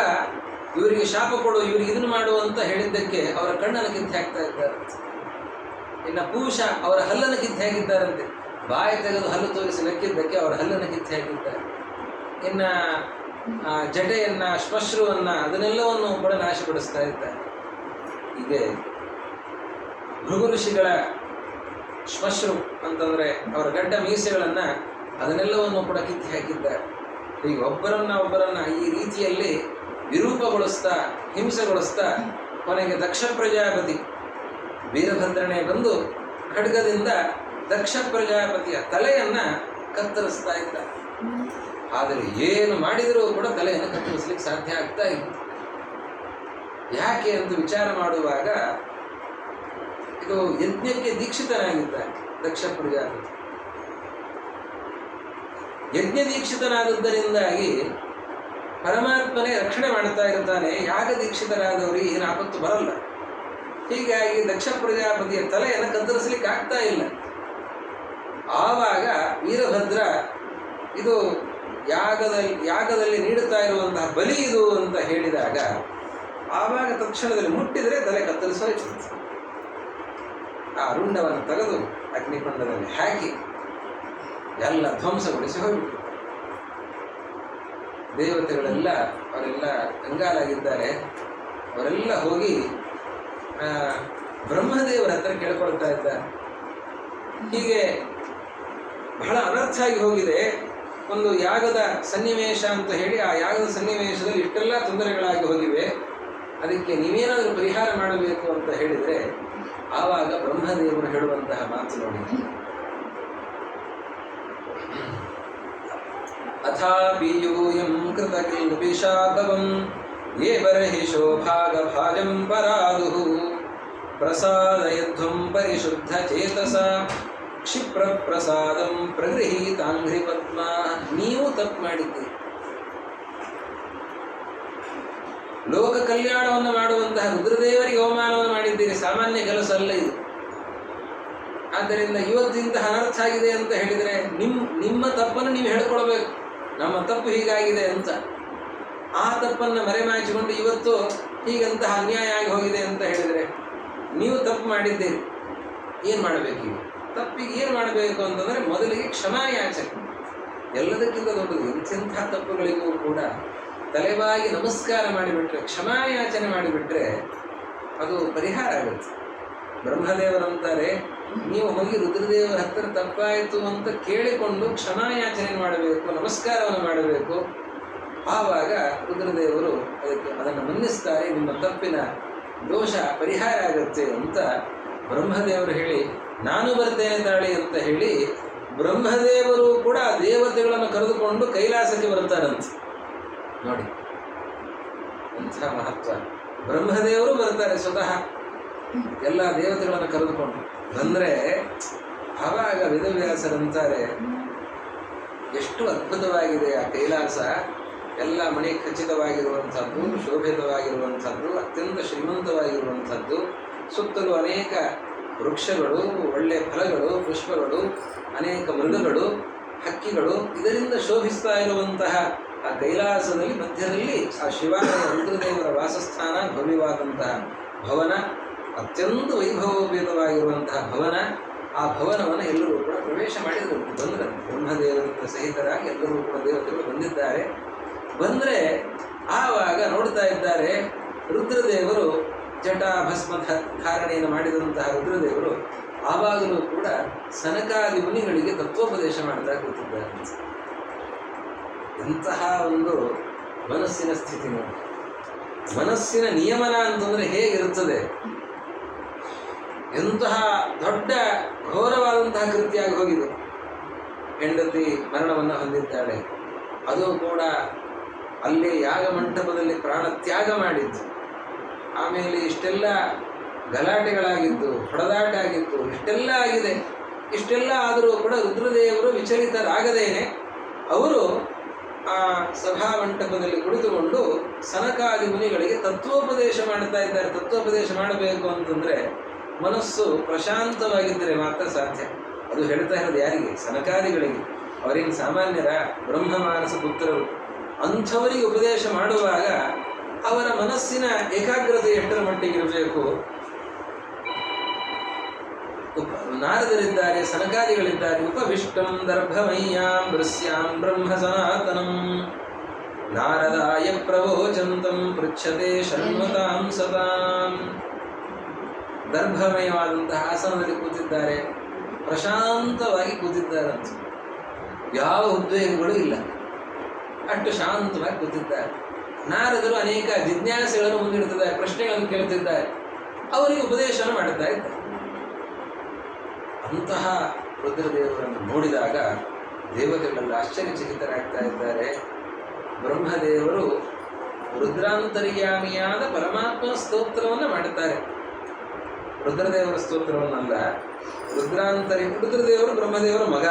ಇವರಿಗೆ ಶಾಪ ಕೊಡು, ಇವರಿಗೆ ಇದನ್ನು ಮಾಡು ಅಂತ ಹೇಳಿದ್ದಕ್ಕೆ ಅವರ ಕಣ್ಣನ್ನು ಕಿತ್ತು ಹಾಕ್ತಾ ಇದ್ದಾರೆ. ಇನ್ನು ಪೂಷ ಅವರ ಹಲ್ಲನ್ನು ಕಿತ್ತು ಹಾಕಿದ್ದಾರಂತೆ. ಬಾಯಿ ತೆಗೆದು ಹಲ್ಲು ತೋರಿಸಿ ನಕ್ಕಿದ್ದಕ್ಕೆ ಅವರ ಹಲ್ಲನ್ನು ಕಿತ್ತು ಹಾಕಿದ್ದಾರೆ. ಇನ್ನ ಜಟೆಯನ್ನ, ಶ್ಮಶ್ರುವನ್ನ, ಅದನ್ನೆಲ್ಲವನ್ನು ಕೂಡ ನಾಶಪಡಿಸ್ತಾ ಇದ್ದಾರೆ. ಹೀಗೆ ಭೃಗು ಋಷಿಗಳ ಶ್ಮಶ್ರು ಅಂತಂದ್ರೆ ಅವರ ಗಡ್ಡ ಮೀಸೆಗಳನ್ನ ಅದನ್ನೆಲ್ಲವನ್ನು ಕೂಡ ಕಿತ್ತು ಹಾಕಿದ್ದಾರೆ. ಈಗ ಒಬ್ಬರನ್ನ ಈ ರೀತಿಯಲ್ಲಿ ವಿರೂಪಗೊಳಿಸ್ತಾ, ಹಿಂಸೆಗೊಳಿಸ್ತಾ ಕೊನೆಗೆ ದಕ್ಷ ಪ್ರಜಾಪತಿ ವೀರಭದ್ರನೇ ಬಂದು ಖಡ್ಗದಿಂದ ದಕ್ಷ ಪ್ರಜಾಪತಿಯ ತಲೆಯನ್ನ ಕತ್ತರಿಸ್ತಾ ಇದ್ದ. ಆದರೆ ಏನು ಮಾಡಿದರೂ ಕೂಡ ತಲೆಯನ್ನು ಕತ್ತರಿಸಲಿಕ್ಕೆ ಸಾಧ್ಯ ಆಗ್ತಾ ಇಲ್ಲ. ಯಾಕೆ ಅಂತ ವಿಚಾರ ಮಾಡುವಾಗ ಇದು ಯಜ್ಞಕ್ಕೆ ದೀಕ್ಷಿತನಾಗಿದ್ದಾನೆ ದಕ್ಷ ಪ್ರಜಾಪತಿ. ಯಜ್ಞ ದೀಕ್ಷಿತನಾದದ್ದರಿಂದಾಗಿ ಪರಮಾತ್ಮನೇ ರಕ್ಷಣೆ ಮಾಡ್ತಾ ಇರ್ತಾನೆ. ಯಾಗ ದೀಕ್ಷಿತರಾದವರಿಗೆ ಏನು ಆಪತ್ತು ಬರಲ್ಲ. ಹೀಗಾಗಿ ದಕ್ಷ ಪ್ರಜಾಪತಿಯ ತಲೆಯನ್ನು ಕತ್ತರಿಸಲಿಕ್ಕೆ ಆಗ್ತಾ ಇಲ್ಲ. ಆವಾಗ ವೀರಭದ್ರ ಇದು ಯಾಗದಲ್ಲಿ ನೀಡುತ್ತಾ ಇರುವಂತಹ ಬಲಿ ಇದು ಅಂತ ಹೇಳಿದಾಗ ಆವಾಗ ತಕ್ಷಣದಲ್ಲಿ ಮುಟ್ಟಿದರೆ ತಲೆ ಕತ್ತರಿಸೋಯ್ತು. ಆ ರುಂಡವನ್ನು ತೆಗೆದು ಅಗ್ನಿಕೊಂಡದಲ್ಲಿ ಹಾಕಿ ಎಲ್ಲ ಧ್ವಂಸಗೊಳಿಸಿ ಹೋಗ್ಬಿಟ್ಟು ದೇವತೆಗಳೆಲ್ಲ ಅವರೆಲ್ಲ ಕಂಗಾಲಾಗಿದ್ದಾರೆ. ಅವರೆಲ್ಲ ಹೋಗಿ ಬ್ರಹ್ಮದೇವರ ಹತ್ರ ಕೇಳ್ಕೊಳ್ತಾ ಇದ್ದಾರೆ. ಹೀಗೆ ಬಹಳ ಅನರ್ಥ ಆಗಿ ಹೋಗಿದೆ. ಒಂದು ಯಾಗದ ಸನ್ನಿವೇಶ ಅಂತ ಹೇಳಿ ಆ ಯಾಗದ ಸನ್ನಿವೇಶದಲ್ಲಿ ಇಷ್ಟೆಲ್ಲ ತೊಂದರೆಗಳಾಗಿ ಹೋಗಿವೆ, ಅದಕ್ಕೆ ನೀವೇನಾದರೂ ಪರಿಹಾರ ಮಾಡಬೇಕು ಅಂತ ಹೇಳಿದರೆ ಆವಾಗ ಬ್ರಹ್ಮದೇವರು ಹೇಳುವಂತಹ ಮಾತು ನೋಡಿ. ಅಥಾಪಿ ಯೂಯಂ ಕೃತಕಿಲ್ಪಿಶಾಭವಂ ಯೇ ಬರ್ಹಿಷೋ ಭಾಗಭಾಜಂ ಪರಾದುಃ ಪ್ರಸಾದಯಧ್ವಂ ಪರಿಶುದ್ಧ ಚೇತಸ ಕ್ಷಿಪ್ರ ಪ್ರಸಾದಂ ಪ್ರಗೃಹೀತಾಂಘ್ರಿ ಪದ್ಮ. ನೀವು ತಪ್ಪು ಮಾಡಿದ್ದೀರಿ. ಲೋಕ ಕಲ್ಯಾಣವನ್ನು ಮಾಡುವಂತಹ ರುದ್ರದೇವರಿಗೆ ಅವಮಾನವನ್ನು ಮಾಡಿದ್ದೀರಿ. ಸಾಮಾನ್ಯ ಕೆಲಸ ಅಲ್ಲ ಇದು. ಆದ್ದರಿಂದ ಇವತ್ತು ಇಂತಹ ಅನರ್ಥ ಆಗಿದೆ ಅಂತ ಹೇಳಿದರೆ ನಿಮ್ಮ ತಪ್ಪನ್ನು ನೀವು ಹೇಳ್ಕೊಳ್ಬೇಕು. ನಮ್ಮ ತಪ್ಪು ಹೀಗಾಗಿದೆ ಅಂತ. ಆ ತಪ್ಪನ್ನು ಮರೆಮಾಚಿಕೊಂಡು ಇವತ್ತು ಹೀಗಂತಹ ಅನ್ಯಾಯ ಆಗಿ ಹೋಗಿದೆ ಅಂತ ಹೇಳಿದರೆ ನೀವು ತಪ್ಪು ಮಾಡಿದ್ದೀರಿ. ಏನು ಮಾಡಬೇಕು? ಈಗ ತಪ್ಪಿಗೆ ಏನು ಮಾಡಬೇಕು ಅಂತಂದರೆ ಮೊದಲಿಗೆ ಕ್ಷಮಾಯಾಚನೆ. ಎಲ್ಲದಕ್ಕಿಂತ ದೊಡ್ಡದು. ಎಂಥೆಂಥ ತಪ್ಪುಗಳಿಗೂ ಕೂಡ ತಲೆಬಾಗಿ ನಮಸ್ಕಾರ ಮಾಡಿಬಿಟ್ರೆ, ಕ್ಷಮಾಯಾಚನೆ ಮಾಡಿಬಿಟ್ರೆ ಅದು ಪರಿಹಾರ ಆಗುತ್ತೆ. ಬ್ರಹ್ಮದೇವರಂತಾರೆ, ನೀವು ಹೋಗಿ ರುದ್ರದೇವರ ಹತ್ತಿರ ತಪ್ಪಾಯಿತು ಅಂತ ಕೇಳಿಕೊಂಡು ಕ್ಷಮಾಯಾಚನೆ ಮಾಡಬೇಕು, ನಮಸ್ಕಾರವನ್ನು ಮಾಡಬೇಕು. ಆವಾಗ ರುದ್ರದೇವರು ಅದನ್ನು ಮನ್ನಿಸ್ತಾರೆ. ನಿಮ್ಮ ತಪ್ಪಿನ ದೋಷ ಪರಿಹಾರ ಆಗುತ್ತೆ ಅಂತ ಬ್ರಹ್ಮದೇವರು ಹೇಳಿ, ನಾನು ಬರ್ತೇನೆ ತಾಳಿ ಅಂತ ಹೇಳಿ ಬ್ರಹ್ಮದೇವರು ಕೂಡ ದೇವತೆಗಳನ್ನು ಕರೆದುಕೊಂಡು ಕೈಲಾಸಕ್ಕೆ ಬರ್ತಾರಂತೆ. ನೋಡಿ ಅಂಥ ಮಹತ್ವ. ಬ್ರಹ್ಮದೇವರು ಬರ್ತಾರೆ ಸ್ವತಃ ಎಲ್ಲ ದೇವತೆಗಳನ್ನು ಕರೆದುಕೊಂಡು ಬಂದರೆ ಆವಾಗ ವೇದವ್ಯಾಸರಂತಾರೆ, ಎಷ್ಟು ಅದ್ಭುತವಾಗಿದೆ ಆ ಕೈಲಾಸ. ಎಲ್ಲ ಮಣಿ ಖಚಿತವಾಗಿರುವಂಥದ್ದು, ಶೋಭಿತವಾಗಿರುವಂಥದ್ದು, ಅತ್ಯಂತ ಶ್ರೀಮಂತವಾಗಿರುವಂಥದ್ದು. ಸುತ್ತಲೂ ಅನೇಕ ವೃಕ್ಷಗಳು, ಒಳ್ಳೆಯ ಫಲಗಳು, ಪುಷ್ಪಗಳು, ಅನೇಕ ಮೃಗಗಳು, ಹಕ್ಕಿಗಳು, ಇದರಿಂದ ಶೋಭಿಸ್ತಾ ಇರುವಂತಹ ಆ ಕೈಲಾಸದಲ್ಲಿ ಮಧ್ಯದಲ್ಲಿ ಆ ಶಿವಾಲಯ ರುದ್ರದೇವರ ವಾಸಸ್ಥಾನ, ಭವ್ಯವಾದಂತಹ ಭವನ, ಅತ್ಯಂತ ವೈಭವೋಪೇತವಾಗಿರುವಂತಹ ಭವನ. ಆ ಭವನವನ್ನು ಎಲ್ಲರೂ ಕೂಡ ಪ್ರವೇಶ ಮಾಡಿದರು. ಬಂದರೆ ಬ್ರಹ್ಮದೇವರಿಂದ ಸಹಿತರಾಗಿ ಎಲ್ಲರೂ ಕೂಡ ದೇವತೆಗಳು ಬಂದಿದ್ದಾರೆ. ಬಂದರೆ ಆವಾಗ ನೋಡ್ತಾ ಇದ್ದಾರೆ ರುದ್ರದೇವರು ಜಟ ಭಸ್ಮ ಧಾರಣೆಯನ್ನು ಮಾಡಿದಂತಹ ರುದ್ರದೇವರು ಆವಾಗಲೂ ಕೂಡ ಸನಕಾದಿ ಮುನಿಗಳಿಗೆ ತತ್ವೋಪದೇಶ ಮಾಡ್ತಾ ಕೂತಿದ್ದಾರೆ. ಎಂತಹ ಒಂದು ಮನಸ್ಸಿನ ಸ್ಥಿತಿ ನೋಡಿ. ಮನಸ್ಸಿನ ನಿಯಮನ ಅಂತಂದ್ರೆ ಹೇಗಿರುತ್ತದೆ, ಎಂತಹ ದೊಡ್ಡ ಘೋರವಾದಂತಹ ಕೃತ್ಯ ಆಗಿ ಹೋಗಿದೆ. ಹೆಂಡತಿ ಮರಣವನ್ನು ಹೊಂದಿದ್ದಾಳೆ, ಅದು ಕೂಡ ಅಲ್ಲಿ ಯಾಗ ಮಂಟಪದಲ್ಲಿ ಪ್ರಾಣ ತ್ಯಾಗ ಮಾಡಿದ್ದು. ಆಮೇಲೆ ಇಷ್ಟೆಲ್ಲ ಗಲಾಟೆಗಳಾಗಿದ್ದು, ಹೊಡೆದಾಟ ಆಗಿದ್ದು, ಇಷ್ಟೆಲ್ಲ ಆಗಿದೆ. ಇಷ್ಟೆಲ್ಲ ಆದರೂ ಕೂಡ ರುದ್ರದೇವರು ವಿಚಲಿತರಾಗದೇನೆ ಅವರು ಆ ಸಭಾ ಮಂಟಪದಲ್ಲಿ ಕುಳಿತುಕೊಂಡು ಸನಕಾದಿ ಮುನಿಗಳಿಗೆ ತತ್ವೋಪದೇಶ ಮಾಡ್ತಾ ಇದ್ದಾರೆ. ತತ್ವೋಪದೇಶ ಮಾಡಬೇಕು ಅಂತಂದ್ರೆ ಮನಸ್ಸು ಪ್ರಶಾಂತವಾಗಿದ್ದರೆ ಮಾತ್ರ ಸಾಧ್ಯ. ಅದು ಹೇಳ್ತಾ ಇರೋದು ಯಾರಿಗೆ? ಸನಕಾದಿಗಳಿಗೆ. ಅವರೇನು ಸಾಮಾನ್ಯರ? ಬ್ರಹ್ಮ ಮಾನಸ ಪುತ್ರರು. ಅಂಥವರಿಗೆ ಉಪದೇಶ ಮಾಡುವಾಗ ಅವರ ಮನಸ್ಸಿನ ಏಕಾಗ್ರತೆ ಎಷ್ಟರ ಮಟ್ಟಿಗಿರಬೇಕು. ನಾರದರಿದ್ದಾರೆ, ಸನಕಾದಿಗಳಿದ್ದಾರೆ. ಉಪವಿಷ್ಟಂ ದರ್ಭಮಯ್ಯಾಂ ದೃಶ್ಯಾಂ ಬ್ರಹ್ಮ ಸನಾತನಂ ನಾರದಾಯ ಪ್ರವೋಚಂತಂ ಪೃಚ್ಛತೆ ಶೃಣ್ವತಾಂ ಸದಾಂ. ದರ್ಭಮಯವಾದಂತಹ ಆಸನದಲ್ಲಿ ಕೂತಿದ್ದಾರೆ, ಪ್ರಶಾಂತವಾಗಿ ಕೂತಿದ್ದಾರಂತೆ. ಯಾವ ಉದ್ವೇಗಗಳು ಇಲ್ಲ, ಅಷ್ಟು ಶಾಂತವಾಗಿ ಕೂತಿದ್ದಾರೆ. ನಾರದರು ಅನೇಕ ಜಿಜ್ಞಾಸೆಗಳನ್ನು ಮುಂದಿಡ್ತಿದ್ದಾರೆ, ಪ್ರಶ್ನೆಗಳನ್ನು ಕೇಳ್ತಿದ್ದಾರೆ, ಅವರಿಗೆ ಉಪದೇಶ ಮಾಡುತ್ತಾ ಇದ್ದಾರೆ. ಅಂತಹ ರುದ್ರದೇವರನ್ನು ನೋಡಿದಾಗ ದೇವತೆಗಳೆಲ್ಲ ಆಶ್ಚರ್ಯಚಕಿತರಾಗ್ತಾ ಇದ್ದಾರೆ. ಬ್ರಹ್ಮದೇವರು ರುದ್ರಾಂತರ್ಯಾಮಿಯಾದ ಪರಮಾತ್ಮನ ಸ್ತೋತ್ರವನ್ನು ಮಾಡುತ್ತಾರೆ. ರುದ್ರದೇವರ ಸ್ತೋತ್ರವನ್ನಲ್ಲ, ರುದ್ರದೇವರು ಬ್ರಹ್ಮದೇವರ ಮಗ,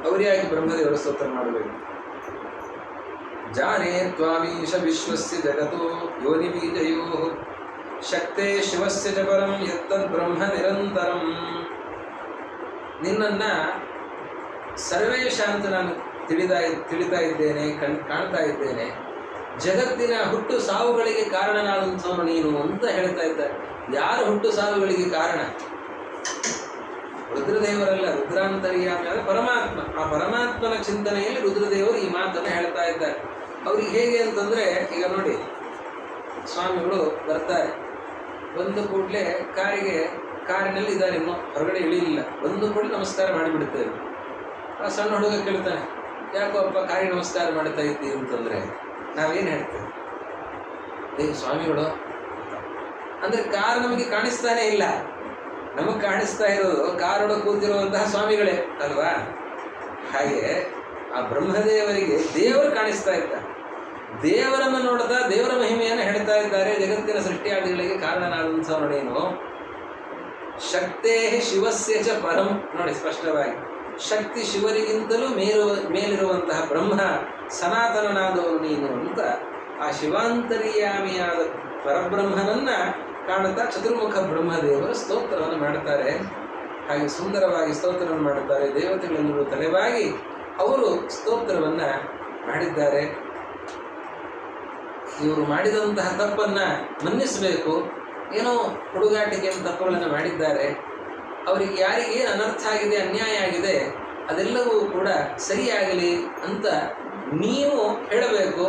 ಅವರಿಯಾಗಿ ಬ್ರಹ್ಮದೇವರ ಸ್ತೋತ್ರ ಮಾಡಬೇಕು. ಜಾನೇ ತ್ವಾಮೀಶ ವಿಶ್ವಸ್ಯ ಜಗತೋ ಯೋನಿ ಬೀಜಯೋ ಶಕ್ತೇ ಶಿವಸ್ಯ ಚ ಪರಂ ಯತ್ತದ್ ಬ್ರಹ್ಮ ನಿರಂತರಂ. ನಿನ್ನನ್ನ ಸರ್ವೇಶ ಅಂತ ನಾನು ತಿಳಿತಾ ಇದ್ದೇನೆ, ಕಾಣ್ತಾ ಇದ್ದೇನೆ. ಜಗತ್ತಿನ ಹುಟ್ಟು ಸಾವುಗಳಿಗೆ ಕಾರಣನಾದಂಥವನು ನೀನು ಅಂತ ಹೇಳ್ತಾ ಇದ್ದಾರೆ. ಯಾರು ಹುಟ್ಟು ಸಾವುಗಳಿಗೆ ಕಾರಣ? ರುದ್ರದೇವರಲ್ಲ, ರುದ್ರಾಂತರ್ಯಾಮಿ ಅಂದರೆ ಪರಮಾತ್ಮ. ಆ ಪರಮಾತ್ಮನ ಚಿಂತನೆಯಲ್ಲಿ ರುದ್ರದೇವರು ಈ ಮಾತನ್ನು ಹೇಳ್ತಾ ಇದ್ದಾರೆ. ಅವ್ರಿಗೆ ಹೇಗೆ ಅಂತಂದ್ರೆ, ಈಗ ನೋಡಿ, ಸ್ವಾಮಿಗಳು ಬರ್ತಾರೆ, ಬಂದು ಕೂಡಲೇ ಕಾರಿನಲ್ಲಿ ಇದ್ದಾರೆ, ಇನ್ನೂ ಹೊರಗಡೆ ಇಳಿಲಿಲ್ಲ. ಬಂದು ಕೂಡಲೇ ನಮಸ್ಕಾರ ಮಾಡಿಬಿಡ್ತೇವೆ. ಆ ಸಣ್ಣ ಹುಡುಗ ಕೇಳ್ತಾನೆ, ಯಾಕೋ ಅಪ್ಪ ಕಾರಿಗೆ ನಮಸ್ಕಾರ ಮಾಡ್ತಾ ಇದ್ದೀವಿ ಅಂತಂದ್ರೆ ನಾವೇನು ಹೇಳ್ತೇವೆ? ನೀವು ಸ್ವಾಮಿಗಳು ಅಂದ್ರೆ ಕಾರ್ ನಮಗೆ ಕಾಣಿಸ್ತಾನೆ ಇಲ್ಲ, ನಮಗೆ ಕಾಣಿಸ್ತಾ ಇರೋದು ಕಾರೊಳಗೆ ಕೂತಿರುವಂತಹ ಸ್ವಾಮಿಗಳೇ ಅಲ್ವಾ? ಹಾಗೆ ಆ ಬ್ರಹ್ಮದೇವರಿಗೆ ದೇವರು ಕಾಣಿಸ್ತಾ ಇದ್ದಾರೆ. ದೇವರನ್ನು ನೋಡ್ತಾ ದೇವರ ಮಹಿಮೆಯನ್ನು ಹೇಳ್ತಾ ಇದ್ದಾರೆ. ಜಗತ್ತಿನ ಸೃಷ್ಟಿಯಾದಿಗಳಿಗೆ ಕಾರಣನಾದಂಥವನೇನು? ಶಕ್ತೇ ಶಿವಸ್ಯ ಚ ಪರಂ. ನೋಡಿ ಸ್ಪಷ್ಟವಾಗಿ, ಶಕ್ತಿ ಶಿವರಿಗಿಂತಲೂ ಮೇಲಿರುವಂತಹ ಬ್ರಹ್ಮ ಸನಾತನನಾದವನು ನೀನು ಅಂತ ಆ ಶಿವಾಂತರ್ಯಾಮಿಯಾದ ಪರಬ್ರಹ್ಮನನ್ನ ಕಾಣುತ್ತಾ ಚತುರ್ಮುಖ ಬ್ರಹ್ಮದೇವರು ಸ್ತೋತ್ರವನ್ನು ಮಾಡುತ್ತಾರೆ. ಹಾಗೆ ಸುಂದರವಾಗಿ ಸ್ತೋತ್ರವನ್ನು ಮಾಡುತ್ತಾರೆ. ದೇವತೆಗಳೆಲ್ಲರೂ ತಲೆಬಾಗಿ ಅವರು ಸ್ತೋತ್ರವನ್ನ ಮಾಡಿದ್ದಾರೆ. ಇವರು ಮಾಡಿದಂತಹ ತಪ್ಪನ್ನ ಮನ್ನಿಸಬೇಕು. ಏನೋ ಹುಡುಗಾಟಿಕೆ ತಪ್ಪುಗಳನ್ನು ಮಾಡಿದ್ದಾರೆ, ಅವರಿಗೆ ಯಾರಿಗೆ ಅನರ್ಥ ಆಗಿದೆ, ಅನ್ಯಾಯ ಆಗಿದೆ, ಅದೆಲ್ಲವೂ ಕೂಡ ಸರಿಯಾಗಲಿ ಅಂತ ನೀವು ಹೇಳಬೇಕು.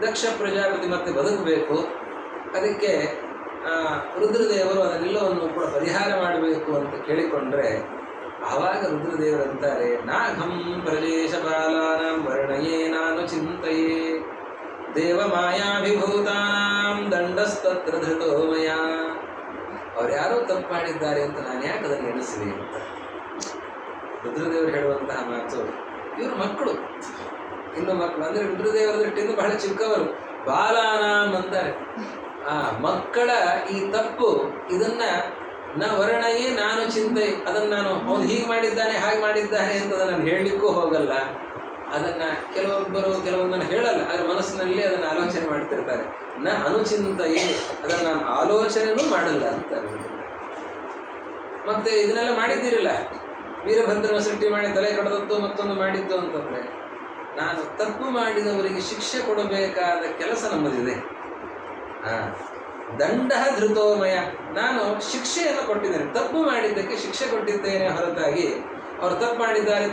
ದಕ್ಷ ಪ್ರಜಾಪತಿ ಮತ್ತೆ ಬದುಕಬೇಕು. ಅದಕ್ಕೆ ರುದ್ರದೇವರು ಅದನ್ನೆಲ್ಲವನ್ನು ಕೂಡ ಪರಿಹಾರ ಮಾಡಬೇಕು ಅಂತ ಕೇಳಿಕೊಂಡ್ರೆ ಆವಾಗ ರುದ್ರದೇವರಂತಾರೆ, ನಾಘಂ ಪ್ರಜೇಶ ಬಾಲಾನಾಂ ವರ್ಣಯೇ ನಾನು ಚಿಂತೆಯೇ ದೇವ ಮಾಯಾಭಿಭೂತಾನಾಂ ದಂಡಸ್ತತ್ರ ಧೃತೋಮಯ. ಅವ್ರು ಯಾರೋ ತಪ್ಪು ಮಾಡಿದ್ದಾರೆ ಅಂತ ನಾನು ಯಾಕೆ ಅದನ್ನು ಎಣಿಸಿದೆ ಅಂತ ರುದ್ರದೇವರು ಹೇಳುವಂತಹ ಮಾತು. ಇವರು ಮಕ್ಕಳು, ಇನ್ನು ಮಕ್ಕಳು ಅಂದರೆ ರುದ್ರದೇವರ ದೃಷ್ಟಿಯಿಂದ ಬಹಳ ಚಿಕ್ಕವರು. ಬಾಲಾನಾಂ ಅಂತಾರೆ. ಆ ಮಕ್ಕಳ ಈ ತಪ್ಪು, ಇದನ್ನ ವರ್ಣಯೇ ನಾನು ಚಿಂತೆ, ಅದನ್ನು ನಾನು ಅವನು ಹೀಗೆ ಮಾಡಿದ್ದಾನೆ ಹಾಗೆ ಮಾಡಿದ್ದಾನೆ ಅಂತ ಅದನ್ನು ಹೇಳಲಿಕ್ಕೂ ಹೋಗಲ್ಲ. ಅದನ್ನು ಕೆಲವೊಂದನ್ನು ಹೇಳಲ್ಲ, ಅದರ ಮನಸ್ಸಿನಲ್ಲಿ ಅದನ್ನು ಆಲೋಚನೆ ಮಾಡ್ತಿರ್ತಾರೆ. ಅನುಚಿಂತೆಯೇ, ಅದನ್ನು ನಾನು ಆಲೋಚನೆನೂ ಮಾಡಲ್ಲ ಅಂತ. ಮತ್ತೆ ಇದನ್ನೆಲ್ಲ ಮಾಡಿದ್ದೀರಲ್ಲ, ವೀರಭದ್ರನ ಸೃಷ್ಟಿ ಮಾಡಿ ತಲೆ ಕಡದದ್ದು ಮತ್ತೊಂದು ಮಾಡಿದ್ದು ಅಂತಂದ್ರೆ, ನಾನು ತಪ್ಪು ಮಾಡಿದವರಿಗೆ ಶಿಕ್ಷೆ ಕೊಡಬೇಕಾದ ಕೆಲಸ ನಮ್ಮದಿದೆ. ದಂಡ ಧೃತೋಮಯ, ನಾನು ಶಿಕ್ಷೆಯನ್ನು ಕೊಟ್ಟಿದ್ದೇನೆ, ತಪ್ಪು ಮಾಡಿದ್ದಕ್ಕೆ ಶಿಕ್ಷೆ ಕೊಟ್ಟಿದ್ದೇನೆ ಹೊರತಾಗಿ ಅವರು ತಪ್ಪು ಮಾಡಿದ್ದಾರೆ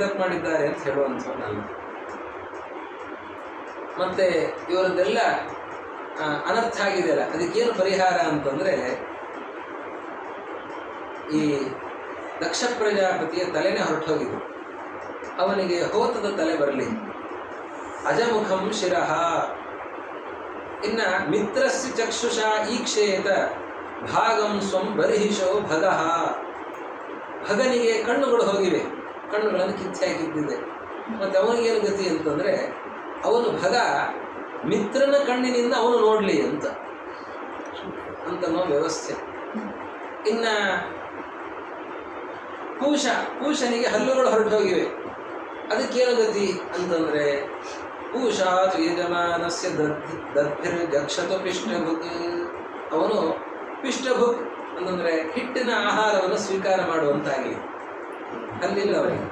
ಅಂತ ಹೇಳುವಂಥವನ್ನಲ್ಲ. ಮತ್ತೆ ಇವರದ್ದೆಲ್ಲ ಅನರ್ಥ ಆಗಿದೆಯಲ್ಲ, ಅದಕ್ಕೇನು ಪರಿಹಾರ ಅಂತಂದರೆ, ಈ ದಕ್ಷ ಪ್ರಜಾಪತಿಯ ತಲೆನೇ ಹೊರಟೋಗಿದ್ದು, ಅವನಿಗೆ ಹೋತದ ತಲೆ ಬರಲಿ. ಅಜಮುಖಂ ಶಿರಃ. ಇನ್ನ ಮಿತ್ರಸ್ಯ ಚಕ್ಷುಷ ಈಕ್ಷೇತ ಭಾಗಂ ಸ್ವಂ ಬರ್ಹಿಷೋ ಭಗಃ. ಭಗನಿಗೆ ಕಣ್ಣುಗಳು ಹೋಗಿವೆ, ಕಣ್ಣುಗಳನ್ನು ಕಿತ್ತು ಹಾಕಿದ್ದಿದೆ. ಮತ್ತು ಅವನಿಗೇನು ಗತಿ ಅಂತಂದರೆ, ಅವನು ಭಗ ಮಿತ್ರನ ಕಣ್ಣಿನಿಂದ ಅವನು ನೋಡಲಿ ಅಂತನೋ ವ್ಯವಸ್ಥೆ. ಇನ್ನು ಪೂಷನಿಗೆ ಹಲ್ಲುಗಳು ಹೊರಟು ಹೋಗಿವೆ, ಅದಕ್ಕೇನು ಗತಿ ಅಂತಂದರೆ, ಪೂಷಾತ್ ಯಜಮಾನಸ್ಯ ದದ್ಭಿರ್ಜಕ್ಷತು ಪಿಷ್ಟಭುಕ್. ಅವನು ಪಿಷ್ಟಭುಕ್ ಅಂತಂದರೆ ಹಿಟ್ಟಿನ ಆಹಾರವನ್ನು ಸ್ವೀಕಾರ ಮಾಡುವಂತಾಗಿ, ಅಲ್ಲಿಲ್ಲ ಅವನಿಗೆ.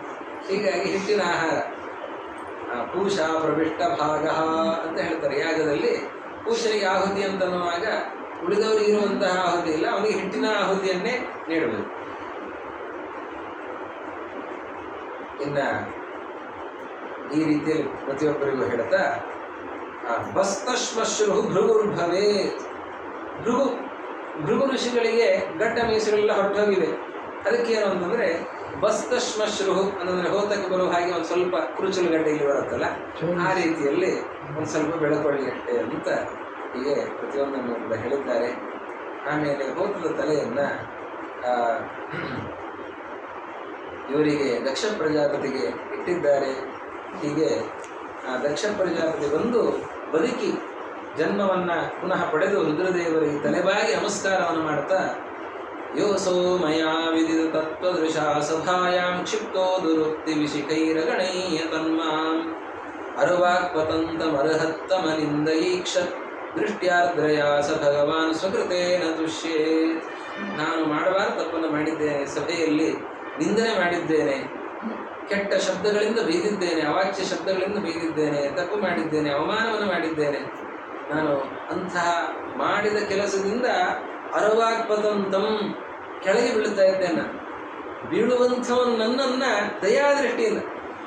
ಹೀಗಾಗಿ ಹಿಟ್ಟಿನ ಆಹಾರ ಪೂಷ ಪ್ರವಿಷ್ಟ ಭಾಗ ಅಂತ ಹೇಳ್ತಾರೆ. ಯಾಗದಲ್ಲಿ ಪೂಷನಿಗೆ ಆಹುತಿ ಅಂತನ್ನುವಾಗ ಉಳಿದವರಿಗೆ ಇರುವಂತಹ ಆಹುತಿ ಇಲ್ಲ, ಅವನಿಗೆ ಹಿಟ್ಟಿನ ಆಹುತಿಯನ್ನೇ ನೀಡಬೇಕು. ಇನ್ನು ಈ ರೀತಿಯಲ್ಲಿ ಪ್ರತಿಯೊಬ್ಬರಿಗೂ ಹೇಳ್ತಾ, ಬಸ್ತಶ್ಮಶ್ರು ಭೃಗುರ್ಭವೇತ್. ಭೃಗು ಋಷಿಗಳಿಗೆ ಗಡ್ಡ ಮೀಸೆಗಳೆಲ್ಲ ಹೊರಟೋಗಿವೆ. ಅದಕ್ಕೇನು ಅಂತಂದರೆ ಬಸ್ತಶ್ಮಶ್ರು ಅಂತಂದರೆ ಹೋತಕ್ಕೆ ಬರುವ ಹಾಗೆ ಒಂದು ಸ್ವಲ್ಪ ಕುರುಚಲು ಗಡ್ಡೆ ಇಲ್ಲಿ ಬರುತ್ತಲ್ಲ, ಆ ರೀತಿಯಲ್ಲಿ ಒಂದು ಸ್ವಲ್ಪ ಬೆಳಕೊಳ್ಳಿ ಅಷ್ಟೇ ಅಂತ ಹೀಗೆ ಪ್ರತಿಯೊಂದನ್ನು ಕೂಡ ಹೇಳಿದ್ದಾರೆ. ಆಮೇಲೆ ಹೋತದ ತಲೆಯನ್ನು ಇವರಿಗೆ ದಕ್ಷ ಪ್ರಜಾಪತಿಗೆ ಇಟ್ಟಿದ್ದಾರೆ. ಹೀಗೆ ದಕ್ಷ ಪ್ರಜಾಪತಿ ಬಂದು ಬದುಕಿ ಜನ್ಮವನ್ನು ಪುನಃ ಪಡೆದು ರುದ್ರದೇವರಿಗೆ ತಲೆಬಾಗಿ ನಮಸ್ಕಾರವನ್ನು ಮಾಡ್ತಾ, ಯೋಸೋ ಮಯಾ ವಿದಿತ ತತ್ವದೃಶಾ ಸಭಾಯಾಂ ಕ್ಷಿಪ್ತೋ ದುರುಕ್ತಿ ವಿಶಿಖೈರಗಣೈಯ ತನ್ಮಾಂ ಅರ್ವಾಕ್ಪತಂತಮರ್ಹತ್ತಮನಿಂದೈಕ್ಷ ದೃಷ್ಟ್ಯಾರ್ದ್ರಯಾ ಸ ಭಗವಾನ್ ಸ್ವಕೃತೇನ ತುಷ್ಯೇತ್. ನಾನು ಮಾಡಬಾರ ತಪ್ಪನ್ನು ಮಾಡಿದ್ದೇನೆ, ಸಭೆಯಲ್ಲಿ ನಿಂದನೆ ಮಾಡಿದ್ದೇನೆ, ಕೆಟ್ಟ ಶಬ್ದಗಳಿಂದ ಬೈದಿದ್ದೇನೆ, ಅವಾಚ್ಯ ಶಬ್ದಗಳಿಂದ ಬೈದಿದ್ದೇನೆ, ತಪ್ಪು ಮಾಡಿದ್ದೇನೆ, ಅವಮಾನವನ್ನು ಮಾಡಿದ್ದೇನೆ. ನಾನು ಅಂತಹ ಮಾಡಿದ ಕೆಲಸದಿಂದ ಅರವಾಗ್ಪತಂತಂ ಕೆಳಗೆ ಬೀಳುತ್ತಾ ಇದ್ದೇನೆ. ಬೀಳುವಂಥವನು ನನ್ನನ್ನು ದಯಾದೃಷ್ಟಿಯಿಂದ,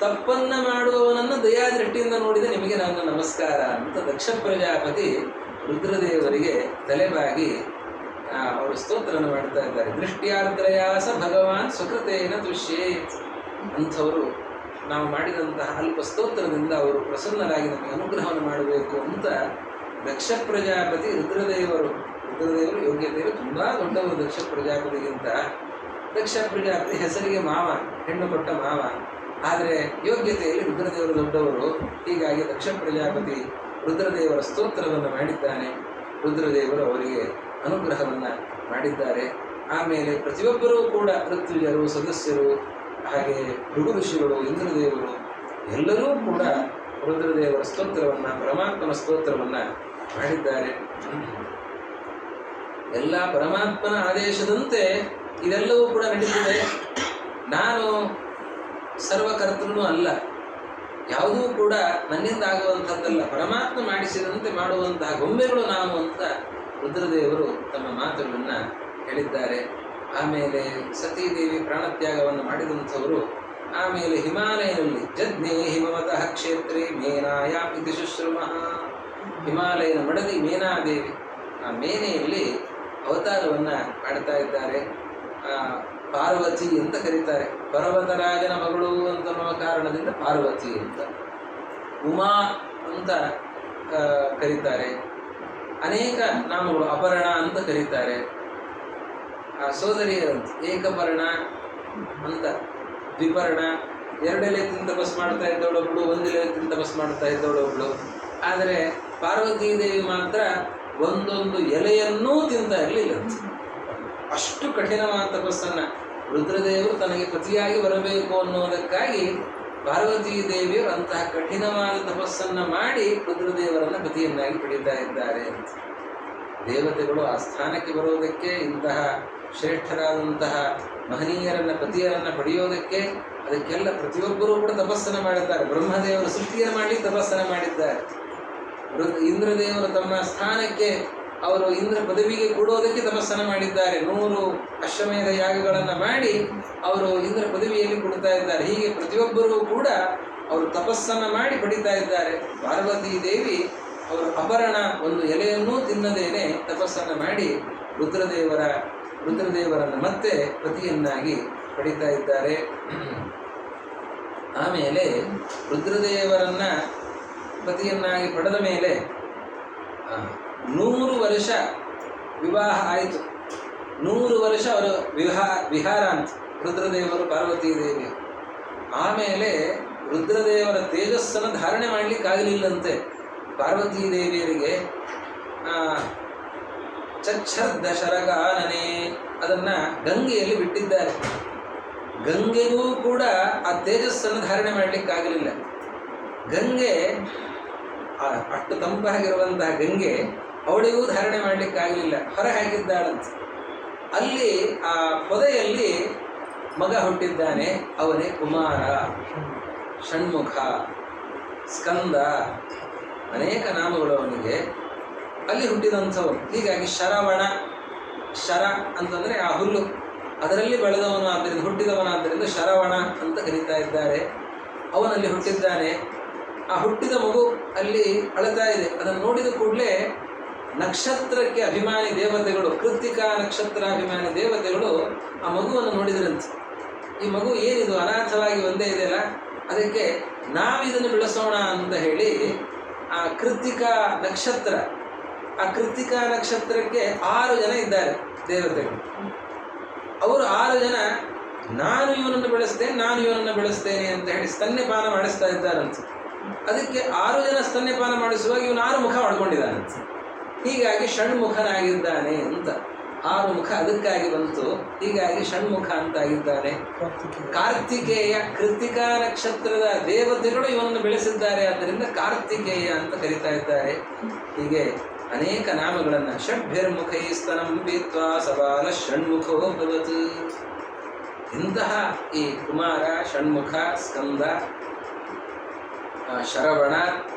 ತಪ್ಪನ್ನು ಮಾಡುವವನನ್ನು ದಯಾದೃಷ್ಟಿಯಿಂದ ನೋಡಿದ ನಿಮಗೆ ನನ್ನ ನಮಸ್ಕಾರ ಅಂತ ದಕ್ಷ ಪ್ರಜಾಪತಿ ರುದ್ರದೇವರಿಗೆ ತಲೆಬಾಗಿ ಅವರು ಸ್ತೋತ್ರವನ್ನು ಮಾಡ್ತಾ ಇದ್ದಾರೆ. ದೃಷ್ಟ್ಯಾರ್ದ್ರಯಾಸ ಭಗವಾನ್ ಸ್ವಕೃತೇನ ತುಷ್ಯೇತ್. ಅಂಥವರು ನಾವು ಮಾಡಿದಂತಹ ಅಲ್ಪ ಸ್ತೋತ್ರದಿಂದ ಅವರು ಪ್ರಸನ್ನರಾಗಿ ನಮಗೆ ಅನುಗ್ರಹವನ್ನು ಮಾಡಬೇಕು ಅಂತ ದಕ್ಷ ಪ್ರಜಾಪತಿ ರುದ್ರದೇವರು ಯೋಗ್ಯತೆಯಲ್ಲಿ ತುಂಬ ದೊಡ್ಡವರು. ದಕ್ಷ ಪ್ರಜಾಪತಿಗಿಂತ ದಕ್ಷ ಪ್ರಜಾಪತಿ ಹೆಸರಿಗೆ ಮಾವ, ಹೆಣ್ಣು ಕೊಟ್ಟ ಮಾವ, ಆದರೆ ಯೋಗ್ಯತೆಯಲ್ಲಿ ರುದ್ರದೇವರು ದೊಡ್ಡವರು. ಹೀಗಾಗಿ ದಕ್ಷ ಪ್ರಜಾಪತಿ ರುದ್ರದೇವರ ಸ್ತೋತ್ರವನ್ನು ಮಾಡಿದ್ದಾನೆ. ರುದ್ರದೇವರು ಅವರಿಗೆ ಅನುಗ್ರಹವನ್ನು ಮಾಡಿದ್ದಾರೆ. ಆಮೇಲೆ ಪ್ರತಿಯೊಬ್ಬರೂ ಕೂಡ ಋತ್ವಿಜರು, ಸದಸ್ಯರು, ಹಾಗೆ ಭೃಗು ಋಷಿಗಳು, ಇಂದ್ರದೇವರು ಎಲ್ಲರೂ ಕೂಡ ರುದ್ರದೇವರ ಸ್ತೋತ್ರವನ್ನು, ಪರಮಾತ್ಮನ ಸ್ತೋತ್ರವನ್ನು ಮಾಡಿದ್ದಾರೆ. ಎಲ್ಲ ಪರಮಾತ್ಮನ ಆದೇಶದಂತೆ ಇದೆಲ್ಲವೂ ಕೂಡ ನಡೀತಿದೆ. ನಾನು ಸರ್ವಕರ್ತೃನೂ ಅಲ್ಲ, ಯಾವುದೂ ಕೂಡ ನನ್ನಿಂದ ಆಗುವಂಥದ್ದಲ್ಲ, ಪರಮಾತ್ಮ ಮಾಡಿಸಿದಂತೆ ಮಾಡುವಂತಹ ಗೊಂಬೆಗಳು ನಾವು ಅಂತ ರುದ್ರದೇವರು ತಮ್ಮ ಮಾತುಗಳನ್ನು ಹೇಳಿದ್ದಾರೆ. ಆಮೇಲೆ ಸತೀದೇವಿ ಪ್ರಾಣತ್ಯಾಗವನ್ನು ಮಾಡಿದಂಥವರು. ಆಮೇಲೆ ಹಿಮಾಲಯದಲ್ಲಿ ಜಜ್ಞೆ ಹಿಮವತಃ ಕ್ಷೇತ್ರೇ ಮೇನಾಯಾಂ ಇತಿ ಶುಶ್ರುಮಃ. ಹಿಮಾಲಯನ ಮಡದಿ ಮೇನಾದೇವಿ, ಆ ಮೇನೆಯಲ್ಲಿ ಅವತಾರವನ್ನು ಮಾಡ್ತಾ ಇದ್ದಾರೆ. ಪಾರ್ವತಿ ಅಂತ ಕರೀತಾರೆ. ಪರ್ವತರಾಜನ ಮಗಳು ಅಂತನ್ನುವ ಕಾರಣದಿಂದ ಪಾರ್ವತಿ ಅಂತ. ಉಮಾ ಅಂತ ಕರೀತಾರೆ. ಅನೇಕ ನಾಮಗಳು, ಅಪರ್ಣ ಅಂತ ಕರೀತಾರೆ. ಸೋದರಿಯರಂತ ಏಕಪರ್ಣ ಅಂತ, ದ್ವಿಪರ್ಣ, ಎರಡೆಲೆ ತಿಂದು ತಪಸ್ ಮಾಡ್ತಾ ಇದ್ದವಳೊಬ್ಳು, ಒಂದೆಲೆ ತಿಂದು ತಪಸ್ ಮಾಡ್ತಾ ಇದ್ದವಳೊಬ್ಳು. ಆದರೆ ಪಾರ್ವತೀ ದೇವಿ ಮಾತ್ರ ಒಂದೊಂದು ಎಲೆಯನ್ನೂ ತಿಂತಾ ಇರಲಿಲ್ಲ. ಅಷ್ಟು ಕಠಿಣವಾದ ತಪಸ್ಸನ್ನು ರುದ್ರದೇವರು ತನಗೆ ಪತಿಯಾಗಿ ಬರಬೇಕು ಅನ್ನೋದಕ್ಕಾಗಿ ಪಾರ್ವತೀ ದೇವಿಯರು ಅಂತಹ ಕಠಿಣವಾದ ತಪಸ್ಸನ್ನು ಮಾಡಿ ರುದ್ರದೇವರನ್ನು ಪತಿಯನ್ನಾಗಿ ಪಡೀತಾ ಇದ್ದಾರೆ ಅಂತ. ದೇವತೆಗಳು ಆ ಸ್ಥಾನಕ್ಕೆ ಬರೋದಕ್ಕೆ, ಇಂತಹ ಶ್ರೇಷ್ಠರಾದಂತಹ ಮಹನೀಯರನ್ನು, ಪತಿಯರನ್ನು ಪಡೆಯೋದಕ್ಕೆ, ಅದಕ್ಕೆಲ್ಲ ಪ್ರತಿಯೊಬ್ಬರೂ ಕೂಡ ತಪಸ್ಸನ್ನು ಮಾಡಿದ್ದಾರೆ. ಬ್ರಹ್ಮದೇವರು ಸೃಷ್ಟಿಯನ್ನು ಮಾಡಿ ತಪಸ್ಸನ್ನು ಮಾಡಿದ್ದಾರೆ. ಇಂದ್ರದೇವರು ತಮ್ಮ ಸ್ಥಾನಕ್ಕೆ, ಅವರು ಇಂದ್ರ ಪದವಿಗೆ ಕೊಡೋದಕ್ಕೆ ತಪಸ್ಸನ್ನು ಮಾಡಿದ್ದಾರೆ. 100 ಅಶ್ವಮೇಧ ಯಾಗಗಳನ್ನು ಮಾಡಿ ಅವರು ಇಂದ್ರ ಪದವಿಯಲ್ಲಿ ಕೊಡ್ತಾ ಇದ್ದಾರೆ. ಹೀಗೆ ಪ್ರತಿಯೊಬ್ಬರೂ ಕೂಡ ಅವರು ತಪಸ್ಸನ್ನು ಮಾಡಿ ಪಡಿತಾ ಇದ್ದಾರೆ. ಪಾರ್ವತೀ ದೇವಿ ಅವರು ಅಪರ್ಣ ಒಂದು ಎಲೆಯನ್ನೂ ತಿನ್ನದೇನೆ ತಪಸ್ಸನ್ನು ಮಾಡಿ ರುದ್ರದೇವರನ್ನು ಮತ್ತೆ ಪತಿಯನ್ನಾಗಿ ಪಡಿತಾ ಇದ್ದಾರೆ. ಆಮೇಲೆ ರುದ್ರದೇವರನ್ನ ಪತಿಯನ್ನಾಗಿ ಪಡೆದ ಮೇಲೆ 100 ವರ್ಷ ವಿವಾಹ ಆಯಿತು. 100 ವರ್ಷ ಅವರು ವಿಹಾರ ಅಂತ ರುದ್ರದೇವರು ಪಾರ್ವತೀ ದೇವಿ. ಆಮೇಲೆ ರುದ್ರದೇವರ ತೇಜಸ್ಸನ್ನು ಧಾರಣೆ ಮಾಡಲಿಕ್ಕಾಗಲಿಲ್ಲಂತೆ ಪಾರ್ವತೀ ದೇವಿಯರಿಗೆ. ಚಚ್ಛರ್ದ ಶರಗಾನನೆ ಅದನ್ನು ಗಂಗೆಯಲ್ಲಿ ಬಿಟ್ಟಿದ್ದಾರೆ. ಗಂಗೆಗೂ ಕೂಡ ಆ ತೇಜಸ್ಸನ್ನು ಧಾರಣೆ ಮಾಡಲಿಕ್ಕಾಗಲಿಲ್ಲ. ಗಂಗೆ ಅಷ್ಟು ತಂಪಾಗಿರುವಂತಹ ಗಂಗೆ ಅವಳಿಗೂ ಧಾರಣೆ ಮಾಡಲಿಕ್ಕಾಗಲಿಲ್ಲ, ಹೊರ ಹಾಕಿದ್ದಾಳಂತೆ. ಅಲ್ಲಿ ಆ ಪೊದೆಯಲ್ಲಿ ಮಗ ಹುಟ್ಟಿದ್ದಾನೆ, ಅವನೇ ಕುಮಾರ, ಷಣ್ಮುಖ, ಸ್ಕಂದ, ಅನೇಕ ನಾಮಗಳು ಅವನಿಗೆ. ಅಲ್ಲಿ ಹುಟ್ಟಿದಂಥವನು. ಹೀಗಾಗಿ ಶರವಣ, ಶರ ಅಂತಂದರೆ ಆ ಹುಲ್ಲು, ಅದರಲ್ಲಿ ಬೆಳೆದವನು ಆದ್ದರಿಂದ ಹುಟ್ಟಿದವನಾದ್ದರಿಂದ ಶರವಣ ಅಂತ ಕರೀತಾ ಇದ್ದಾರೆ. ಅವನಲ್ಲಿ ಹುಟ್ಟಿದ್ದಾನೆ. ಆ ಹುಟ್ಟಿದ ಮಗು ಅಲ್ಲಿ ಅಳತಾ ಇದೆ. ಅದನ್ನು ನೋಡಿದ ಕೂಡಲೇ ನಕ್ಷತ್ರಕ್ಕೆ ಅಭಿಮಾನಿ ದೇವತೆಗಳು, ಕೃತ್ತಿಕಾ ನಕ್ಷತ್ರಾಭಿಮಾನಿ ದೇವತೆಗಳು ಆ ಮಗುವನ್ನು ನೋಡಿದ್ರಂತೆ. ಈ ಮಗು ಏನಿದು ಅನಾಥವಾಗಿ ಒಂದೇ ಇದೆಯಲ್ಲ, ಅದಕ್ಕೆ ನಾವಿದನ್ನು ಬೆಳೆಸೋಣ ಅಂತ ಹೇಳಿ ಆ ಕೃತ್ತಿಕಾ ನಕ್ಷತ್ರ, ಆ ಕೃತ್ತಿಕಾ ನಕ್ಷತ್ರಕ್ಕೆ 6 ಜನ ಇದ್ದಾರೆ ದೇವತೆಗಳು. ಅವರು 6 ಜನ ನಾನು ಇವನನ್ನು ಬೆಳೆಸ್ತೇನೆ ಅಂತ ಹೇಳಿ ಸ್ತನ್ಯಪಾನ ಮಾಡಿಸ್ತಾ ಇದ್ದಾರಂತೆ. ಅದಕ್ಕೆ 6 ಜನ ಸ್ತನ್ಯಪಾನ ಮಾಡಿಸುವಾಗ ಇವನು 6 ಮುಖ ಮಾಡ್ಕೊಂಡಿದ್ದಾನಂತೆ. ಹೀಗಾಗಿ ಷಣ್ಮುಖನಾಗಿದ್ದಾನೆ ಅಂತ 6 ಮುಖ ಅದಕ್ಕಾಗಿ ಬಂತು. ಹೀಗಾಗಿ ಷಣ್ಮುಖ ಅಂತಾಗಿದ್ದಾನೆ. ಕಾರ್ತಿಕೇಯ, ಕೃತ್ತಿಕಾ ನಕ್ಷತ್ರದ ದೇವತೆಗಳು ಇವನನ್ನು ಬೆಳೆಸಿದ್ದಾರೆ, ಆದ್ದರಿಂದ ಕಾರ್ತಿಕೇಯ ಅಂತ ಕರೀತಾ ಇದ್ದಾರೆ. ಹೀಗೆ ಅನೇಕ ನಾಮಗಳನ್ನು ಷಡ್ಭಿರ್ಮುಖೈಸ್ತನಂ ಪೀತ್ವಾ ಸಬಾಲ ಷಣ್ಮುಖೋ ಭವತ್. ಇಂತಹ ಈ ಕುಮಾರ, ಷಣ್ಮುಖ, ಸ್ಕಂದ, ಶರವಣ,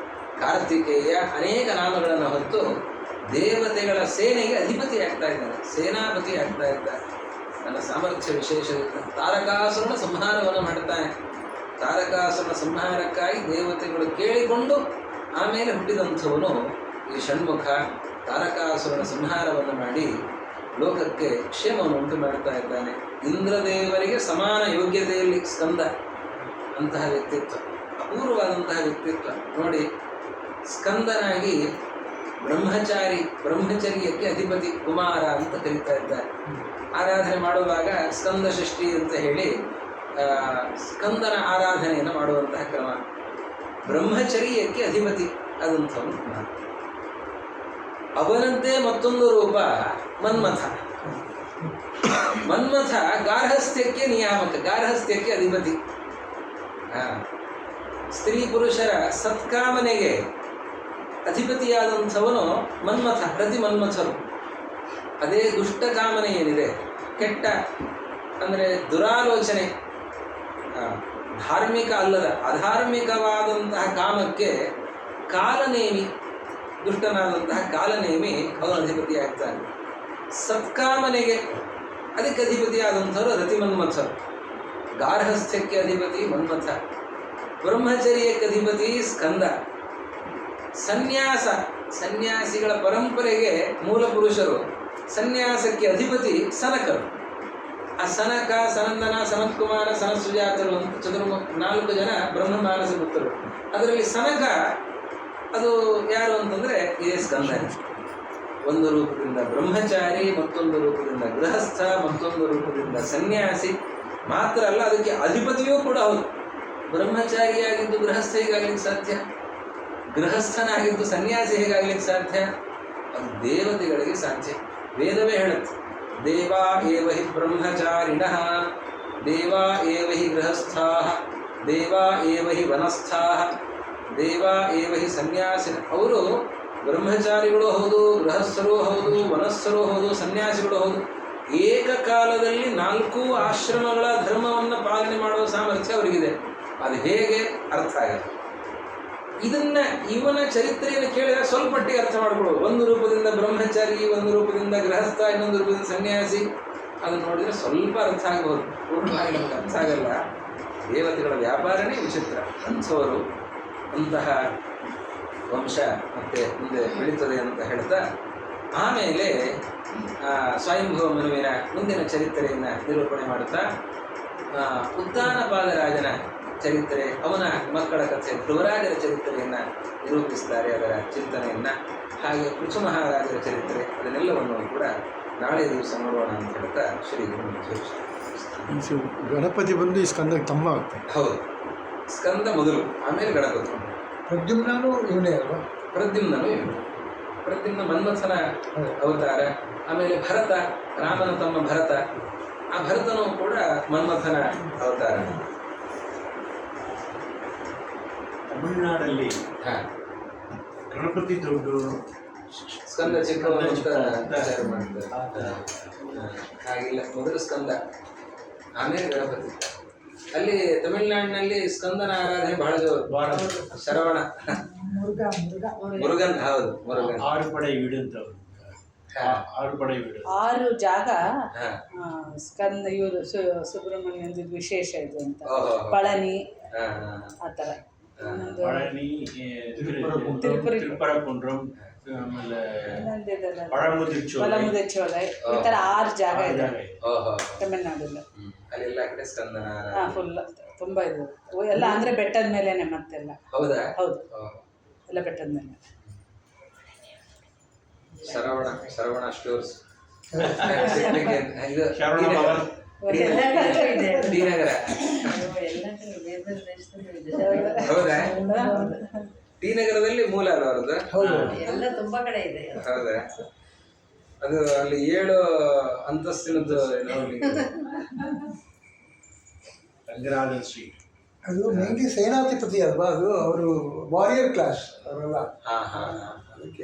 ಕಾರ್ತಿಕೇಯ ಅನೇಕ ನಾಮಗಳನ್ನು ಹೊತ್ತು ದೇವತೆಗಳ ಸೇನೆಗೆ ಅಧಿಪತಿ ಆಗ್ತಾ ಇದ್ದಾನೆ, ಸೇನಾಪತಿ ಆಗ್ತಾ ಇದ್ದಾನೆ. ನನ್ನ ಸಾಮರ್ಥ್ಯ ವಿಶೇಷದಿಂದ ತಾರಕಾಸುರನ ಸಂಹಾರವನ್ನು ಮಾಡ್ತಾನೆ. ತಾರಕಾಸುರನ ಸಂಹಾರಕ್ಕಾಗಿ ದೇವತೆಗಳು ಕೇಳಿಕೊಂಡು ಆಮೇಲೆ ಹುಟ್ಟಿದಂಥವನು ಈ ಷಣ್ಮುಖ. ತಾರಕಾಸುರನ ಸಂಹಾರವನ್ನು ಮಾಡಿ ಲೋಕಕ್ಕೆ ಕ್ಷೇಮವನ್ನು ಉಂಟು ಮಾಡ್ತಾ ಇದ್ದಾನೆ. ಇಂದ್ರದೇವರಿಗೆ ಸಮಾನ ಯೋಗ್ಯತೆಯಲ್ಲಿ ಸ್ಕಂದ ಅಂತಹ ವ್ಯಕ್ತಿತ್ವ, ಅಪೂರ್ವವಾದಂತಹ ವ್ಯಕ್ತಿತ್ವ. ನೋಡಿ, ಸ್ಕಂದನಾಗಿ ಬ್ರಹ್ಮಚರ್ಯಕ್ಕೆ ಅಧಿಪತಿ ಕುಮಾರ ಅಂತ ಕರೀತಾ ಇದ್ದಾರೆ. ಆರಾಧನೆ ಮಾಡುವಾಗ ಸ್ಕಂದ ಷಷ್ಠಿ ಅಂತ ಹೇಳಿ ಸ್ಕಂದನ ಆರಾಧನೆಯನ್ನು ಮಾಡುವಂತಹ ಕ್ರಮ. ಬ್ರಹ್ಮಚರ್ಯಕ್ಕೆ ಅಧಿಪತಿ ಆದಂಥವನು ಕುಮಾರ. ಅವನದ್ದೇ ಮತ್ತೊಂದು ರೂಪ ಮನ್ಮಥ. ಮನ್ಮಥ ಗಾರ್ಹಸ್ಥ್ಯಕ್ಕೆ ನಿಯಾಮಕ, ಗಾರ್ಹಸ್ಥ್ಯಕ್ಕೆ ಅಧಿಪತಿ. ಸ್ತ್ರೀ ಪುರುಷರ ಸತ್ಕಾಮನೆಗೆ ಅಧಿಪತಿಯಾದಂಥವನು ಮನ್ಮಥ, ಪ್ರತಿ ಮನ್ಮಥರು. ಅದೇ ದುಷ್ಟ ಕಾಮನೆ ಏನಿದೆ, ಕೆಟ್ಟ ಅಂದರೆ ದುರಾಲೋಚನೆ, ಧಾರ್ಮಿಕ ಅಲ್ಲದ ಅಧಾರ್ಮಿಕವಾದಂತಹ ಕಾಮಕ್ಕೆ ಕಾಲನೇಮಿ, ದುಷ್ಟನಾದಂತಹ ಕಾಲನೇಮಿ ಅವನ ಅಧಿಪತಿಯಾಗ್ತಾನೆ. ಸತ್ಕಾಮನೆಗೆ ಅದಕ್ಕೆ ಅಧಿಪತಿಯಾದಂಥವರು ರತಿಮನ್ಮಥರು. ಗಾರ್ಹಸ್ಥ್ಯಕ್ಕೆ ಅಧಿಪತಿ ಮನ್ಮಥ, ಬ್ರಹ್ಮಚರ್ಯಕ್ಕೆ ಅಧಿಪತಿ ಸ್ಕಂದ. ಸನ್ಯಾಸಿಗಳ ಪರಂಪರೆಗೆ ಮೂಲ ಪುರುಷರು, ಸನ್ಯಾಸಕ್ಕೆ ಅಧಿಪತಿ ಸನಕರು. ಆ ಸನಕ, ಸನಂದನ, ಸನತ್ಕುಮಾರ, ಸನತ್ಸುಜಾತರು ಅಂತ 4 ಜನ ಬ್ರಹ್ಮ ಮಾನಸ ಪುತ್ರರು. ಅದರಲ್ಲಿ ಸನಕ ಅದು ಯಾರು ಅಂತಂದರೆ ಇದೇ ಸ್ಕಂದನೆ. ಒಂದು ರೂಪದಿಂದ ಬ್ರಹ್ಮಚಾರಿ, ಮತ್ತೊಂದು ರೂಪದಿಂದ ಗೃಹಸ್ಥ, ಮತ್ತೊಂದು ರೂಪದಿಂದ ಸನ್ಯಾಸಿ. ಮಾತ್ರ ಅಲ್ಲ, ಅದಕ್ಕೆ ಅಧಿಪತಿಯೂ ಕೂಡ ಹೌದು. ಬ್ರಹ್ಮಚಾರಿಯಾಗಿದ್ದು ಗೃಹಸ್ಥ ಹೇಗಾಗ್ಲಿಕ್ಕೆ ಸಾಧ್ಯ? ಗೃಹಸ್ಥನಾಗಿದ್ದು ಸನ್ಯಾಸಿ ಹೇಗಾಗ್ಲಿಕ್ಕೆ ಸಾಧ್ಯ? ಅದು ದೇವತೆಗಳಿಗೆ ಸಾಧ್ಯ. ವೇದವೇ ಹೇಳುತ್ತೆ, ದೇವಾ ಏವ ಹಿ ಬ್ರಹ್ಮಚಾರಿಣಃ, ದೇವಾ ಏವ ಹಿ ಗೃಹಸ್ಥಾಃ, ದೇವಾ ಏವ ಹಿ ವನಸ್ಥಾಃ, ದೇವಾ ಏವ ಹಿ ಸನ್ಯಾಸಿನ. ಅವರು ಬ್ರಹ್ಮಚಾರಿಗಳು ಹೌದು, ಗೃಹಸ್ಥರೂ ಹೌದು, ವನಸ್ಥರೂ ಹೌದು, ಸನ್ಯಾಸಿಗಳು ಹೌದು. ಏಕಕಾಲದಲ್ಲಿ 4 ಆಶ್ರಮಗಳ ಧರ್ಮವನ್ನು ಪಾಲನೆ ಮಾಡುವ ಸಾಮರ್ಥ್ಯ ಅವರಿಗಿದೆ. ಅದು ಹೇಗೆ ಅರ್ಥ ಆಗಲ್ಲ. ಇವನ ಚರಿತ್ರೆಯನ್ನು ಕೇಳಿದರೆ ಸ್ವಲ್ಪ ಮಟ್ಟಿಗೆ ಅರ್ಥ ಮಾಡ್ಕೊಳ್ಳೋದು. ಒಂದು ರೂಪದಿಂದ ಬ್ರಹ್ಮಚಾರಿ, ಒಂದು ರೂಪದಿಂದ ಗೃಹಸ್ಥ, ಇನ್ನೊಂದು ರೂಪದಿಂದ ಸನ್ಯಾಸಿ. ಅದನ್ನು ನೋಡಿದರೆ ಸ್ವಲ್ಪ ಅರ್ಥ ಆಗಬಹುದು, ಪೂರ್ಣವಾಗಿ ನಮಗೆ ಅರ್ಥ ಆಗಲ್ಲ. ದೇವತೆಗಳ ವ್ಯಾಪಾರನೇ ವಿಚಿತ್ರ. ಅಂಥವರು ಅಂತಹ ವಂಶ ಮತ್ತೆ ಮುಂದೆ ಬೆಳೀತದೆ ಅಂತ ಹೇಳ್ತಾ ಆಮೇಲೆ ಸ್ವಯಂಭವ ಮನುವಿನ ಮುಂದಿನ ಚರಿತ್ರೆಯನ್ನು ನಿರೂಪಣೆ ಮಾಡುತ್ತಾ ಉದ್ದಾನಪಾದ ರಾಜನ ಚರಿತ್ರೆ, ಅವನ ಮಕ್ಕಳ ಕಥೆ, ಧ್ರುವರಾಜರ ಚರಿತ್ರೆಯನ್ನು ನಿರೂಪಿಸ್ತಾರೆ, ಅದರ ಚಿಂತನೆಯನ್ನು. ಹಾಗೆ ಪೃಥು ಮಹಾರಾಜರ ಚರಿತ್ರೆ, ಅದನ್ನೆಲ್ಲವನ್ನು ಕೂಡ ನಾಳೆ ದಿವಸ ನೋಡೋಣ ಅಂತ ಹೇಳ್ತಾ ಶ್ರೀ ಗುರು ಗಣಪತಿ ಬಂದು ಈ ಸ್ಕಂದಕ್ಕೆ ತಮ್ಮ ಆಗ್ತಾನೆ. ಹೌದು, ಸ್ಕಂದ ಮೊದಲು, ಆಮೇಲೆ ಗಣಪತಿ. ಪ್ರದ್ಯುಮ್ನೂ ಇವನೇ ಅಲ್ವಾ? ಪ್ರದ್ಯುಮ್ನನು ಇವನು. ಪ್ರದ್ಯುಮ್ನ ಮನ್ಮಥನ ಅವತಾರ. ಆಮೇಲೆ ಭರತ, ರಾಮನ ತಮ್ಮ ಭರತ, ಆ ಭರತನು ಕೂಡ ಮನ್ಮಥನ ಅವತಾರ. ತಮಿಳುನಾಡಲ್ಲಿ ಗಣಪತಿ ದೊಡ್ಡ, ಸ್ಕಂದ ಚಿಕ್ಕವನು ಅಂತ ವಿಚಾರ ಮಾಡಿದ್ದಾರೆ. ಹಾಗಿಲ್ಲ, ಮೊದಲು ಸ್ಕಂದ ಆಮೇಲೆ ಗಣಪತಿ. ಅಲ್ಲಿ ತಮಿಳುನಾಡಿನಲ್ಲಿ ಸ್ಕಂದನ ಆರಾಧನೆ ಬಹಳ ಜೋರು. ಶ್ರವಣ ಮುರುಗನ್, ಹೌದು ಮುರುಗನ್. 6 ಪಡೆ ವೀಡಂತವ್ರು, 6 ಪಡೆ ವೀಡು, 6 ಜಾಗ ಸ್ಕಂದ ಇವರು ಸುಬ್ರಹ್ಮಣ್ಯಂದು ವಿಶೇಷ ಇದು ಅಂತ. ಪಳನಿ ಆ ಥರ, ಪಳನಿ, ತಿರುಪರಕುಂಡ್ರಂ, ಆಮೇಲೆ ಪಳಮುದಿಚ್ಚೋಲೈ, ಈ ಥರ 6 ಜಾಗ ಇದೆ ತಮಿಳ್ನಾಡಲ್ಲಿ. ಅಲ್ಲೆಲ್ಲ ಕಡೆ ಸ್ಕಂದನ ಫುಲ್ ತುಂಬ ಇದು ಎಲ್ಲ ಅಂದರೆ ಬೆಟ್ಟದ ಮೇಲೆನೆ ಮತ್ತೆಲ್ಲ. ಹೌದಾ? ಹೌದು, ಎಲ್ಲ ಬೆಟ್ಟದ ಮೇಲೆ. ಶರವಣ ಸ್ಟೋರ್ಸ್, ಟಿನಗರ. ಹೌದಾ? ಟಿನಗರದಲ್ಲಿ ಮೂಲ ಅಲ್ಲ ಅವ್ರದ್ದು? ಎಲ್ಲ ತುಂಬಾ ಕಡೆ ಇದೆ. ಹೌದಾ? ಅದು ಅಲ್ಲಿ 7 ಅಂತಸ್ತಿನದ್ದು ರಂಗನಾಥ ಸ್ಟ್ರೀಟ್. ಅದು ಮೇನ್ಲಿ ಸೇನಾಧಿಪತಿ ಅಲ್ವಾ? ಅದು ಅವರು ವಾರಿಯರ್ ಕ್ಲಾಸ್ ಅವರೆಲ್ಲ,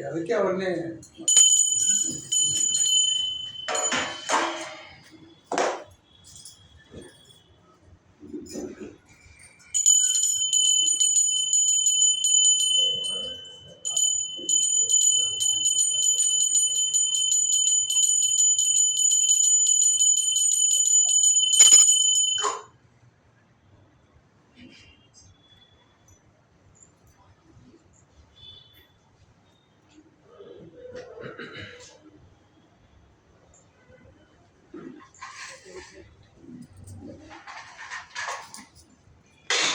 ಅದಕ್ಕೆ ಅವ್ರನ್ನೇ